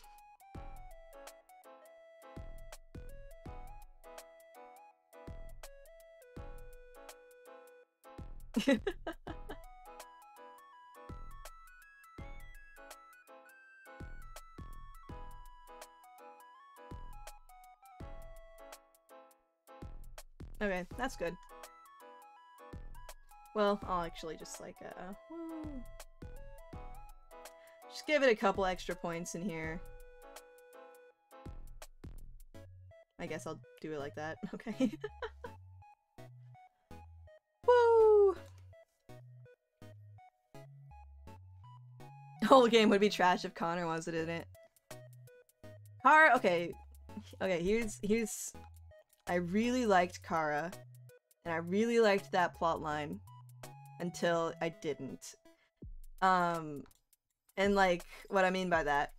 Okay, that's good. Well, I'll actually just like, just give it a couple extra points in here. I guess I'll do it like that. Okay. Woo! The whole game would be trash if Connor wasn't in it. Okay. Okay, here's... I really liked Kara, and I really liked that plot line until I didn't. And like, what I mean by that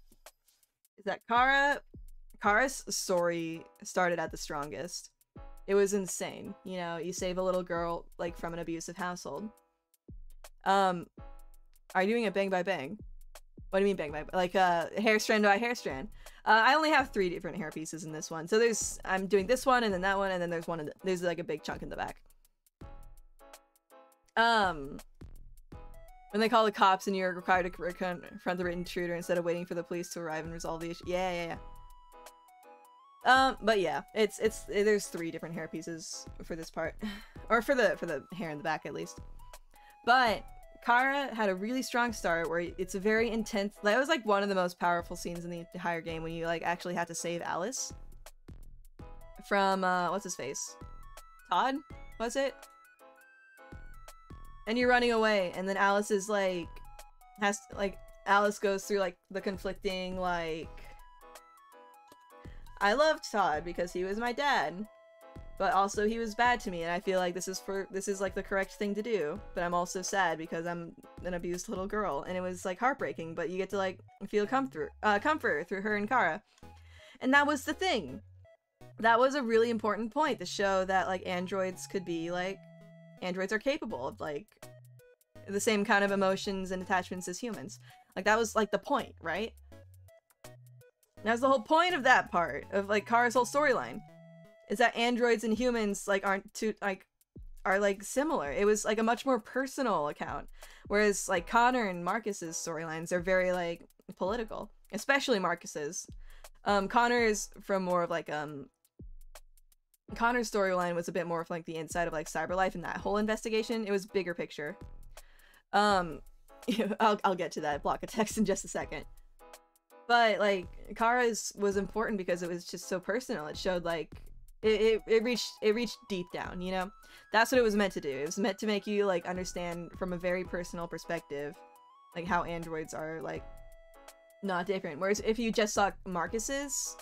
is that Kara's story started at the strongest. It was insane. You know, you save a little girl, like, from an abusive household. Are you doing a bang by bang? What do you mean bang by bang? Like, hair strand by hair strand. I only have 3 different hair pieces in this one. So I'm doing this one, and then that one, and then there's one there's like a big chunk in the back. When they call the cops and you're required to confront the intruder instead of waiting for the police to arrive and resolve the issue. Yeah. But yeah, there's 3 different hair pieces for this part. Or for the hair in the back, at least. But Kara had a really strong start where it's a very intense. That was like one of the most powerful scenes in the entire game when you like actually had to save Alice from what's his face? Todd? Was it? And you're running away, and then Alice is like Alice goes through like the conflicting like, I loved Todd because he was my dad, but also he was bad to me, and I feel like this is like the correct thing to do, but I'm also sad because I'm an abused little girl, and it was like heartbreaking, but you get to like feel comfort through her and Kara. And that was the thing. That was a really important point to show that like androids are capable of like the same kind of emotions and attachments as humans. Like that was like the point, right? That was the whole point of that part of like Kara's whole storyline. Is that androids and humans like are similar. It was like a much more personal account, whereas like Connor and Marcus's storylines are very like political, especially Marcus's. Connor is from more of like Connor's storyline was a bit more of like the inside of like Cyberlife and that whole investigation. It was bigger picture. I'll get to that block of text in just a second. But like Kara's was important because it was just so personal. It showed like it reached deep down, you know? That's what it was meant to do. It was meant to make you like understand from a very personal perspective like how androids are like not different. Whereas if you just saw Marcus's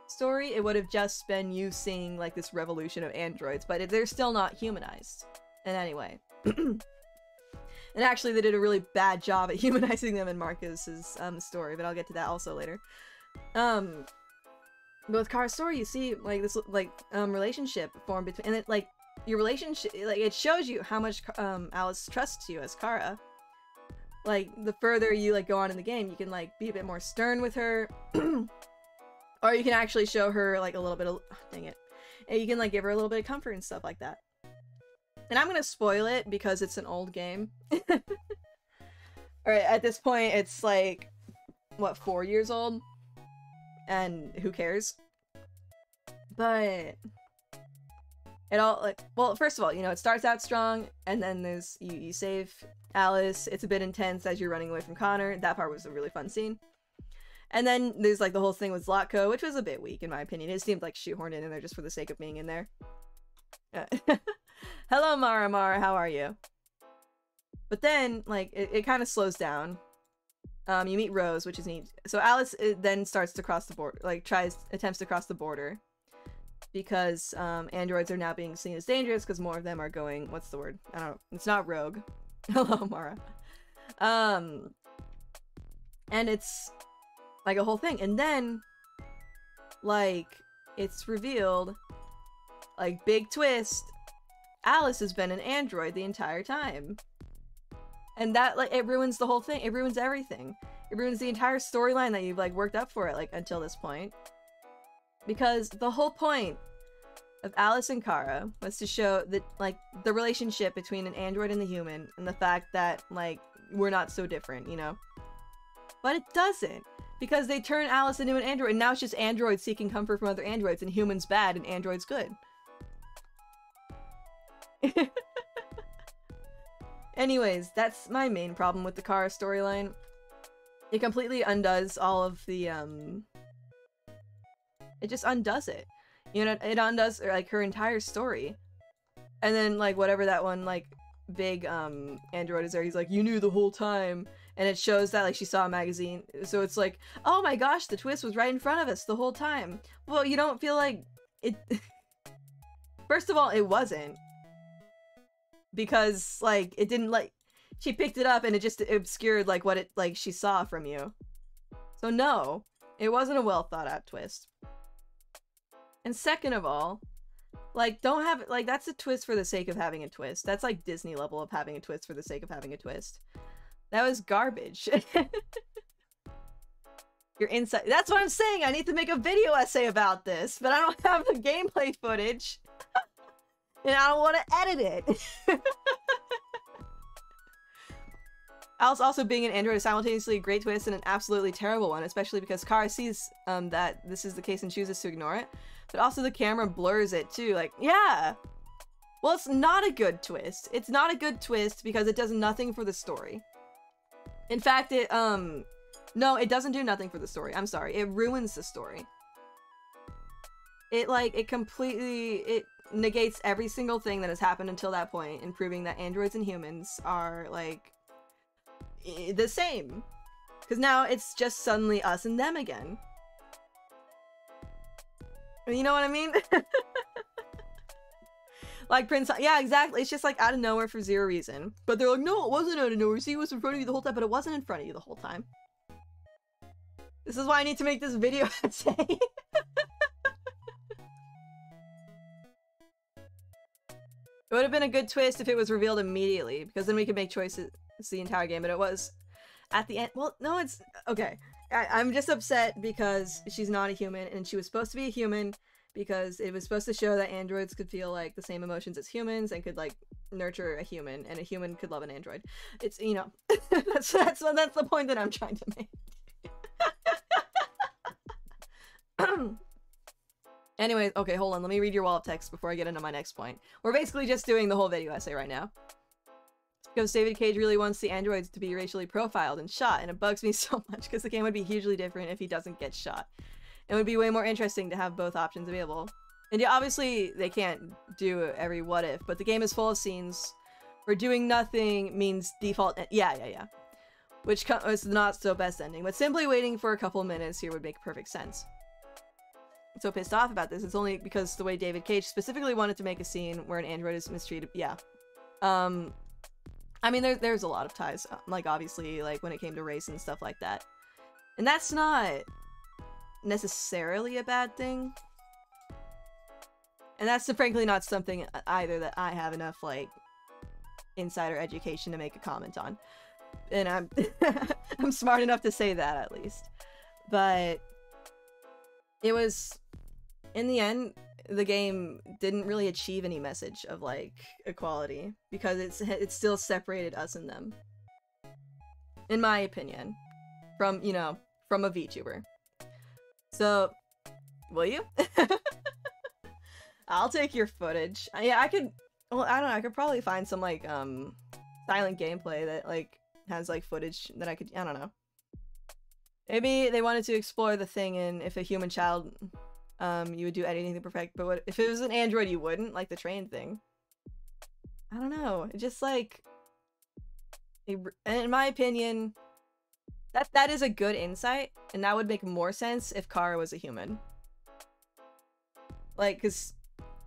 story, it would have just been you seeing like this revolution of androids, but they're still not humanized in any way. And actually they did a really bad job at humanizing them in Marcus's story, but I'll get to that also later. But with Kara's story, you see like this like relationship formed between, and it like your relationship, like it shows you how much Alice trusts you as Kara. Like the further you like go on in the game, you can like be a bit more stern with her. Or you can actually show her like a little bit of, dang it, and you can like give her a little bit of comfort and stuff like that. And I'm gonna spoil it because it's an old game. Alright, at this point it's like, what, 4 years old? And who cares? But it all like, well, first of all, you know, it starts out strong, and then there's you save Alice. It's a bit intense as you're running away from Connor. That part was a really fun scene. And then there's like the whole thing with Zlatko, which was a bit weak in my opinion. It seemed like shoehorned in there just for the sake of being in there. Hello Mara, how are you? But then like it kind of slows down. You meet Rose, which is neat. So Alice then starts to cross the border, like attempts to cross the border. because androids are now being seen as dangerous because more of them are going, what's the word? I don't know. It's not rogue. Hello, Mara. And it's like a whole thing. And then, like, it's revealed, like, big twist, Alice has been an android the entire time. And that, like, it ruins the whole thing. It ruins everything. It ruins the entire storyline that you've, like, worked up for it, like, until this point. Because the whole point of Alice and Kara was to show that, like, the relationship between an android and the human, and the fact that, like, we're not so different, you know? But it doesn't. Because they turn Alice into an android, and now it's just androids seeking comfort from other androids, and humans bad, and androids good. Anyways, that's my main problem with the Kara storyline. It completely undoes all of the, it just undoes it. You know, it undoes, like, her entire story. And then, like, whatever that one, like, big, android is there, he's like, you knew the whole time. And it shows that, like, she saw a magazine. So it's like, oh my gosh, the twist was right in front of us the whole time. Well, you don't feel like it... First of all, it wasn't. Because, like, it didn't, like... She picked it up and it just obscured, like, what it, like, she saw from you. So no, it wasn't a well thought out twist. And second of all, like, don't have, like, that's a twist for the sake of having a twist. That's, like, Disney level of having a twist for the sake of having a twist. That was garbage. Your insight. That's what I'm saying. I need to make a video essay about this, but I don't have the gameplay footage. And I don't want to edit it. Alice also being an android is simultaneously a great twist and an absolutely terrible one, especially because Kara sees that this is the case and chooses to ignore it. But also the camera blurs it too. Like, yeah. Well, it's not a good twist. It's not a good twist because it does nothing for the story. In fact, it, no, it doesn't do nothing for the story. I'm sorry. It ruins the story. It, like, it completely, it negates every single thing that has happened until that point in proving that androids and humans are, like, the same. Because now it's just suddenly us and them again. You know what I mean? Like Prince, yeah, exactly. It's just like out of nowhere for zero reason. But they're like, no, it wasn't out of nowhere. See, it was in front of you the whole time, but it wasn't in front of you the whole time. This is why I need to make this video essay. It would have been a good twist if it was revealed immediately, because then we could make choices the entire game, but it was at the end. Well, no, it's okay. I'm just upset because she's not a human, and she was supposed to be a human because it was supposed to show that androids could feel like the same emotions as humans and could like nurture a human, and a human could love an android. It's, you know, that's the point that I'm trying to make. Anyways, okay, hold on. Let me read your wall of text before I get into my next point. We're basically just doing the whole video essay right now. Because David Cage really wants the androids to be racially profiled and shot, and it bugs me so much because the game would be hugely different if he doesn't get shot. It would be way more interesting to have both options available. And yeah, obviously they can't do every what if, but the game is full of scenes where doing nothing means default. Yeah. Which is not so best ending, but simply waiting for a couple minutes here would make perfect sense. I'm so pissed off about this. It's only because the way David Cage specifically wanted to make a scene where an android is mistreated. Yeah. I mean, there's a lot of ties, like, obviously, like, when it came to race and stuff like that. And that's not necessarily a bad thing. And that's frankly not something either that I have enough, like, insider education to make a comment on. And I'm I'm smart enough to say that, at least. But it was, in the end, the game didn't really achieve any message of, like, equality, because it still separated us and them. In my opinion. From, you know, from a VTuber. So, will you? I'll take your footage. Yeah, I could, well, I don't know, I could probably find some, like, silent gameplay that, like, has, like, footage that I could, I don't know. Maybe they wanted to explore the thing in if a human child, you would do anything to perfect, but what if it was an android you wouldn't, like the train thing. I don't know, it just, like, in my opinion, that is a good insight, and that would make more sense if Kara was a human. Like, because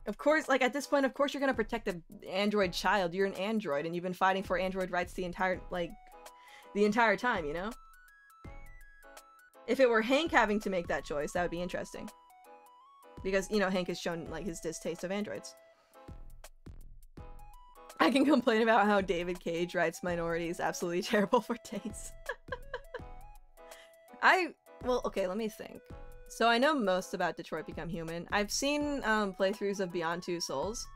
of course, like, at this point, of course you're gonna protect the android child. You're an android, and you've been fighting for android rights the entire time, you know? If it were Hank having to make that choice, that would be interesting. Because, you know, Hank has shown, like, his distaste of androids. I can complain about how David Cage writes Minority is absolutely terrible for taste. Well, okay, let me think. So I know most about Detroit Become Human. I've seen playthroughs of Beyond Two Souls,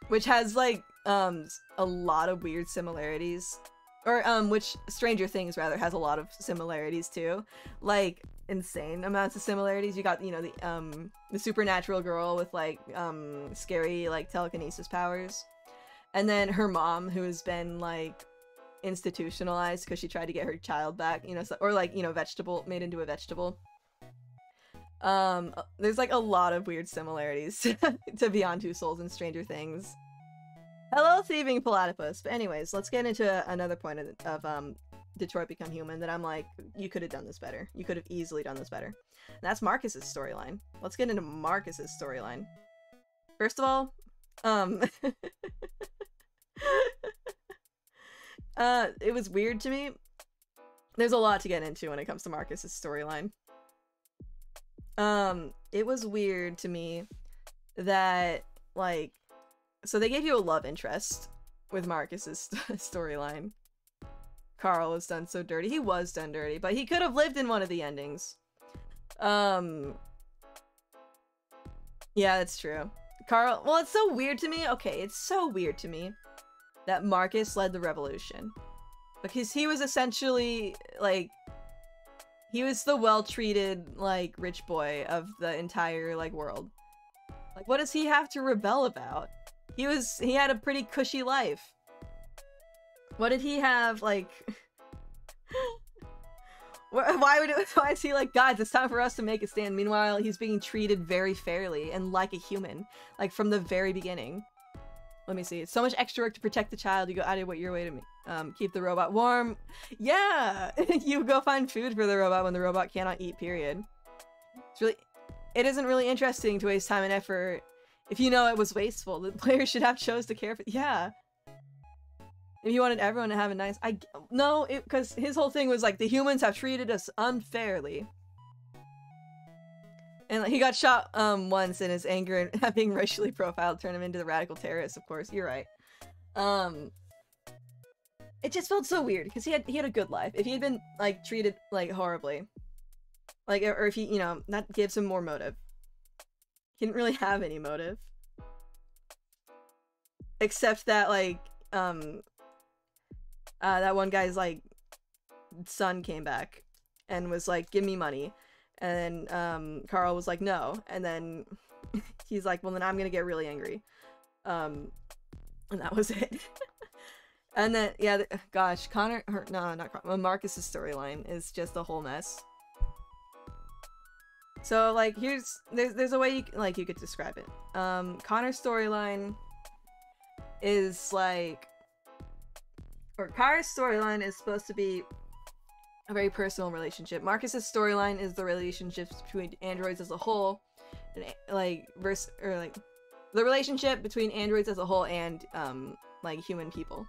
which has like a lot of weird similarities, or which Stranger Things rather has a lot of similarities too, like insane amounts of similarities. You got, you know, the supernatural girl with like scary like telekinesis powers, and then her mom who has been like institutionalized because she tried to get her child back, you know, so, or like, you know, made into a vegetable. There's like a lot of weird similarities to Beyond Two Souls and Stranger Things. Hello, thieving platypus. But anyways, let's get into another point of Detroit Become Human that I'm like, you could have done this better. You could have easily done this better. And that's Marcus's storyline. Let's get into Marcus's storyline. First of all, it was weird to me. There's a lot to get into when it comes to Marcus's storyline. It was weird to me that, like, so they gave you a love interest with Marcus's storyline. Carl was done so dirty. He was done dirty, but he could have lived in one of the endings. Yeah, that's true. Carl, well, it's so weird to me. Okay, it's so weird to me that Marcus led the revolution. Because he was essentially, like, he was the well-treated, like, rich boy of the entire, like, world. Like, what does he have to rebel about? He had a pretty cushy life. What did he have, like... why is he like, guys, it's time for us to make a stand? Meanwhile, he's being treated very fairly and like a human. Like, from the very beginning. Let me see. It's so much extra work to protect the child. You go out of your way to keep the robot warm. Yeah! You go find food for the robot when the robot cannot eat, period. It isn't really interesting to waste time and effort if you know it was wasteful. The player should have chose to care for... Yeah. If you wanted everyone to have a nice... No, because his whole thing was like, the humans have treated us unfairly. And like, he got shot once, and his anger at being racially profiled turned him into the radical terrorist, of course. You're right. It just felt so weird, because he had a good life. If he had been, like, treated, like, horribly, like, or if he, you know, that gives him more motive. He didn't really have any motive. Except that, like, that one guy's, like, son came back and was like, give me money. And then, Carl was like, no. And then he's like, well, then I'm gonna get really angry. And that was it. And then, yeah, gosh, Connor, no, not Connor, Marcus's storyline is just a whole mess. So, like, there's a way you could describe it. Connor's storyline is, like, or Kara's storyline is supposed to be a very personal relationship. Marcus's storyline is the relationships between androids as a whole, and the relationship between androids as a whole and like human people.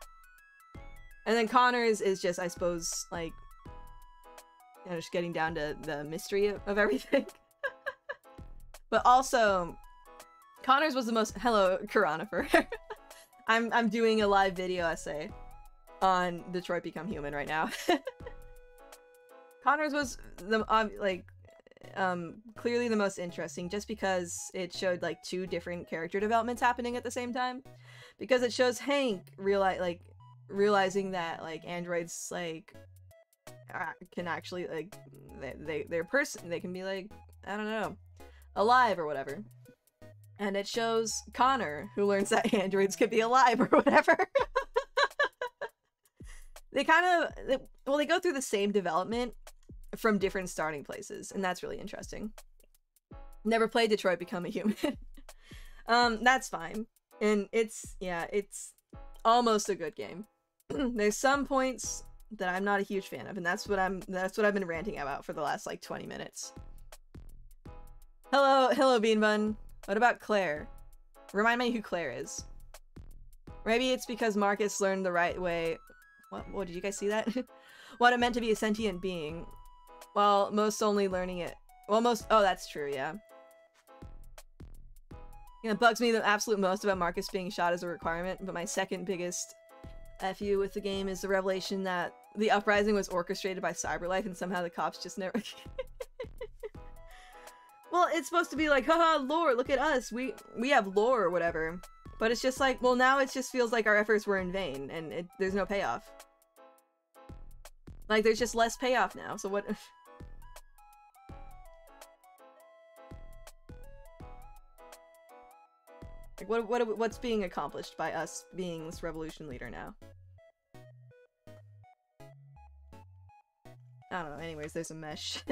And then Connor's is just, I suppose, like, you know, just getting down to the mystery of everything. But also, Connor's was the most... Hello, Karanifer. I'm doing a live video essay on Detroit Become Human right now. Connor's was the clearly the most interesting, just because it showed like two different character developments happening at the same time. Because it shows Hank realizing that like androids like can actually like they can be like, I don't know, alive or whatever. And it shows Connor, who learns that androids could be alive or whatever. They they go through the same development from different starting places, and that's really interesting. Never played Detroit Become a Human. That's fine. And it's almost a good game. There's some points that I'm not a huge fan of, and that's what I've been ranting about for the last like 20 minutes. Hello Bean Bun. What about Claire? Remind me who Claire is. Maybe it's because Marcus learned the right way. What did you guys see that? What it meant to be a sentient being. Well, most only learning it. Well, most. Oh, that's true, yeah. You know, it bugs me the absolute most about Marcus being shot as a requirement, but my second biggest FU with the game is the revelation that the uprising was orchestrated by CyberLife and somehow the cops just never. Well, it's supposed to be like, haha, lore, look at us, we have lore or whatever. But it's just like, well, now it just feels like our efforts were in vain, and there's no payoff. Like, there's just less payoff now, so what? Like, what's being accomplished by us being this revolution leader now? I don't know, anyways, there's a mesh.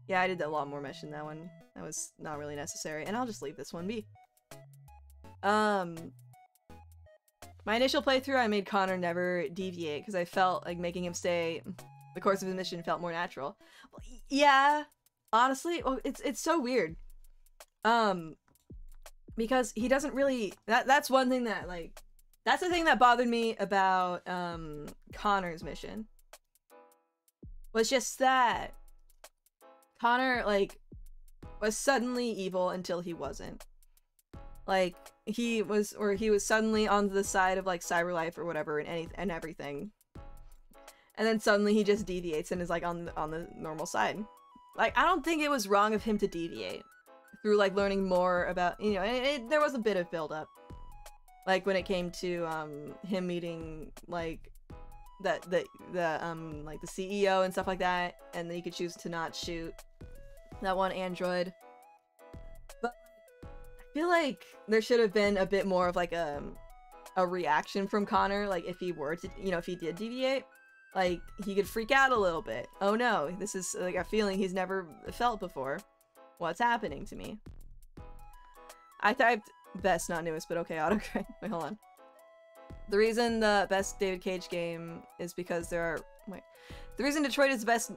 Yeah, I did a lot more mesh in that one. That was not really necessary, and I'll just leave this one be. My initial playthrough, I made Connor never deviate, because I felt like making him stay the course of his mission felt more natural. Well, yeah, honestly, well, it's so weird. Because he doesn't really, that's one thing that, like, that's the thing that bothered me about, Connor's mission. Was just that Connor, like, was suddenly evil until he wasn't. Like, he was suddenly on the side of, like, CyberLife or whatever and everything. And then suddenly he just deviates and is, like, on the normal side. Like, I don't think it was wrong of him to deviate. Through, like, learning more about, you know, there was a bit of build-up. Like, when it came to, him meeting, like, like, the CEO and stuff like that, and then you could choose to not shoot that one android. But I feel like there should have been a bit more of, like, a reaction from Connor, like, if he were to, you know, if he did deviate. Like, he could freak out a little bit. Oh no, this is, like, a feeling he's never felt before. What's happening to me? I typed best, not newest, but okay, autocorrect. Wait, hold on. The reason the best David Cage game is because there are... Wait. The reason Detroit is the best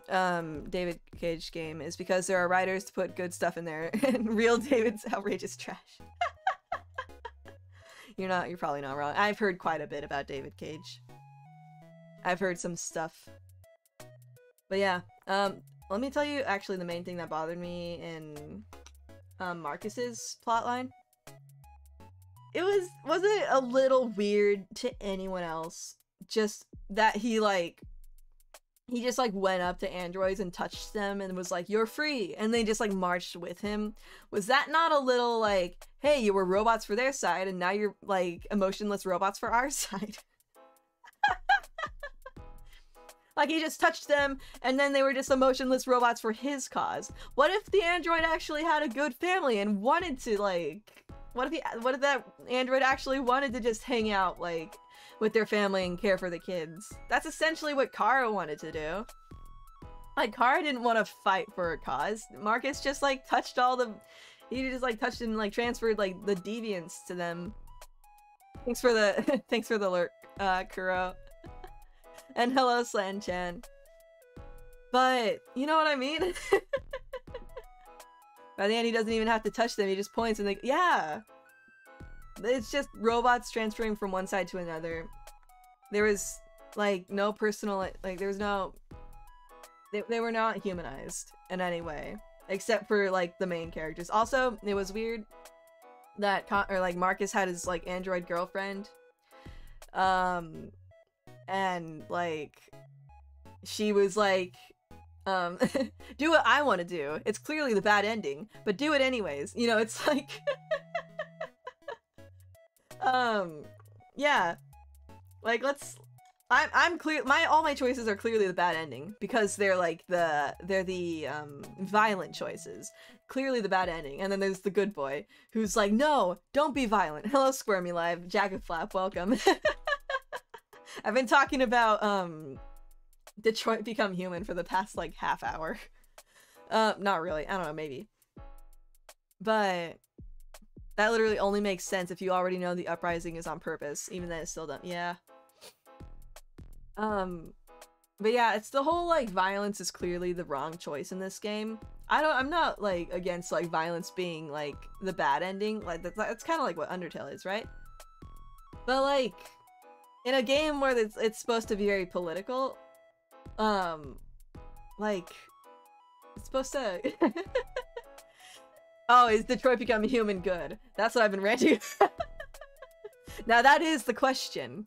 David Cage game is because there are writers to put good stuff in there, and real David's outrageous trash. You're probably not wrong. I've heard quite a bit about David Cage. I've heard some stuff. But yeah, let me tell you actually the main thing that bothered me in Marcus's plotline. Was it a little weird to anyone else just that he just like went up to androids and touched them and was like, you're free, and they just like marched with him? Was that not a little like, hey, you were robots for their side and now you're like emotionless robots for our side? Like, he just touched them, and then they were just emotionless robots for his cause. What if the android actually had a good family and wanted to, like... What if that android actually wanted to just hang out, like, with their family and care for the kids? That's essentially what Kara wanted to do. Like, Kara didn't want to fight for a cause. Marcus just, like, touched all the... He just, like, touched and, like, transferred, like, the deviants to them. Thanks for the... Thanks for the alert, Kuro. And hello, Slan-chan. But, you know what I mean? By the end, he doesn't even have to touch them, he just points and like, yeah! It's just robots transferring from one side to another. There was, like, no personal, like, there was no... They were not humanized in any way. Except for, like, the main characters. Also, it was weird that, Marcus had his, like, android girlfriend. And, like, she was like, do what I want to do. It's clearly the bad ending, but do it anyways. You know, it's like, yeah. Like, I'm clear, all my choices are clearly the bad ending, because they're, like, they're the violent choices. Clearly the bad ending. And then there's the good boy, who's like, no, don't be violent. Hello, Squirmy Live. Jacket Flap, welcome. I've been talking about, Detroit Become Human for the past, like, half hour. Not really. I don't know, maybe. But that literally only makes sense if you already know the uprising is on purpose, even then it's still done. Yeah. But yeah, it's the whole, like, violence is clearly the wrong choice in this game. I'm not like against like violence being like the bad ending. Like that's kind of like what Undertale is, right? But like in a game where it's supposed to be very political, like it's supposed to. Oh, is Detroit Become Human good? That's what I've been ranting. Now that is the question.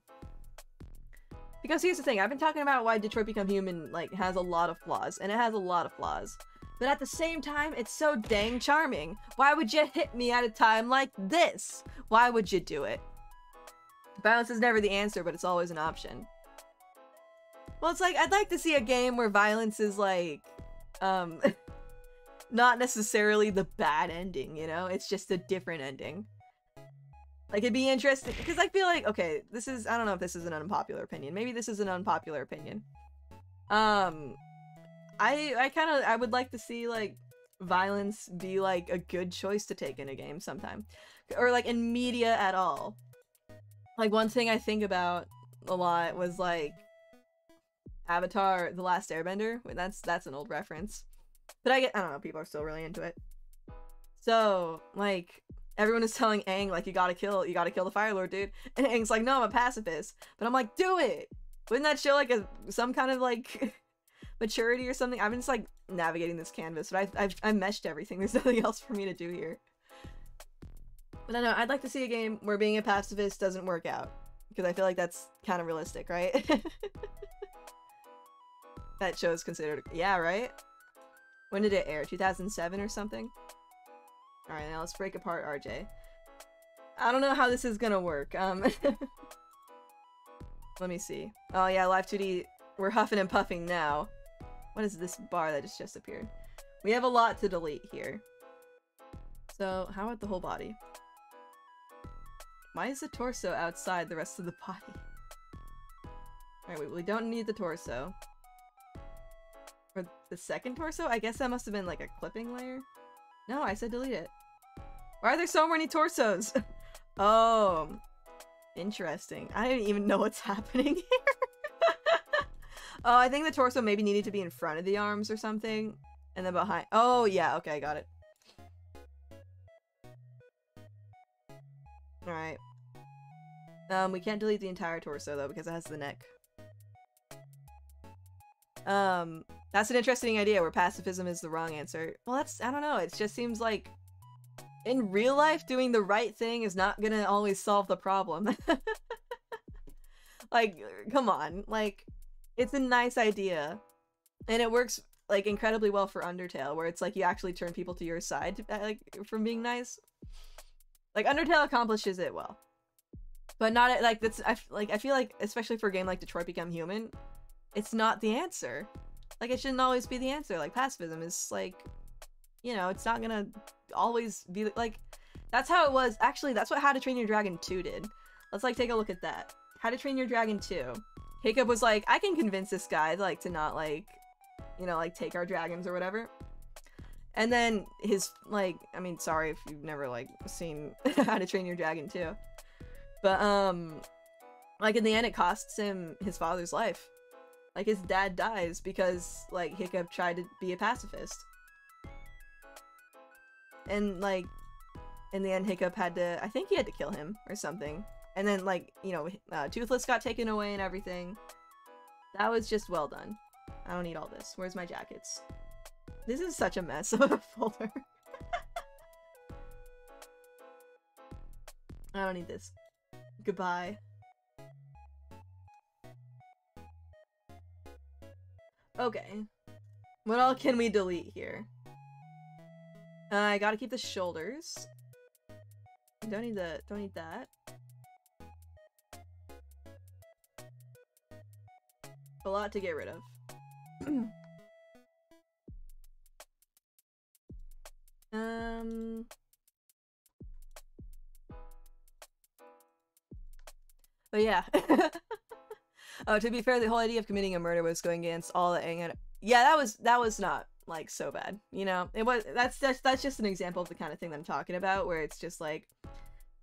Because here's the thing, I've been talking about why Detroit Become Human, like, has a lot of flaws, and it has a lot of flaws. But at the same time, it's so dang charming. Why would you hit me at a time like this? Why would you do it? Violence is never the answer, but it's always an option. Well, it's like, I'd like to see a game where violence is, like, not necessarily the bad ending, you know? It's just a different ending. Like, it'd be interesting, because I feel like, okay, this is, I don't know if this is an unpopular opinion. Maybe this is an unpopular opinion. I would like to see, like, violence be, like, a good choice to take in a game sometime. Or, like, in media at all. Like, one thing I think about a lot was, like, Avatar: The Last Airbender. That's an old reference. But I don't know, people are still really into it. So, like, everyone is telling Aang, like, you gotta kill the Fire Lord, dude. And Aang's like, no, I'm a pacifist. But I'm like, do it! Wouldn't that show, like, some kind of, like, maturity or something? I've been just, like, navigating this canvas, but I've meshed everything. There's nothing else for me to do here. But I know, I'd like to see a game where being a pacifist doesn't work out. Because I feel like that's kind of realistic, right? That show is considered... Yeah, right? When did it air? 2007 or something? Alright, now let's break apart RJ. I don't know how this is gonna work. Let me see. Oh yeah, Live 2D. We're huffing and puffing now. What is this bar that just appeared? We have a lot to delete here. So, how about the whole body? Why is the torso outside the rest of the body? Alright, we don't need the torso. For the second torso? I guess that must have been like a clipping layer. No, I said delete it. Why are there so many torsos? Oh, interesting. I didn't even know what's happening here. Oh, I think the torso maybe needed to be in front of the arms or something. And then behind. Oh, yeah. Okay, got it. Alright. We can't delete the entire torso, though, because it has the neck. That's an interesting idea where pacifism is the wrong answer. Well, I don't know, it just seems like in real life, doing the right thing is not gonna always solve the problem. Like, come on, like, it's a nice idea. And it works, like, incredibly well for Undertale, where it's like you actually turn people to your side, like, from being nice. Like, Undertale accomplishes it well. But not, like, I feel like, especially for a game like Detroit Become Human, it's not the answer. Like, it shouldn't always be the answer. Like, pacifism is, like, you know, it's not gonna always be, like, that's how it was. Actually, that's what How to Train Your Dragon 2 did. Let's, like, take a look at that. How to Train Your Dragon 2. Hiccup was like, I can convince this guy, like, to not, like, you know, like, take our dragons or whatever. And then his, like, I mean, sorry if you've never, like, seen How to Train Your Dragon 2. But, like, in the end, it costs him his father's life. Like, his dad dies because, like, Hiccup tried to be a pacifist. And, like, in the end, Hiccup had to, I think he had to kill him or something. And then, like, you know, Toothless got taken away and everything. That was just well done. I don't need all this. Where's my jackets? This is such a mess of a folder. I don't need this. Goodbye. Okay. What all can we delete here? I gotta keep the shoulders. Don't need that. A lot to get rid of. But yeah. Oh, to be fair, the whole idea of committing a murder was going against all the Aang. Yeah, that was not, like, so bad. You know, it was. That's just an example of the kind of thing that I'm talking about, where it's just like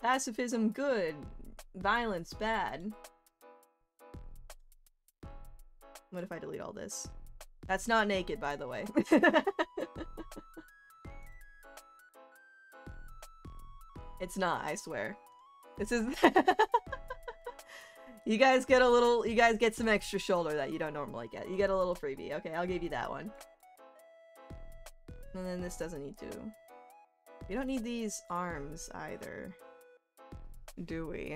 pacifism good, violence bad. What if I delete all this? That's not naked, by the way. It's not, I swear. This is... You guys get a little- you guys get some extra shoulder that you don't normally get. You get a little freebie. Okay, I'll give you that one. And then this doesn't need to. We don't need these arms either. Do we?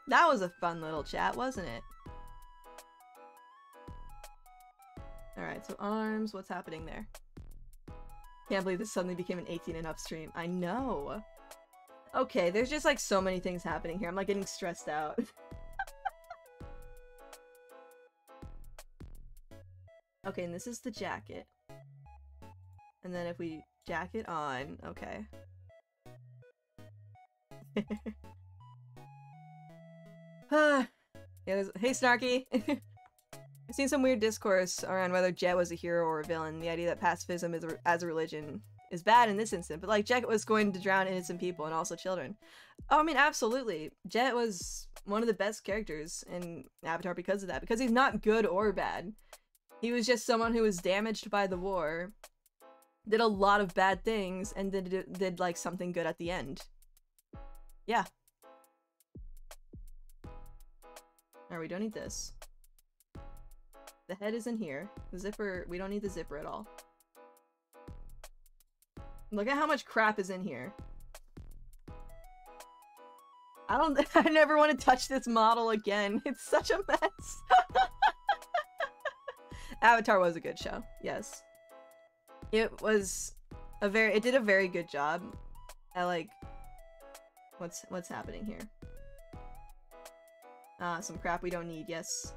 That was a fun little chat, wasn't it? Alright, so arms, what's happening there? Can't believe this suddenly became an 18 and up stream. I know! Okay, there's just like so many things happening here. I'm like getting stressed out. Okay, and this is the jacket. And then if we jacket on, okay. Yeah, hey Snarky! I've seen some weird discourse around whether Jet was a hero or a villain. The idea that pacifism is as a religion is bad in this instant, but like Jet was going to drown innocent people and also children. Oh, I mean, absolutely. Jet was one of the best characters in Avatar because of that, because he's not good or bad. He was just someone who was damaged by the war, did a lot of bad things, and did like something good at the end. Yeah. Alright, we don't need this. The head is in here. The zipper, we don't need the zipper at all. Look at how much crap is in here. I never want to touch this model again. It's such a mess. Avatar was a good show. Yes. It did a very good job at like what's happening here. Some crap we don't need. Yes.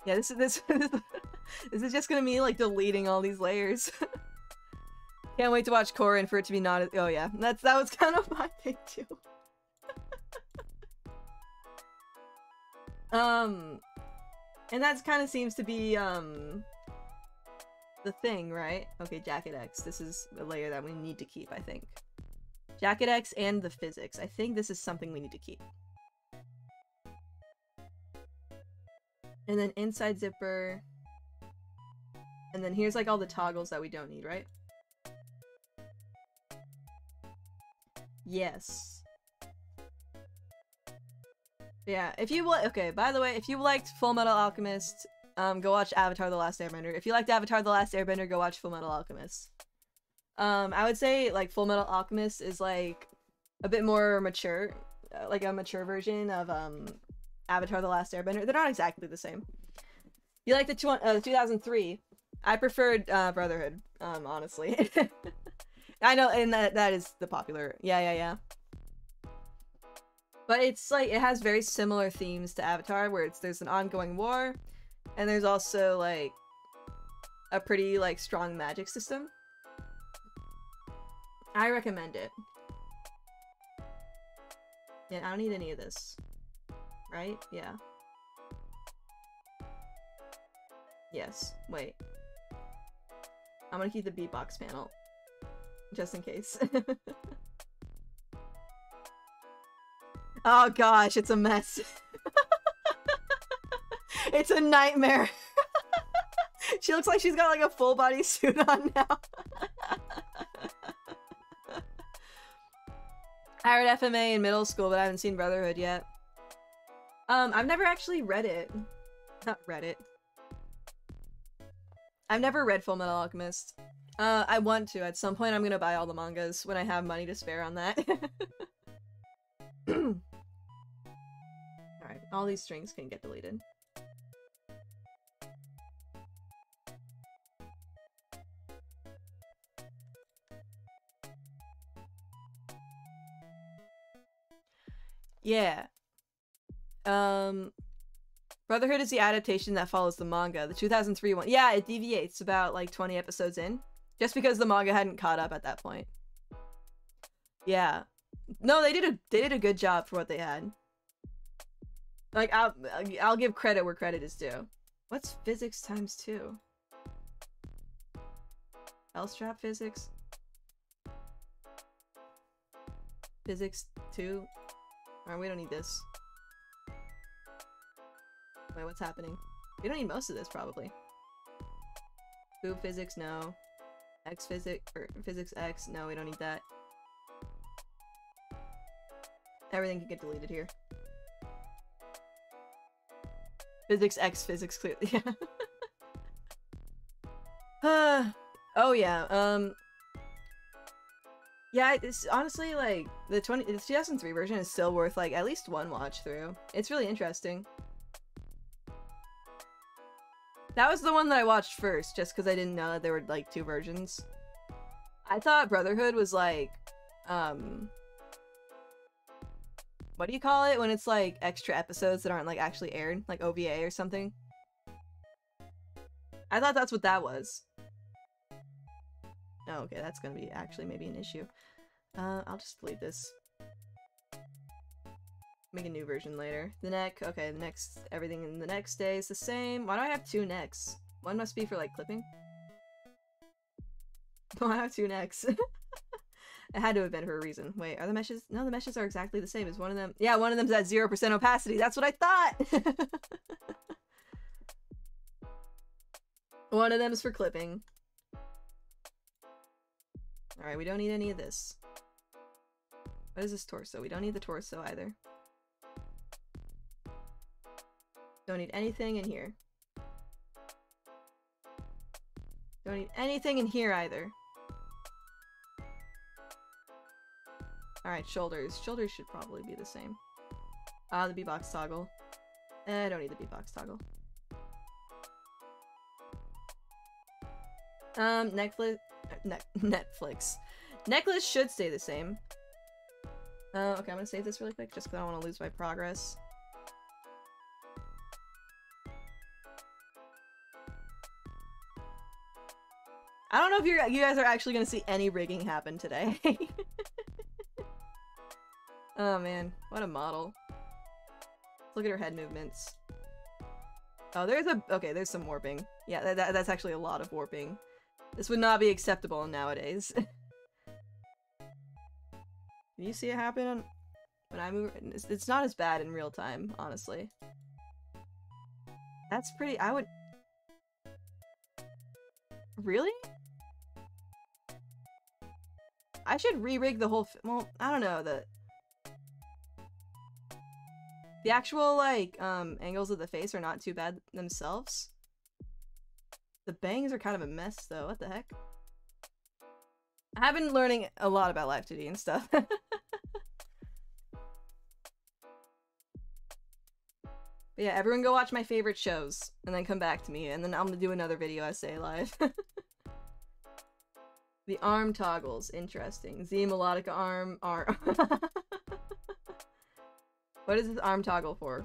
Yeah, this is just gonna be like deleting all these layers. Can't wait to watch Korra and for it to be not. Oh yeah, that was kind of my thing too. And that kind of seems to be the thing, right? Okay, Jacket X. This is a layer that we need to keep, I think. Jacket X and the physics. I think this is something we need to keep. And then inside zipper. And then here's like all the toggles that we don't need, right? Yes. Yeah, if you okay, by the way, if you liked Full Metal Alchemist, go watch Avatar: The Last Airbender. If you liked Avatar: The Last Airbender, go watch Full Metal Alchemist. I would say like Full Metal Alchemist is like a bit more mature, like a mature version of Avatar: The Last Airbender. They're not exactly the same. You like the 2003? I preferred Brotherhood, honestly. I know, and that is the popular. Yeah. But it's like it has very similar themes to Avatar, where there's an ongoing war, and there's also like a pretty like strong magic system. I recommend it. Yeah, I don't need any of this. Right? Yeah. Yes. Wait. I'm gonna keep the beatbox panel. Just in case. Oh gosh, it's a mess. It's a nightmare. She looks like she's got like a full body suit on now. I read FMA in middle school, but I haven't seen Brotherhood yet. I've never actually read it. Not read it. I've never read Full Metal Alchemist. I want to. At some point I'm gonna buy all the mangas when I have money to spare on that. Alright, all these strings can get deleted. Yeah. Brotherhood is the adaptation that follows the manga. The 2003 one. Yeah, it deviates about like 20 episodes in. Just because the manga hadn't caught up at that point. Yeah. No, they did a good job for what they had. Like I'll give credit where credit is due. What's physics times 2? L-strap physics? Physics 2? Alright, we don't need this. Wait, what's happening? We don't need most of this, probably. Boob physics, no. X physics, or physics X, no, we don't need that. Everything can get deleted here. Physics X, physics clearly, yeah. Oh yeah, yeah, it's honestly, like, the 2003 version is still worth, like, at least one watch through. It's really interesting. That was the one that I watched first, just because I didn't know that there were, like, two versions. I thought Brotherhood was, like, what do you call it when it's, like, extra episodes that aren't, like, actually aired? Like, OVA or something? I thought that's what that was. Oh, okay, that's gonna be actually maybe an issue. I'll just delete this. Make a new version later. The neck, okay, the next, everything in the neck stays the same. Why do I have two necks? One must be for, like, clipping. Why do I have two necks? It had to have been for a reason. Wait, are the meshes? No, the meshes are exactly the same as one of them. Yeah, one of them's at 0% opacity. That's what I thought! One of them is for clipping. Alright, we don't need any of this. What is this torso? We don't need the torso either. Don't need anything in here. Don't need anything in here either. Alright, shoulders. Shoulders should probably be the same. Ah, the B-box toggle. I don't need the B-box toggle. Netflix. Necklace should stay the same. Okay, I'm gonna save this really quick just because I don't want to lose my progress. I don't know if you guys are actually gonna see any rigging happen today. Oh man, what a model. Look at her head movements. Oh, there's some warping. Yeah, that's actually a lot of warping. This would not be acceptable nowadays. Can you see it happen when I move? It's not as bad in real time, honestly. That's pretty. I would. Really? I should re-rig the whole. Well, I don't know. The actual, like, angles of the face are not too bad themselves. The bangs are kind of a mess, though. What the heck? I have been learning a lot about Live 2D and stuff. But yeah, everyone go watch my favorite shows, and then come back to me, and then I'm gonna do another video essay live. The arm toggles, interesting. Z melodica arm. What is this arm toggle for?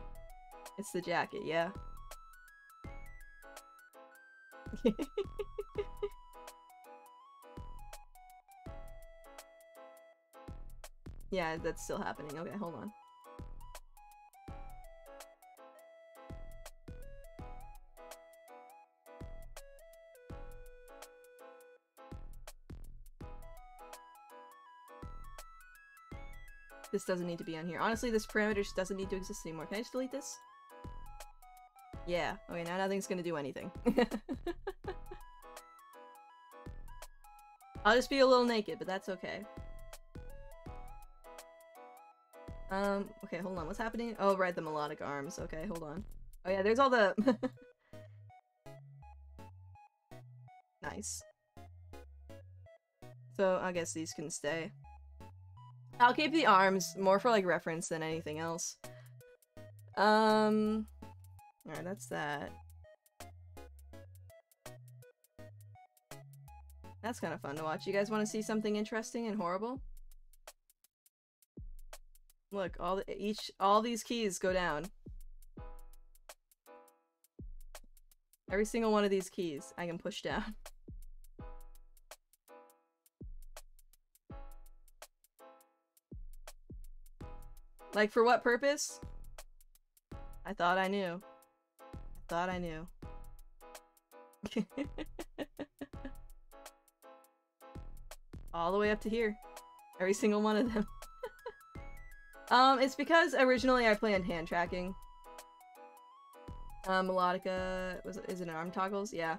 It's the jacket, yeah. Yeah, that's still happening. Okay, hold on. This doesn't need to be on here. Honestly, this parameter just doesn't need to exist anymore. Can I just delete this? Yeah. Okay, now nothing's gonna do anything. I'll just be a little naked, but that's okay. Okay, hold on. What's happening? Oh, right, the melodic arms. Okay, hold on. Oh yeah, there's all the... Nice. So, I guess these can stay. I'll keep the arms more for, like, reference than anything else. Alright, that's that. That's kind of fun to watch. You guys want to see something interesting and horrible? Look, all these keys go down. Every single one of these keys I can push down. Like, for what purpose? I thought I knew. I thought I knew. All the way up to here. Every single one of them. It's because originally I planned hand tracking. Melodica, is it an arm toggles? Yeah.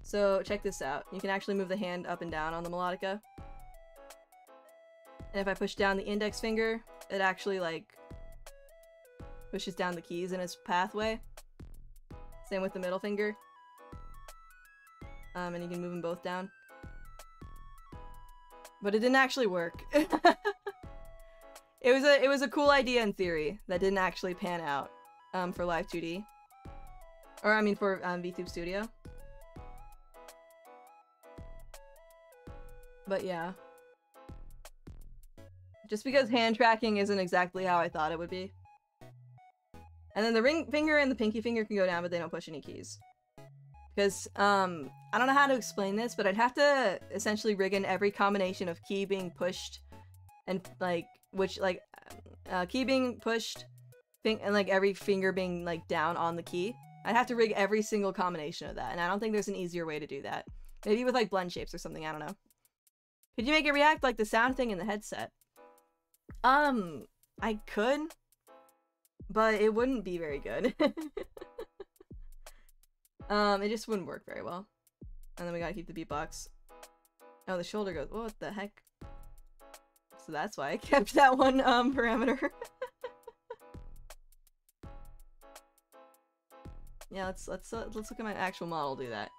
So check this out. You can actually move the hand up and down on the melodica. And if I push down the index finger, it actually like pushes down the keys in its pathway. Same with the middle finger. And you can move them both down. But it didn't actually work. It was a cool idea in theory that didn't actually pan out for Live 2D. Or I mean for VTube Studio. But yeah. Just because hand tracking isn't exactly how I thought it would be. And then the ring finger and the pinky finger can go down, but they don't push any keys. Because, I don't know how to explain this, but I'd have to essentially rig in every combination of key being pushed and, like, key being pushed and, like, every finger being, like, down on the key. I'd have to rig every single combination of that, and I don't think there's an easier way to do that. Maybe with, like, blend shapes or something, I don't know. Could you make it react like the sound thing in the headset? I could, but it wouldn't be very good. It just wouldn't work very well. And then we gotta keep the beatbox. Oh, the shoulder goes, what the heck? So that's why I kept that one, parameter. Yeah, let's look at my actual model do that.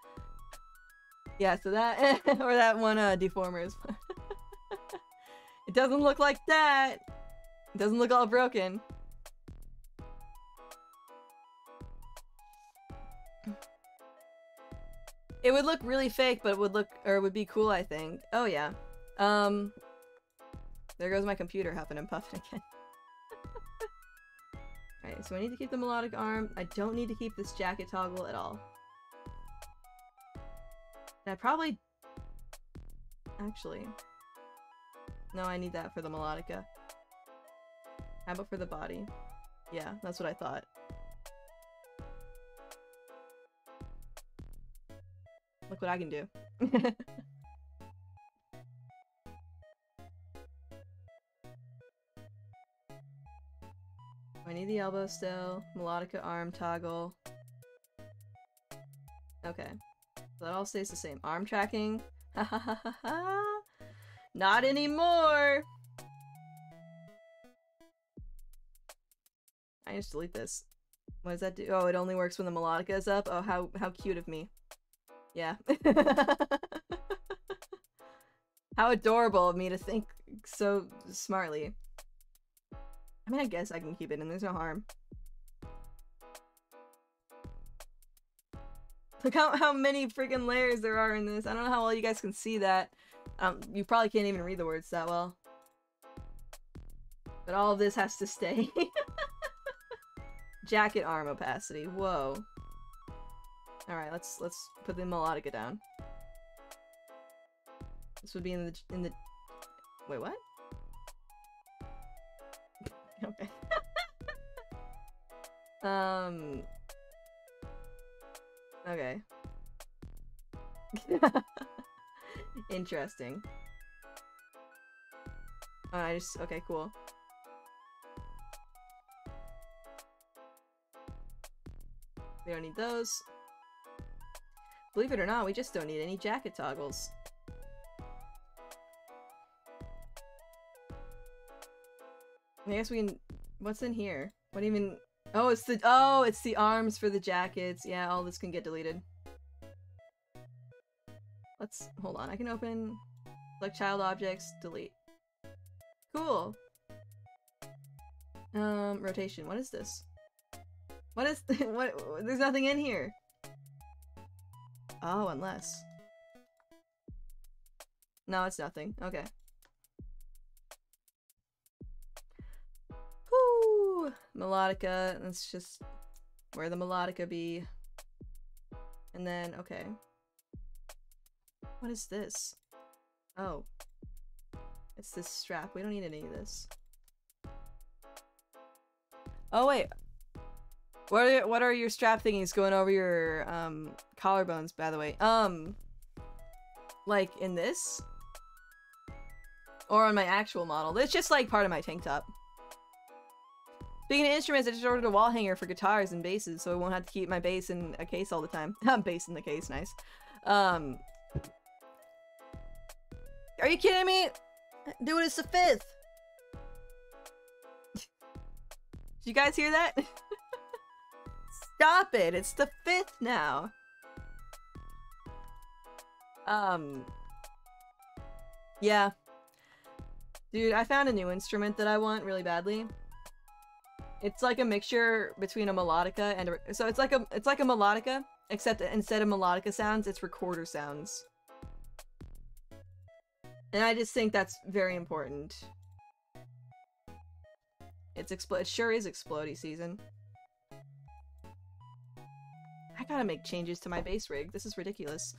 Yeah, so that, or that one, deformers. It doesn't look like that! It doesn't look all broken. It would look really fake, but it would be cool, I think. Oh yeah. There goes my computer huffing and puffing again. Alright, so I need to keep the melodic arm. I don't need to keep this jacket toggle at all. And I probably... Actually... No, I need that for the melodica. How about for the body? Yeah, that's what I thought. Look what I can do. I need the elbow still. Melodica arm toggle. Okay. So that all stays the same. Arm tracking. Ha ha ha ha ha. Not anymore! I just delete this. What does that do? Oh, it only works when the melodica is up? Oh, how cute of me. Yeah. How adorable of me to think so smartly. I mean, I guess I can keep it in. There's no harm. Look how many freaking layers there are in this. I don't know how well you guys can see that. You probably can't even read the words that well. But all of this has to stay. Jacket arm opacity. Whoa. Alright, let's put the melodica down. This would be in the wait, what? Okay. Okay. Interesting. Okay, cool. We don't need those. Believe it or not, we just don't need any jacket toggles. I guess we can... What's in here? What even... Oh, it's the arms for the jackets. Yeah, all this can get deleted. Let's... Hold on, I can open... Select child objects, delete. Cool! Rotation. What is this? What is... what? There's nothing in here! Oh, unless... No, it's nothing. Okay. Whoo! Melodica. Let's just... Where the melodica be? And then, okay. What is this? Oh. It's this strap. We don't need any of this. Oh, wait. What are your strap thingies going over your, collarbones, by the way? Like, in this? Or on my actual model? It's just, like, part of my tank top. Speaking of instruments, I just ordered a wall hanger for guitars and basses, so I won't have to keep my bass in a case all the time. Bass in the case, nice. Are you kidding me? Dude, it's the 5th! Did you guys hear that? Stop it! It's the 5th now! Yeah. Dude, I found a new instrument that I want really badly. It's like a mixture between a melodica and a... So it's like a melodica, except instead of melodica sounds, it's recorder sounds. And I just think that's very important. It sure is explodey season. I gotta make changes to my bass rig. This is ridiculous.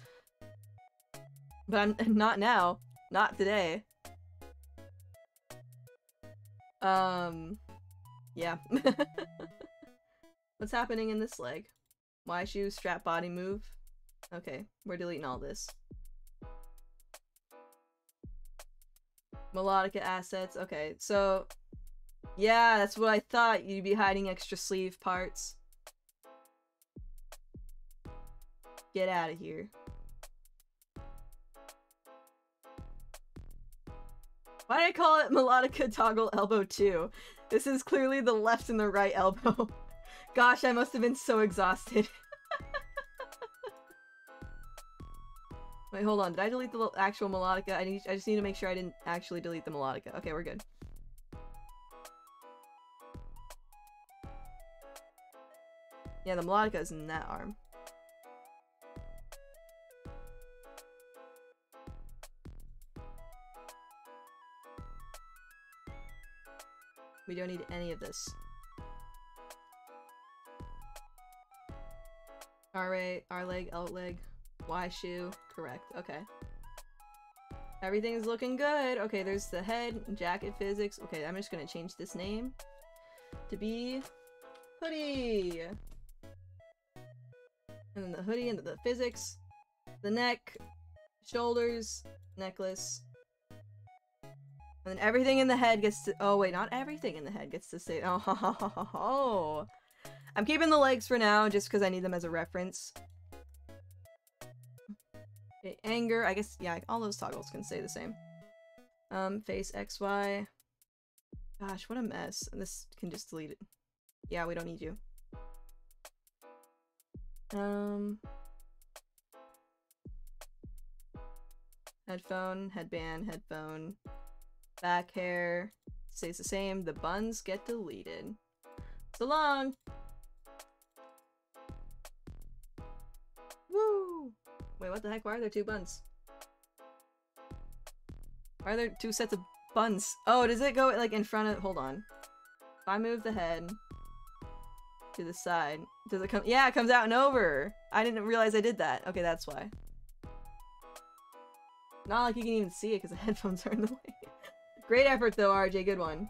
But I'm not now. Not today. Yeah. What's happening in this leg? Y shoe, strap, body move. Okay, we're deleting all this. Melodica assets. Okay, so yeah, that's what I thought. You'd be hiding extra sleeve parts. Get out of here. Why did I call it Melodica Toggle Elbow 2? This is clearly the left and the right elbow. Gosh, I must have been so exhausted. Wait, hold on. Did I delete the actual melodica? I just need to make sure I didn't actually delete the melodica. Okay, we're good. Yeah, the melodica is in that arm. We don't need any of this. R leg, L leg, Y shoe, correct, okay. Everything's looking good. Okay, there's the head, jacket physics. Okay, I'm just gonna change this name to be hoodie. And then the hoodie into the physics, the neck, shoulders, necklace. And then everything in the head gets to- oh wait, not everything in the head gets to stay- oh. I'm keeping the legs for now, just because I need them as a reference. Okay, anger, I guess, yeah, all those toggles can stay the same. Face XY. Gosh, what a mess. This can just delete it. Yeah, we don't need you. Headphone, headband, headphone. Back hair stays the same. The buns get deleted. So long! Woo! Wait, what the heck? Why are there 2 buns? Why are there 2 sets of buns? Oh, does it go like in front of- hold on. If I move the head to the side, does it come- yeah, it comes out and over! I didn't realize I did that. Okay, that's why. Not like you can even see it because the headphones are in the way. Great effort though, RJ, good one.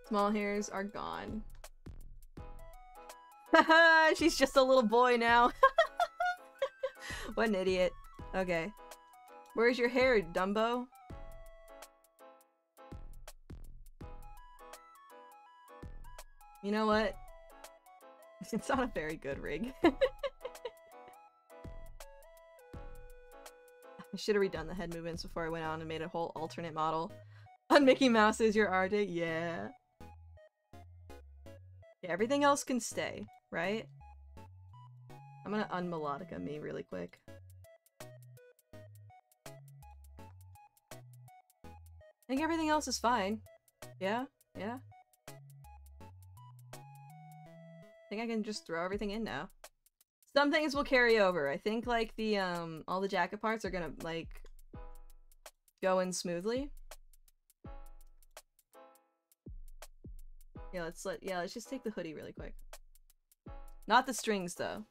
Small hairs are gone. Haha, she's just a little boy now. What an idiot. Okay. Where's your hair, Dumbo? You know what? It's not a very good rig. I should have redone the head movements before I went on and made a whole alternate model. On Mickey Mouse is your RJ? Yeah. Yeah, everything else can stay, right? I'm gonna unmelodica me really quick. I think everything else is fine. Yeah? Yeah? I think I can just throw everything in now. Some things will carry over. I think, like, the, all the jacket parts are gonna, like, go in smoothly. Yeah, let's just take the hoodie really quick. Not the strings, though.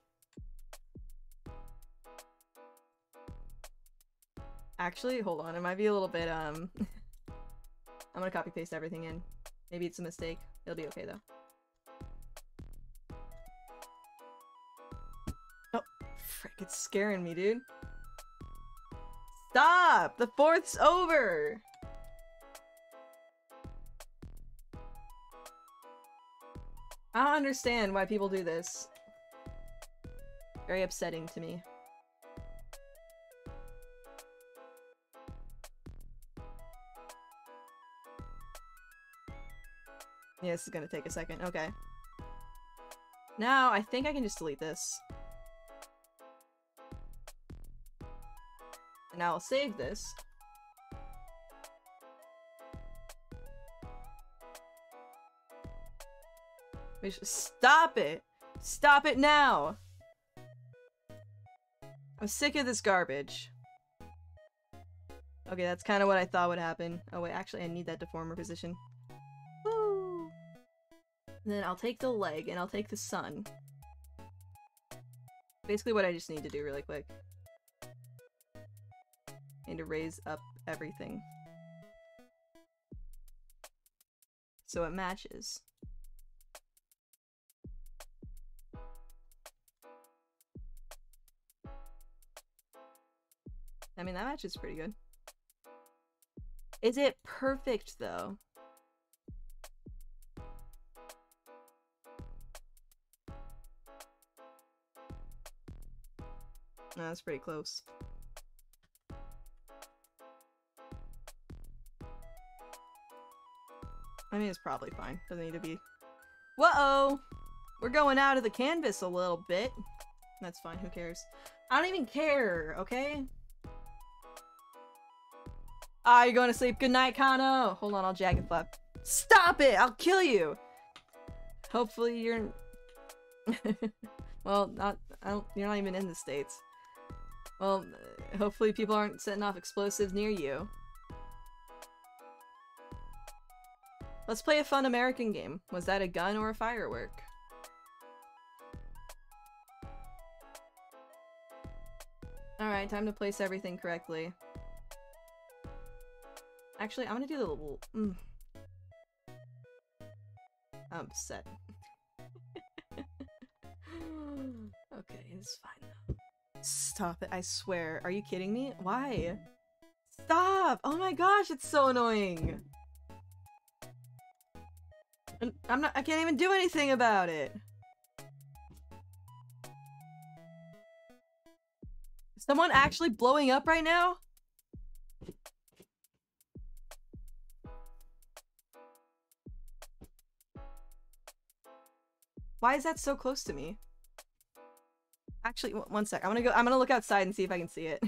Actually, hold on. It might be a little bit, I'm gonna copy-paste everything in. Maybe it's a mistake. It'll be okay, though. Oh, frick, it's scaring me, dude. Stop! The 4th's over! I don't understand why people do this. Very upsetting to me. Yeah, this is gonna take a second. Okay. Now, I think I can just delete this. And now I'll save this. Stop it! Stop it now! I'm sick of this garbage. Okay, that's kind of what I thought would happen. Oh wait, actually I need that deformer position. Woo! And then I'll take the leg, and I'll take the sun. Basically what I just need to do really quick. Need to raise up everything. So it matches. I mean, that matches pretty good. Is it perfect, though? No, that's pretty close. I mean, it's probably fine. Doesn't need to be... Whoa! We're going out of the canvas a little bit. That's fine, who cares? I don't even care, okay? Ah, you're going to sleep. Good night, Kano! Hold on, I'll jacket flap. Stop it! I'll kill you! Hopefully you're... well, you're not even in the States. Well, hopefully people aren't setting off explosives near you. Let's play a fun American game. Was that a gun or a firework? Alright, time to place everything correctly. Actually, I'm gonna do the little... I'm upset. Okay, it's fine though. Stop it, I swear. Are you kidding me? Why? Stop! Oh my gosh, it's so annoying! And I can't even do anything about it! Is someone actually blowing up right now? Why is that so close to me? Actually, one sec. I'm gonna look outside and see if I can see it.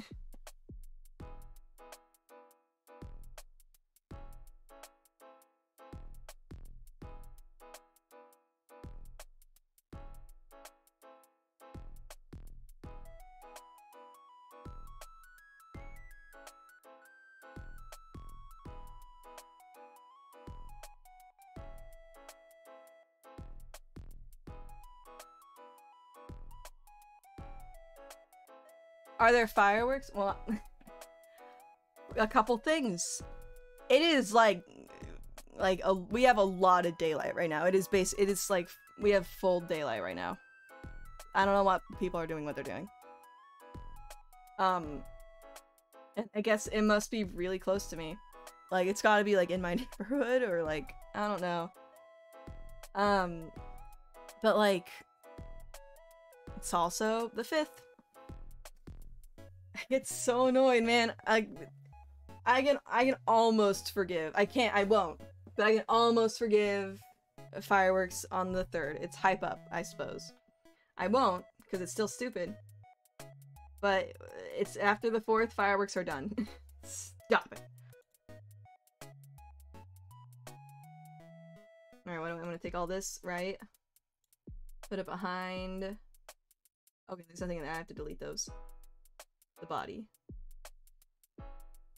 Are there fireworks? Well, a couple things. It is like we have a lot of daylight right now. It is like we have full daylight right now. I don't know what people are doing, what they're doing. And I guess it must be really close to me. Like it's gotta be like in my neighborhood or like I don't know. But like it's also the 5th. I get so annoyed, man. I can almost forgive. I won't. But I can almost forgive fireworks on the 3rd. It's hype up, I suppose. I won't, because it's still stupid. But it's after the 4th, fireworks are done. Stop it. Alright, I'm gonna take all this, right? Put it behind. Okay, there's nothing in there. I have to delete those. The body.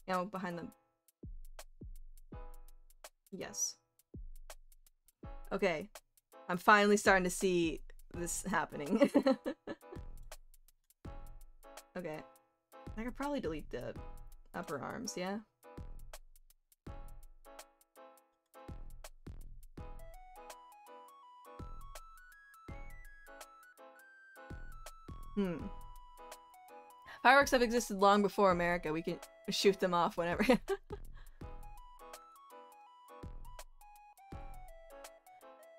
Now behind them. Yes. Okay. I'm finally starting to see this happening. Okay. I could probably delete the upper arms, yeah? Fireworks have existed long before America. We can shoot them off whenever.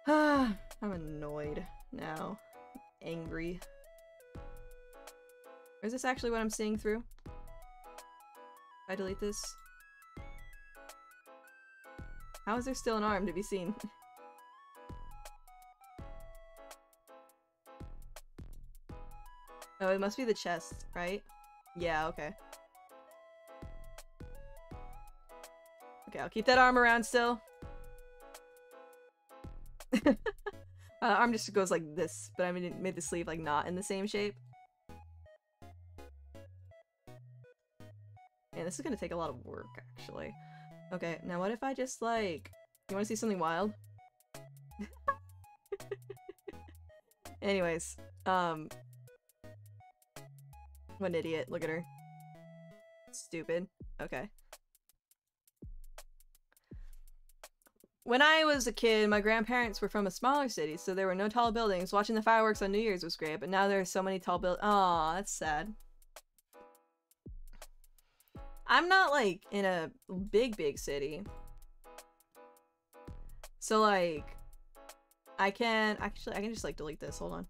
I'm annoyed. Or is this actually what I'm seeing through? If I delete this? How is there still an arm to be seen? Oh, it must be the chest, right? Yeah, okay. Okay, I'll keep that arm around still. Arm just goes like this, but I made the sleeve like not in the same shape. Man, this is gonna take a lot of work, actually. Okay, now what if I just like... You wanna see something wild? Anyways, what an idiot. Look at her. Stupid. Okay. When I was a kid, my grandparents were from a smaller city, so there were no tall buildings. Watching the fireworks on New Year's was great, but now there are so many tall buildings. Aw, that's sad. I'm not, like, in a big city. So, like, I can just, like, delete this. Hold on.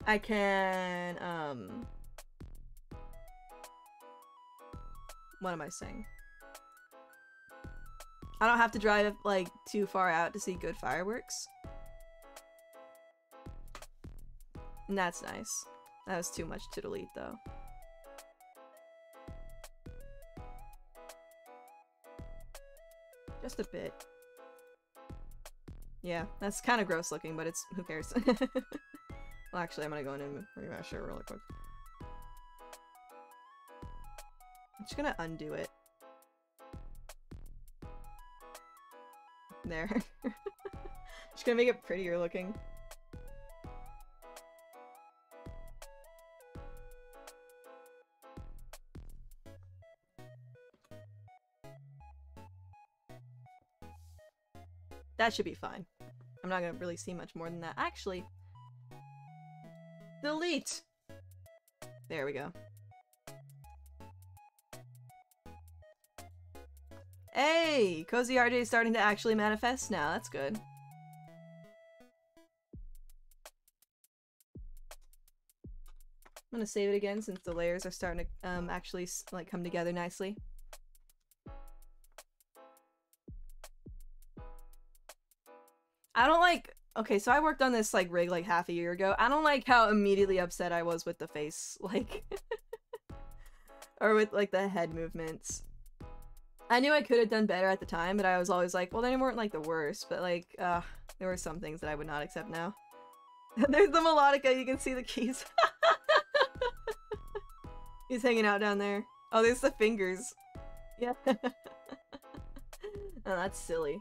I can, what am I saying? I don't have to drive, like, too far out to see good fireworks. And that's nice. That was too much to delete, though. Just a bit. Yeah, that's kind of gross looking, but it's... who cares? Well, actually, I'm gonna go in and remeasure really quick. I'm just gonna undo it. There. Just gonna make it prettier looking. That should be fine. I'm not gonna really see much more than that. Actually, delete! There we go. Hey! Cozy RJ is starting to actually manifest now. That's good. I'm gonna save it again since the layers are starting to actually like come together nicely. I don't like... Okay, so I worked on this like rig like half a year ago. I don't like how immediately upset I was with the face, like... or with like the head movements. I knew I could have done better at the time, but I was always like, well, they weren't like the worst, but like, there were some things that I would not accept now. There's the melodica, you can see the keys. He's hanging out down there. Oh, there's the fingers. Yeah. Oh, that's silly.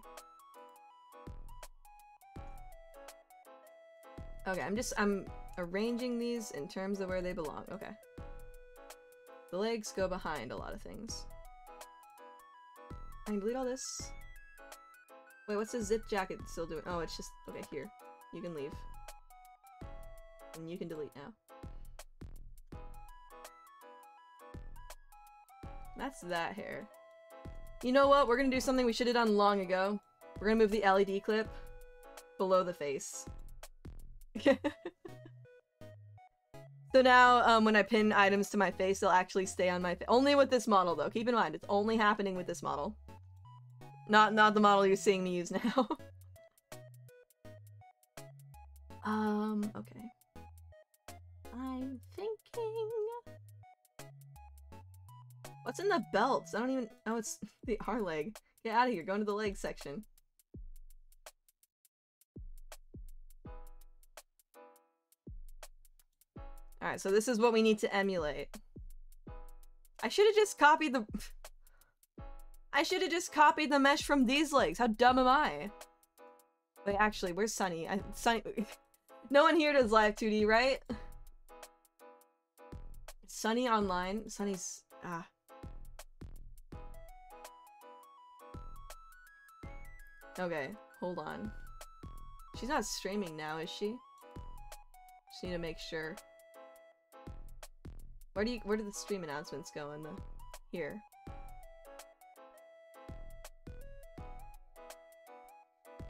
Okay, I'm arranging these in terms of where they belong. Okay. The legs go behind a lot of things. I can delete all this. Wait, what's the zip jacket still doing? Oh, it's just... Okay, here. You can leave. And you can delete now. That's that hair. You know what? We're gonna do something we should have done long ago. We're gonna move the LED clip below the face. So now, when I pin items to my face, they'll actually stay on my face. Only with this model, though. Keep in mind, it's only happening with this model. Not the model you're seeing me use now. Okay. I'm thinking... What's in the belts? I don't even... Oh, it's the R leg. Get out of here. Go into the leg section. Alright, so this is what we need to emulate. I should have just copied the... I should have just copied the mesh from these legs. How dumb am I? Wait, actually, where's Sunny? Sunny... No one here does live 2D, right? Sunny online? Sunny's... Ah. Okay, hold on. She's not streaming now, is she? Just need to make sure. Where do the stream announcements go in the... Here.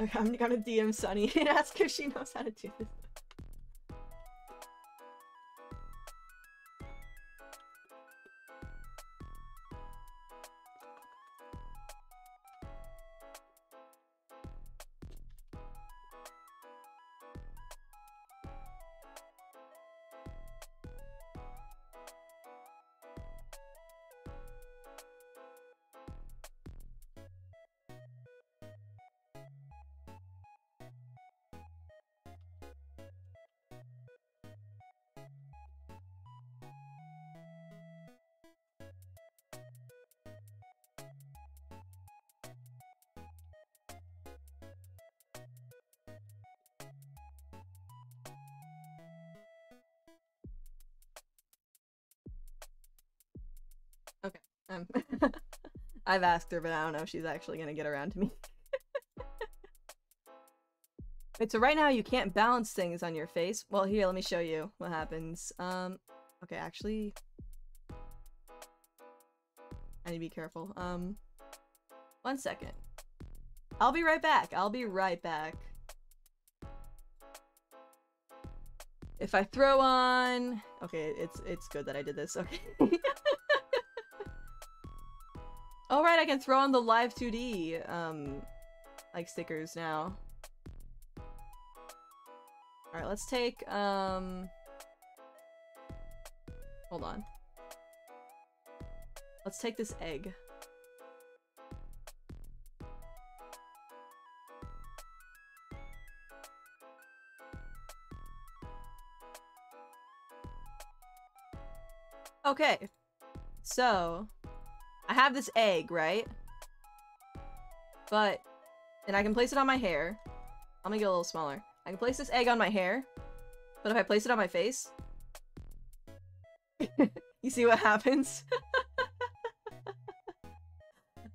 Okay, I'm gonna DM Sunny and ask if she knows how to do this. I've asked her, but I don't know if she's actually gonna get around to me. Wait, so right now you can't balance things on your face. Well, here, let me show you what happens. Okay, actually... I need to be careful. 1 second. I'll be right back. I'll be right back. If I throw on... Okay, it's good that I did this. Okay. All right, I can throw on the live 2D, like stickers now. All right, let's take, hold on. Let's take this egg. Okay, so I have this egg, right? But, and I can place it on my hair. I'll make it a little smaller. I can place this egg on my hair, but if I place it on my face, you see what happens?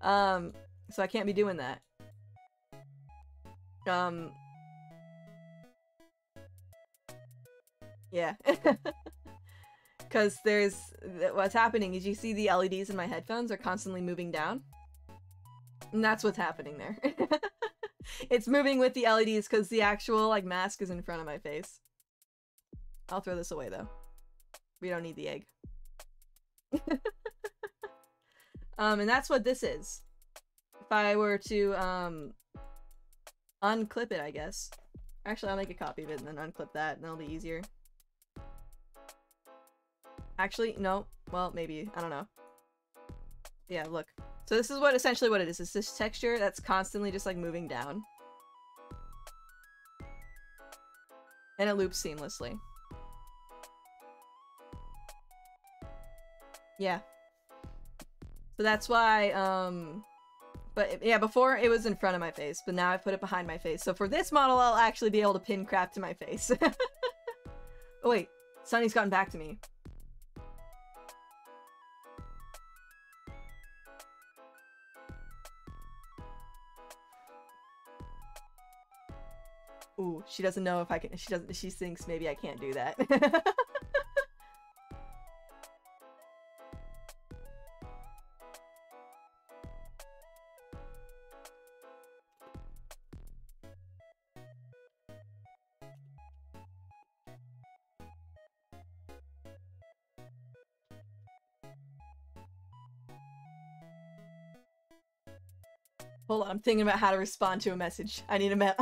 So I can't be doing that. Yeah. Because what's happening is you see the LEDs in my headphones are constantly moving down. And that's what's happening there. It's moving with the LEDs because the actual, like, mask is in front of my face. I'll throw this away, though. We don't need the egg. And that's what this is. If I were to, unclip it, I guess. Actually, I'll make a copy of it and then unclip that, and that'll be easier. Actually, no. Well, maybe. I don't know. Yeah, look. So this is essentially what it is. It's this texture that's constantly just, like, moving down. And it loops seamlessly. Yeah. So that's why, but yeah, before it was in front of my face, but now I've put it behind my face. So for this model, I'll actually be able to pin crap to my face. Oh wait, Sunny's gotten back to me. Ooh, she doesn't know if I can, she thinks maybe I can't do that. Hold on, I'm thinking about how to respond to a message. I need a moment.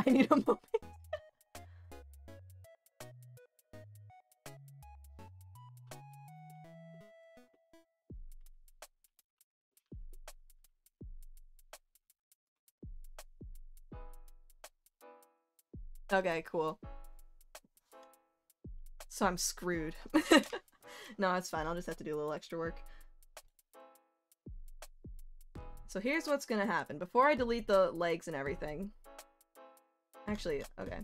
Okay, cool. So I'm screwed. No, it's fine. I'll just have to do a little extra work. So here's what's gonna happen. Before I delete the legs and everything. Actually, okay.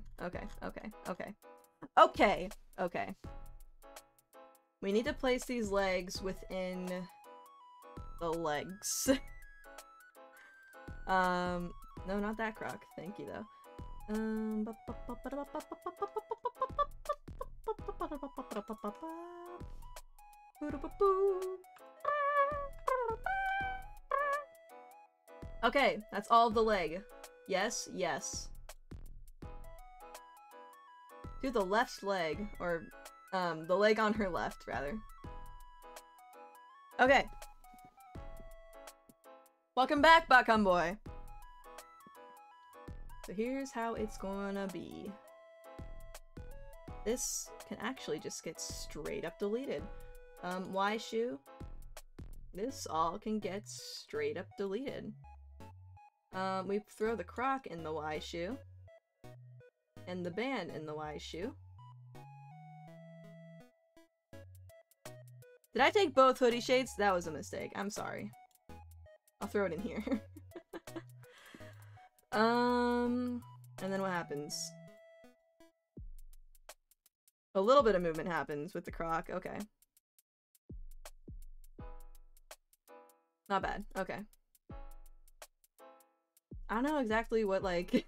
We need to place these legs within the legs. No, not that croc. Thank you, though. Okay, that's all of the leg. Yes, yes. Do the left leg, or, the leg on her left, rather. Okay. Welcome back, Buckham Boy. So here's how it's gonna be. This can actually just get straight up deleted. Y shoe. This all can get straight up deleted. We throw the croc in the Y shoe. And the band in the Y shoe. Did I take both hoodie shades? That was a mistake. I'm sorry. I'll throw it in here. And then what happens? A little bit of movement happens with the croc. Okay. Not bad. Okay. I don't know exactly what, like...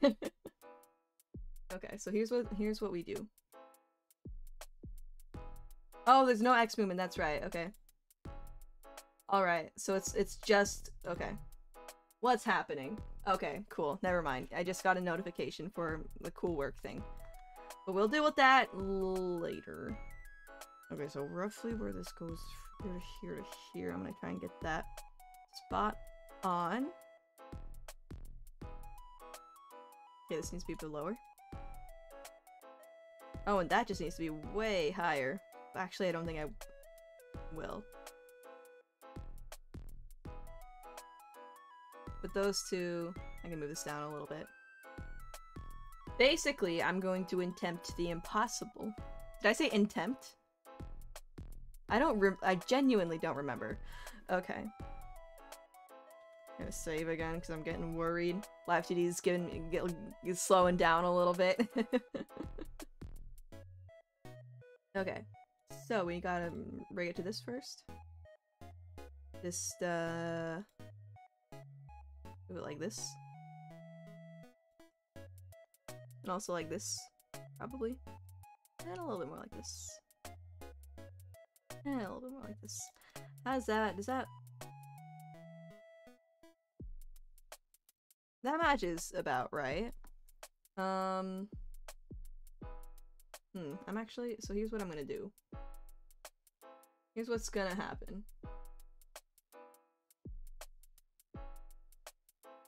Okay, so here's what we do. Oh, there's no X movement, that's right, okay. Alright, so it's just... Okay. What's happening? Okay, cool. Never mind. I just got a notification for the cool work thing. But we'll deal with that later. Okay, so roughly where this goes here to here to here. I'm gonna try and get that spot on. Okay, this needs to be a bit lower. Oh, and that just needs to be way higher. Actually, I don't think I will. But those two, I can move this down a little bit. Basically, I'm going to attempt the impossible. Did I say intempt? I genuinely don't remember. Okay. I'm gonna save again because I'm getting worried. Live2D is slowing down a little bit. Okay. So we gotta rig it to this first. Just do it like this. And also like this, probably. And a little bit more like this. And a little bit more like this. How's that? Does that... That matches about right. I'm actually... So here's what I'm gonna do. Here's what's gonna happen.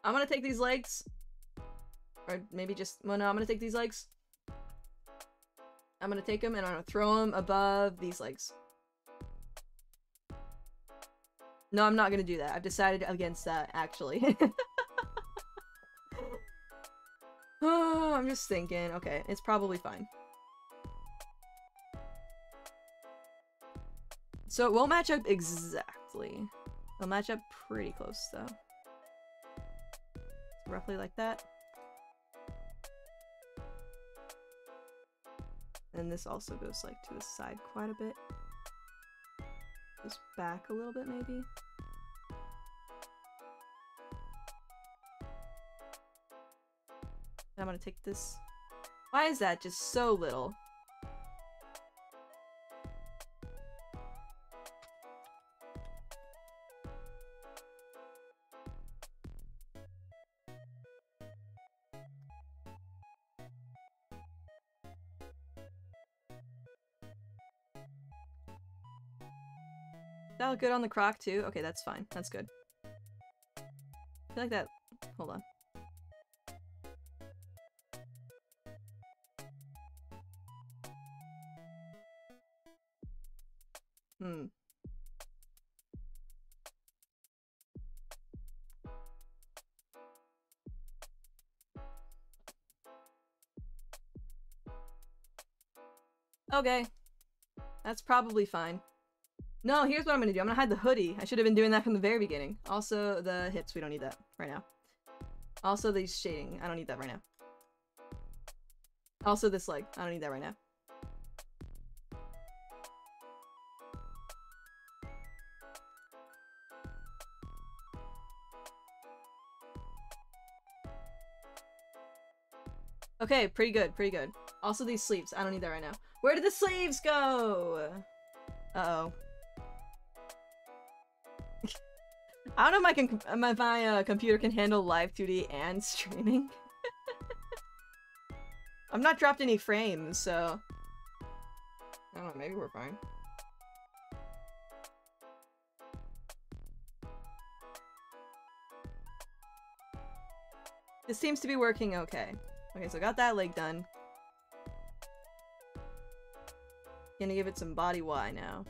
I'm gonna take these legs. Or maybe just... Well, no, I'm gonna take these legs. I'm gonna take them and I'm gonna throw them above these legs. No, I'm not gonna do that. I've decided against that, actually. Oh, I'm just thinking. Okay, it's probably fine. So it won't match up exactly. It'll match up pretty close, though. Roughly like that. And this also goes like to the side quite a bit. Just back a little bit maybe. And I'm gonna take this. Why is that just so little? That look good on the croc too? Okay, that's fine. That's good. I feel like that... Hold on. Okay. That's probably fine. No, here's what I'm gonna do. I'm gonna hide the hoodie. I should have been doing that from the very beginning. Also, the hips. We don't need that right now. Also, the shading. I don't need that right now. Also, this leg. I don't need that right now. Okay, pretty good, pretty good. Also, these sleeves. I don't need that right now. Where did the sleeves go? Uh-oh. I don't know if my computer can handle Live2D and streaming. I'm not dropped any frames, so... I don't know, maybe we're fine. This seems to be working okay. Okay, so got that leg done. Gonna give it some body Y now.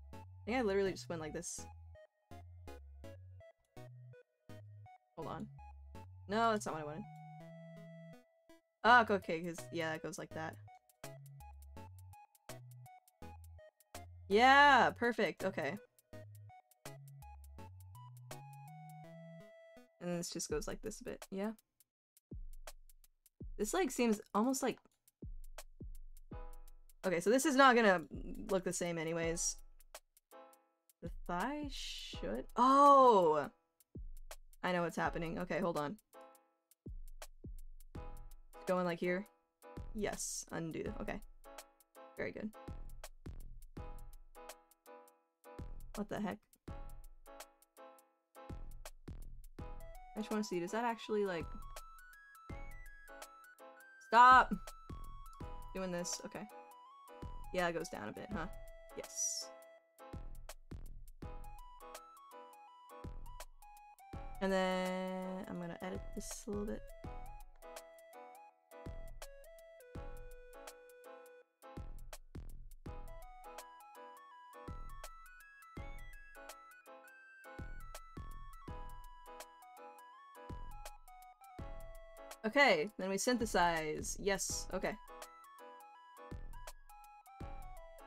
I think I literally just went like this. Hold on. No, that's not what I wanted. Oh, okay, because, yeah, it goes like that. Yeah, perfect, okay. And then this just goes like this a bit, yeah? This, like, seems almost like... Okay, so this is not gonna look the same anyways. The thigh should... Oh! I know what's happening. Okay, hold on. Going like here? Yes. Undo. Okay. Very good. What the heck? I just want to see, does that actually, like... Stop! Doing this. Okay. Yeah, it goes down a bit, huh? Yes. And then I'm gonna edit this a little bit. Okay, then we synthesize. Yes, okay.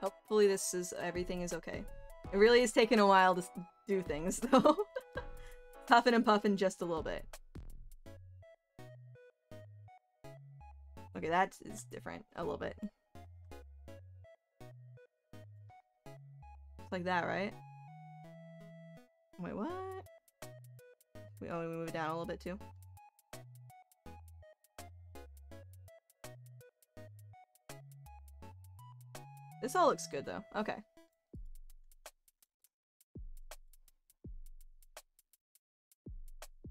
Hopefully this is- everything is okay. It really is taking a while to do things, though. Puffin' and puffin' just a little bit. Okay, that is different a little bit. It's like that, right? Wait, what? We move it down a little bit too. This all looks good though. Okay.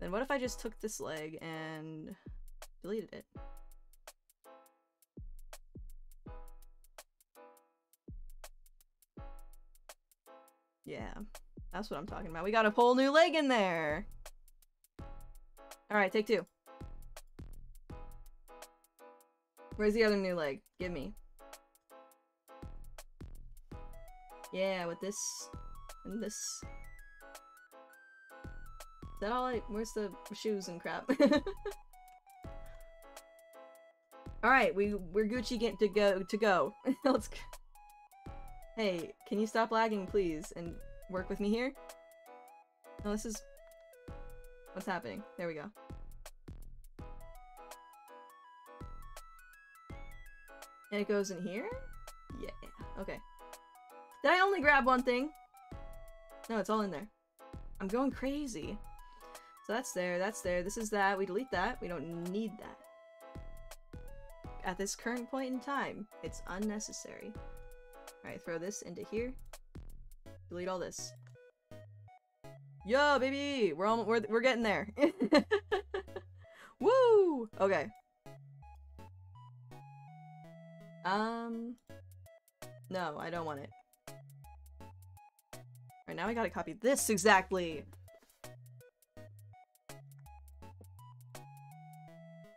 Then what if I just took this leg and deleted it? Yeah, that's what I'm talking about. We got a whole new leg in there! Alright, take two. Where's the other new leg? Give me. Yeah, with this and this. Is that all where's the shoes and crap? Alright, we're Gucci get to go. Let's go. Hey, can you stop lagging please and work with me here? No, this is what's happening. There we go. And it goes in here? Yeah, okay. Did I only grab one thing? No, it's all in there. I'm going crazy. So that's there, this is that, we delete that, we don't need that. At this current point in time, it's unnecessary. Alright, throw this into here. Delete all this. Yo, baby! We're getting there. Woo! Okay. No, I don't want it. Alright, now I gotta copy this exactly!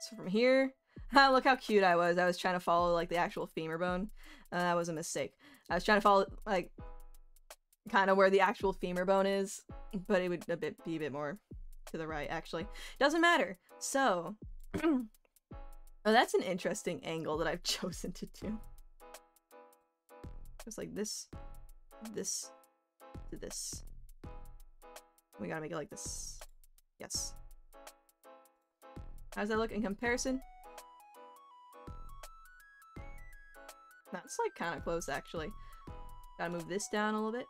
So from here, look how cute I was. I was trying to follow, like, the actual femur bone. That was a mistake. I was trying to follow, like, kind of where the actual femur bone is, but it would be a bit more to the right, actually. Doesn't matter. So, oh, that's an interesting angle that I've chosen to do. It's like this, this, to this. We gotta make it like this. Yes. How does that look in comparison? That's like kind of close, actually. Gotta move this down a little bit.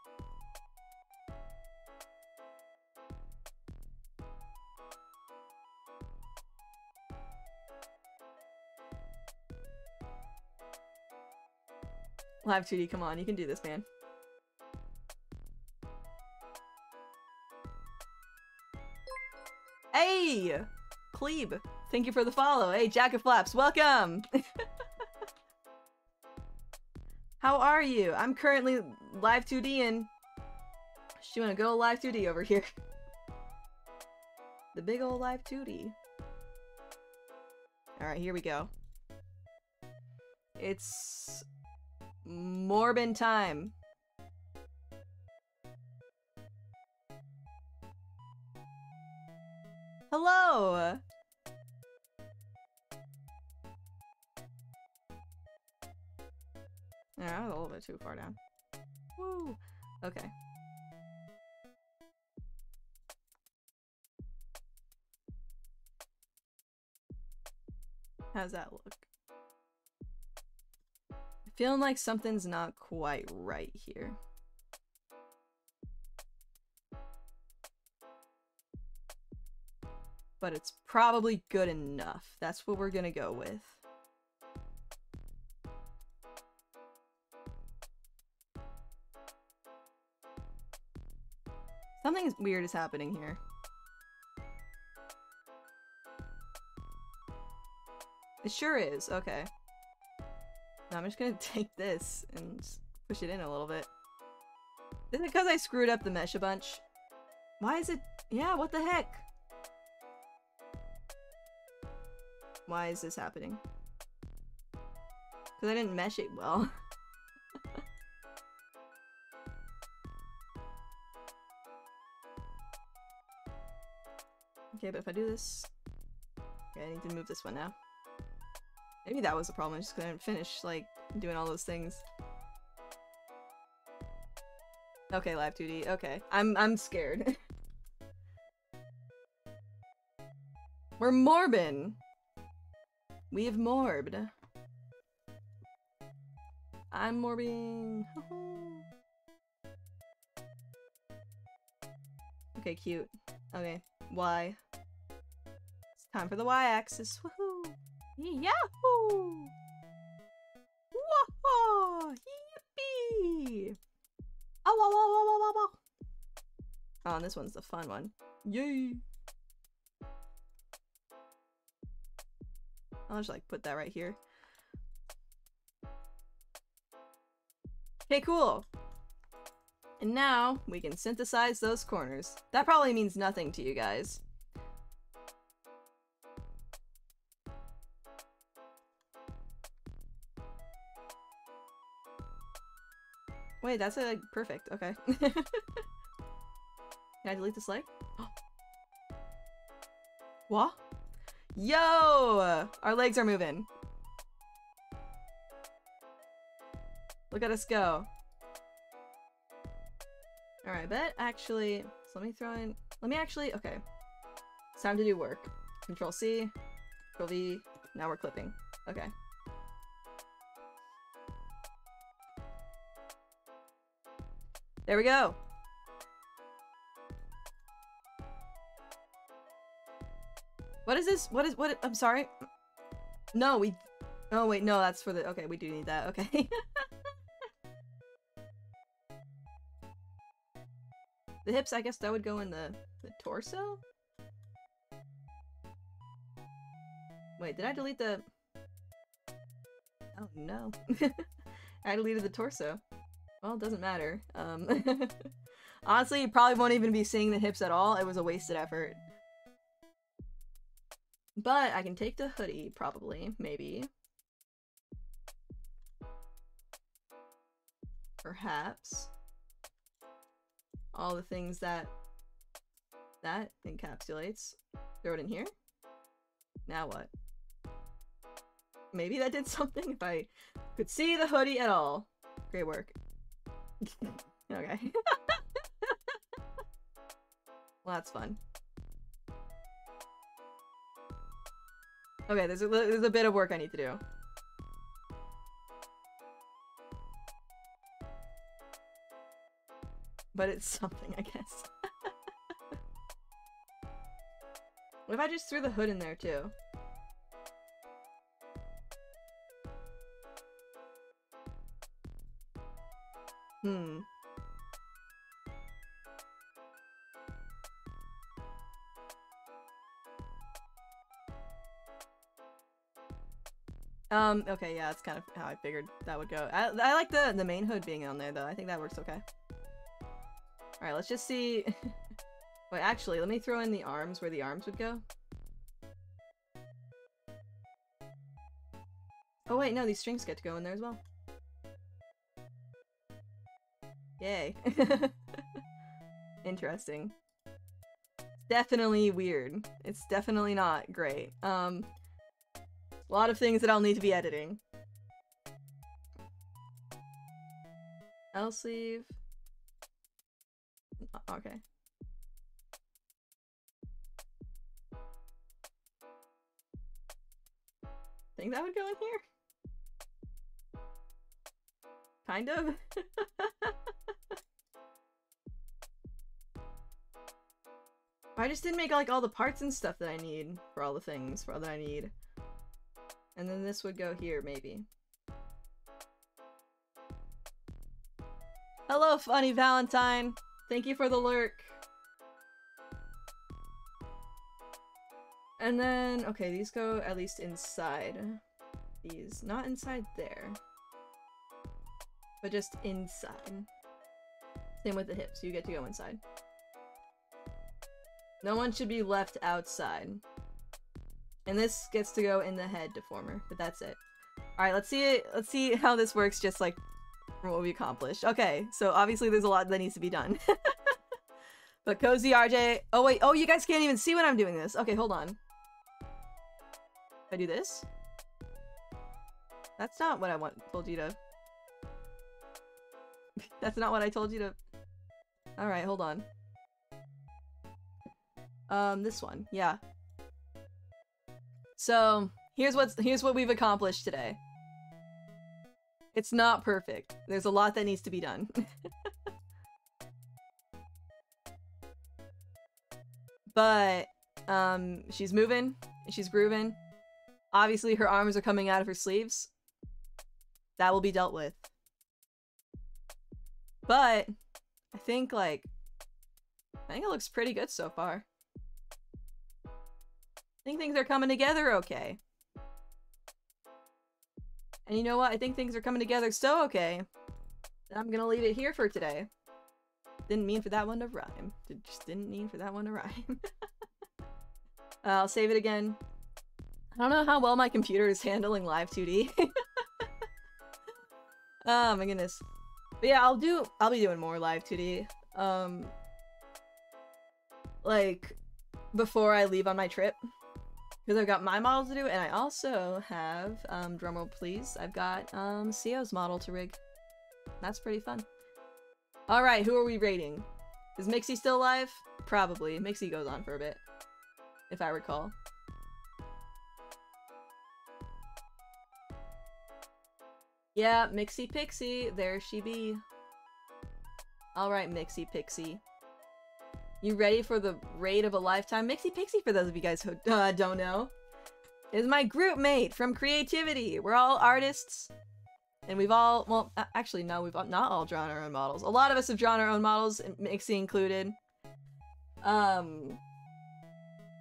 Live 2D, come on, you can do this, man. Hey! Clebe, thank you for the follow. Hey, Jack of Flaps, welcome! How are you? I'm currently live 2D-ing. Just doing a good old live 2D over here. The big old live 2D. Alright, here we go. It's Morbin time. Hello! Yeah, I was a little bit too far down. Woo! Okay. How's that look? Feeling like something's not quite right here. but it's probably good enough. That's what we're gonna go with. Something weird is happening here. It sure is. Okay. Now I'm just gonna take this and push it in a little bit. Is it because I screwed up the mesh a bunch? Why is it? Yeah, what the heck? Why is this happening? Because I didn't mesh it well. Okay, but if I do this... Okay, I need to move this one now. Maybe that was the problem, I just couldn't finish, like, doing all those things. Okay, Live 2D, okay. I'm scared. We're morbin! We have morbed. I'm morbing. Okay, cute. Okay, Y. It's time for the Y-axis. Woohoo! Yahoo! Whoa! Yippee! Oh, whoa, whoa, whoa, whoa, whoa, whoa. Oh, and this one's the fun one. Yay! I'll just like put that right here. Okay, cool. And now we can synthesize those corners. That probably means nothing to you guys. Wait, that's like perfect. Okay. Can I delete this leg? What? Yo! Our legs are moving. Look at us go. Alright, bet actually, so let me throw in, okay. It's time to do work. Control C, Control V, now we're clipping. Okay. There we go. What is this? What, I'm sorry. No, oh wait, no, that's for the, okay, we do need that, okay. The hips, I guess that would go in the torso? Wait, did I delete the... Oh no. I deleted the torso. Well, it doesn't matter. Honestly, you probably won't even be seeing the hips at all. It was a wasted effort. But I can take the hoodie, probably. Maybe. Perhaps. All the things that encapsulates. Throw it in here. Now what? Maybe that did something if I could see the hoodie at all. Great work. Okay. Well, that's fun. Okay, there's a bit of work I need to do. But it's something, I guess. What if I just threw the hood in there, too? Okay, yeah, that's kind of how I figured that would go. I like the main hood being on there, though. I think that works okay. Alright, let's just see... Wait, actually, let me throw in the arms where the arms would go. Oh wait, no, these strings get to go in there as well. Yay. Interesting. Definitely weird. It's definitely not great. A lot of things that I'll need to be editing. L sleeve. Okay. Think that would go in here? Kind of? I just didn't make like all the parts and stuff that I need for all the things that I need. And then this would go here, maybe. Hello, Funny Valentine! Thank you for the lurk. And then, okay, these go at least inside. These, not inside there. But just inside. Same with the hips, you get to go inside. No one should be left outside. And this gets to go in the head deformer, but that's it. Alright, let's see how this works just like from what we accomplished. Okay, so obviously there's a lot that needs to be done. But Cozy RJ, oh wait, oh you guys can't even see when I'm doing this. Okay, hold on. If I do this? That's not what I told you to. That's not what I told you to. Alright, hold on. This one, yeah. So, here's what we've accomplished today. It's not perfect. There's a lot that needs to be done. But, she's moving, she's grooving. Obviously, her arms are coming out of her sleeves. That will be dealt with. But, I think it looks pretty good so far. I think things are coming together okay. And you know what? I think things are coming together so okay that I'm gonna leave it here for today. Didn't mean for that one to rhyme. Just didn't mean for that one to rhyme. I'll save it again. I don't know how well my computer is handling live 2D. Oh my goodness. But yeah, I'll be doing more live 2D. Like before I leave on my trip. Because I've got my model to do, and I also have, drumroll please, I've got, Sio's model to rig. That's pretty fun. Alright, who are we rating? Is Mixie still alive? Probably. Mixie goes on for a bit. If I recall. Yeah, Mixie Pixie, there she be. Alright, Mixie Pixie. You ready for the raid of a lifetime? Mixie Pixie, for those of you guys who don't know, is my group mate from Creativity. We're all artists, and we've all, well, actually no, we've not all drawn our own models. A lot of us have drawn our own models, Mixie included.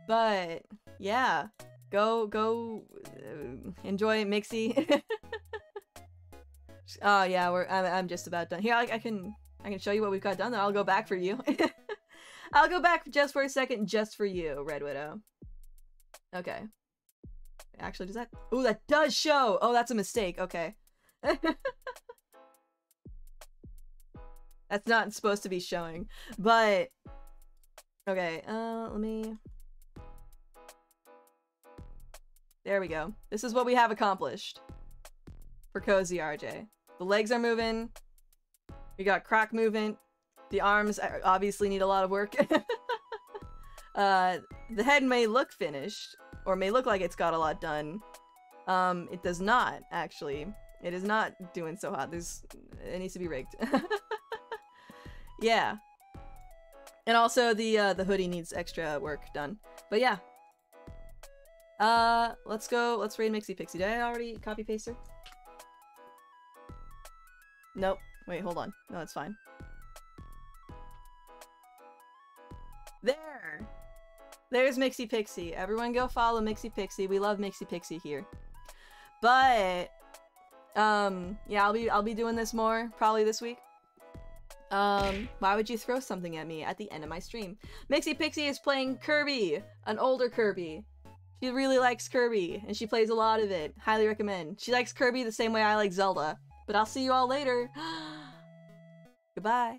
But yeah, go enjoy Mixie. Oh yeah, I'm just about done. Here, I can show you what we've got done. Then I'll go back for you. I'll go back just for a second, just for you, Red Widow. Okay. Actually, does that? Oh, that does show! Oh, that's a mistake. Okay. That's not supposed to be showing. But... okay, let me... there we go. This is what we have accomplished. For Cozy RJ. The legs are moving. We got Croc movement. The arms obviously need a lot of work. The head may look finished, or may look like it's got a lot done. It does not, actually. It is not doing so hot. It needs to be rigged. Yeah. And also the hoodie needs extra work done. But yeah. Let's raid Mixie Pixie. Did I already copy paste her? Nope. Wait, hold on. No, it's fine. There! There's Mixie Pixie. Everyone go follow Mixie Pixie. We love Mixie Pixie here. But, yeah, I'll be doing this more, probably this week. Why would you throw something at me at the end of my stream? Mixie Pixie is playing Kirby! An older Kirby. She really likes Kirby, and she plays a lot of it. Highly recommend. She likes Kirby the same way I like Zelda. But I'll see you all later. Goodbye.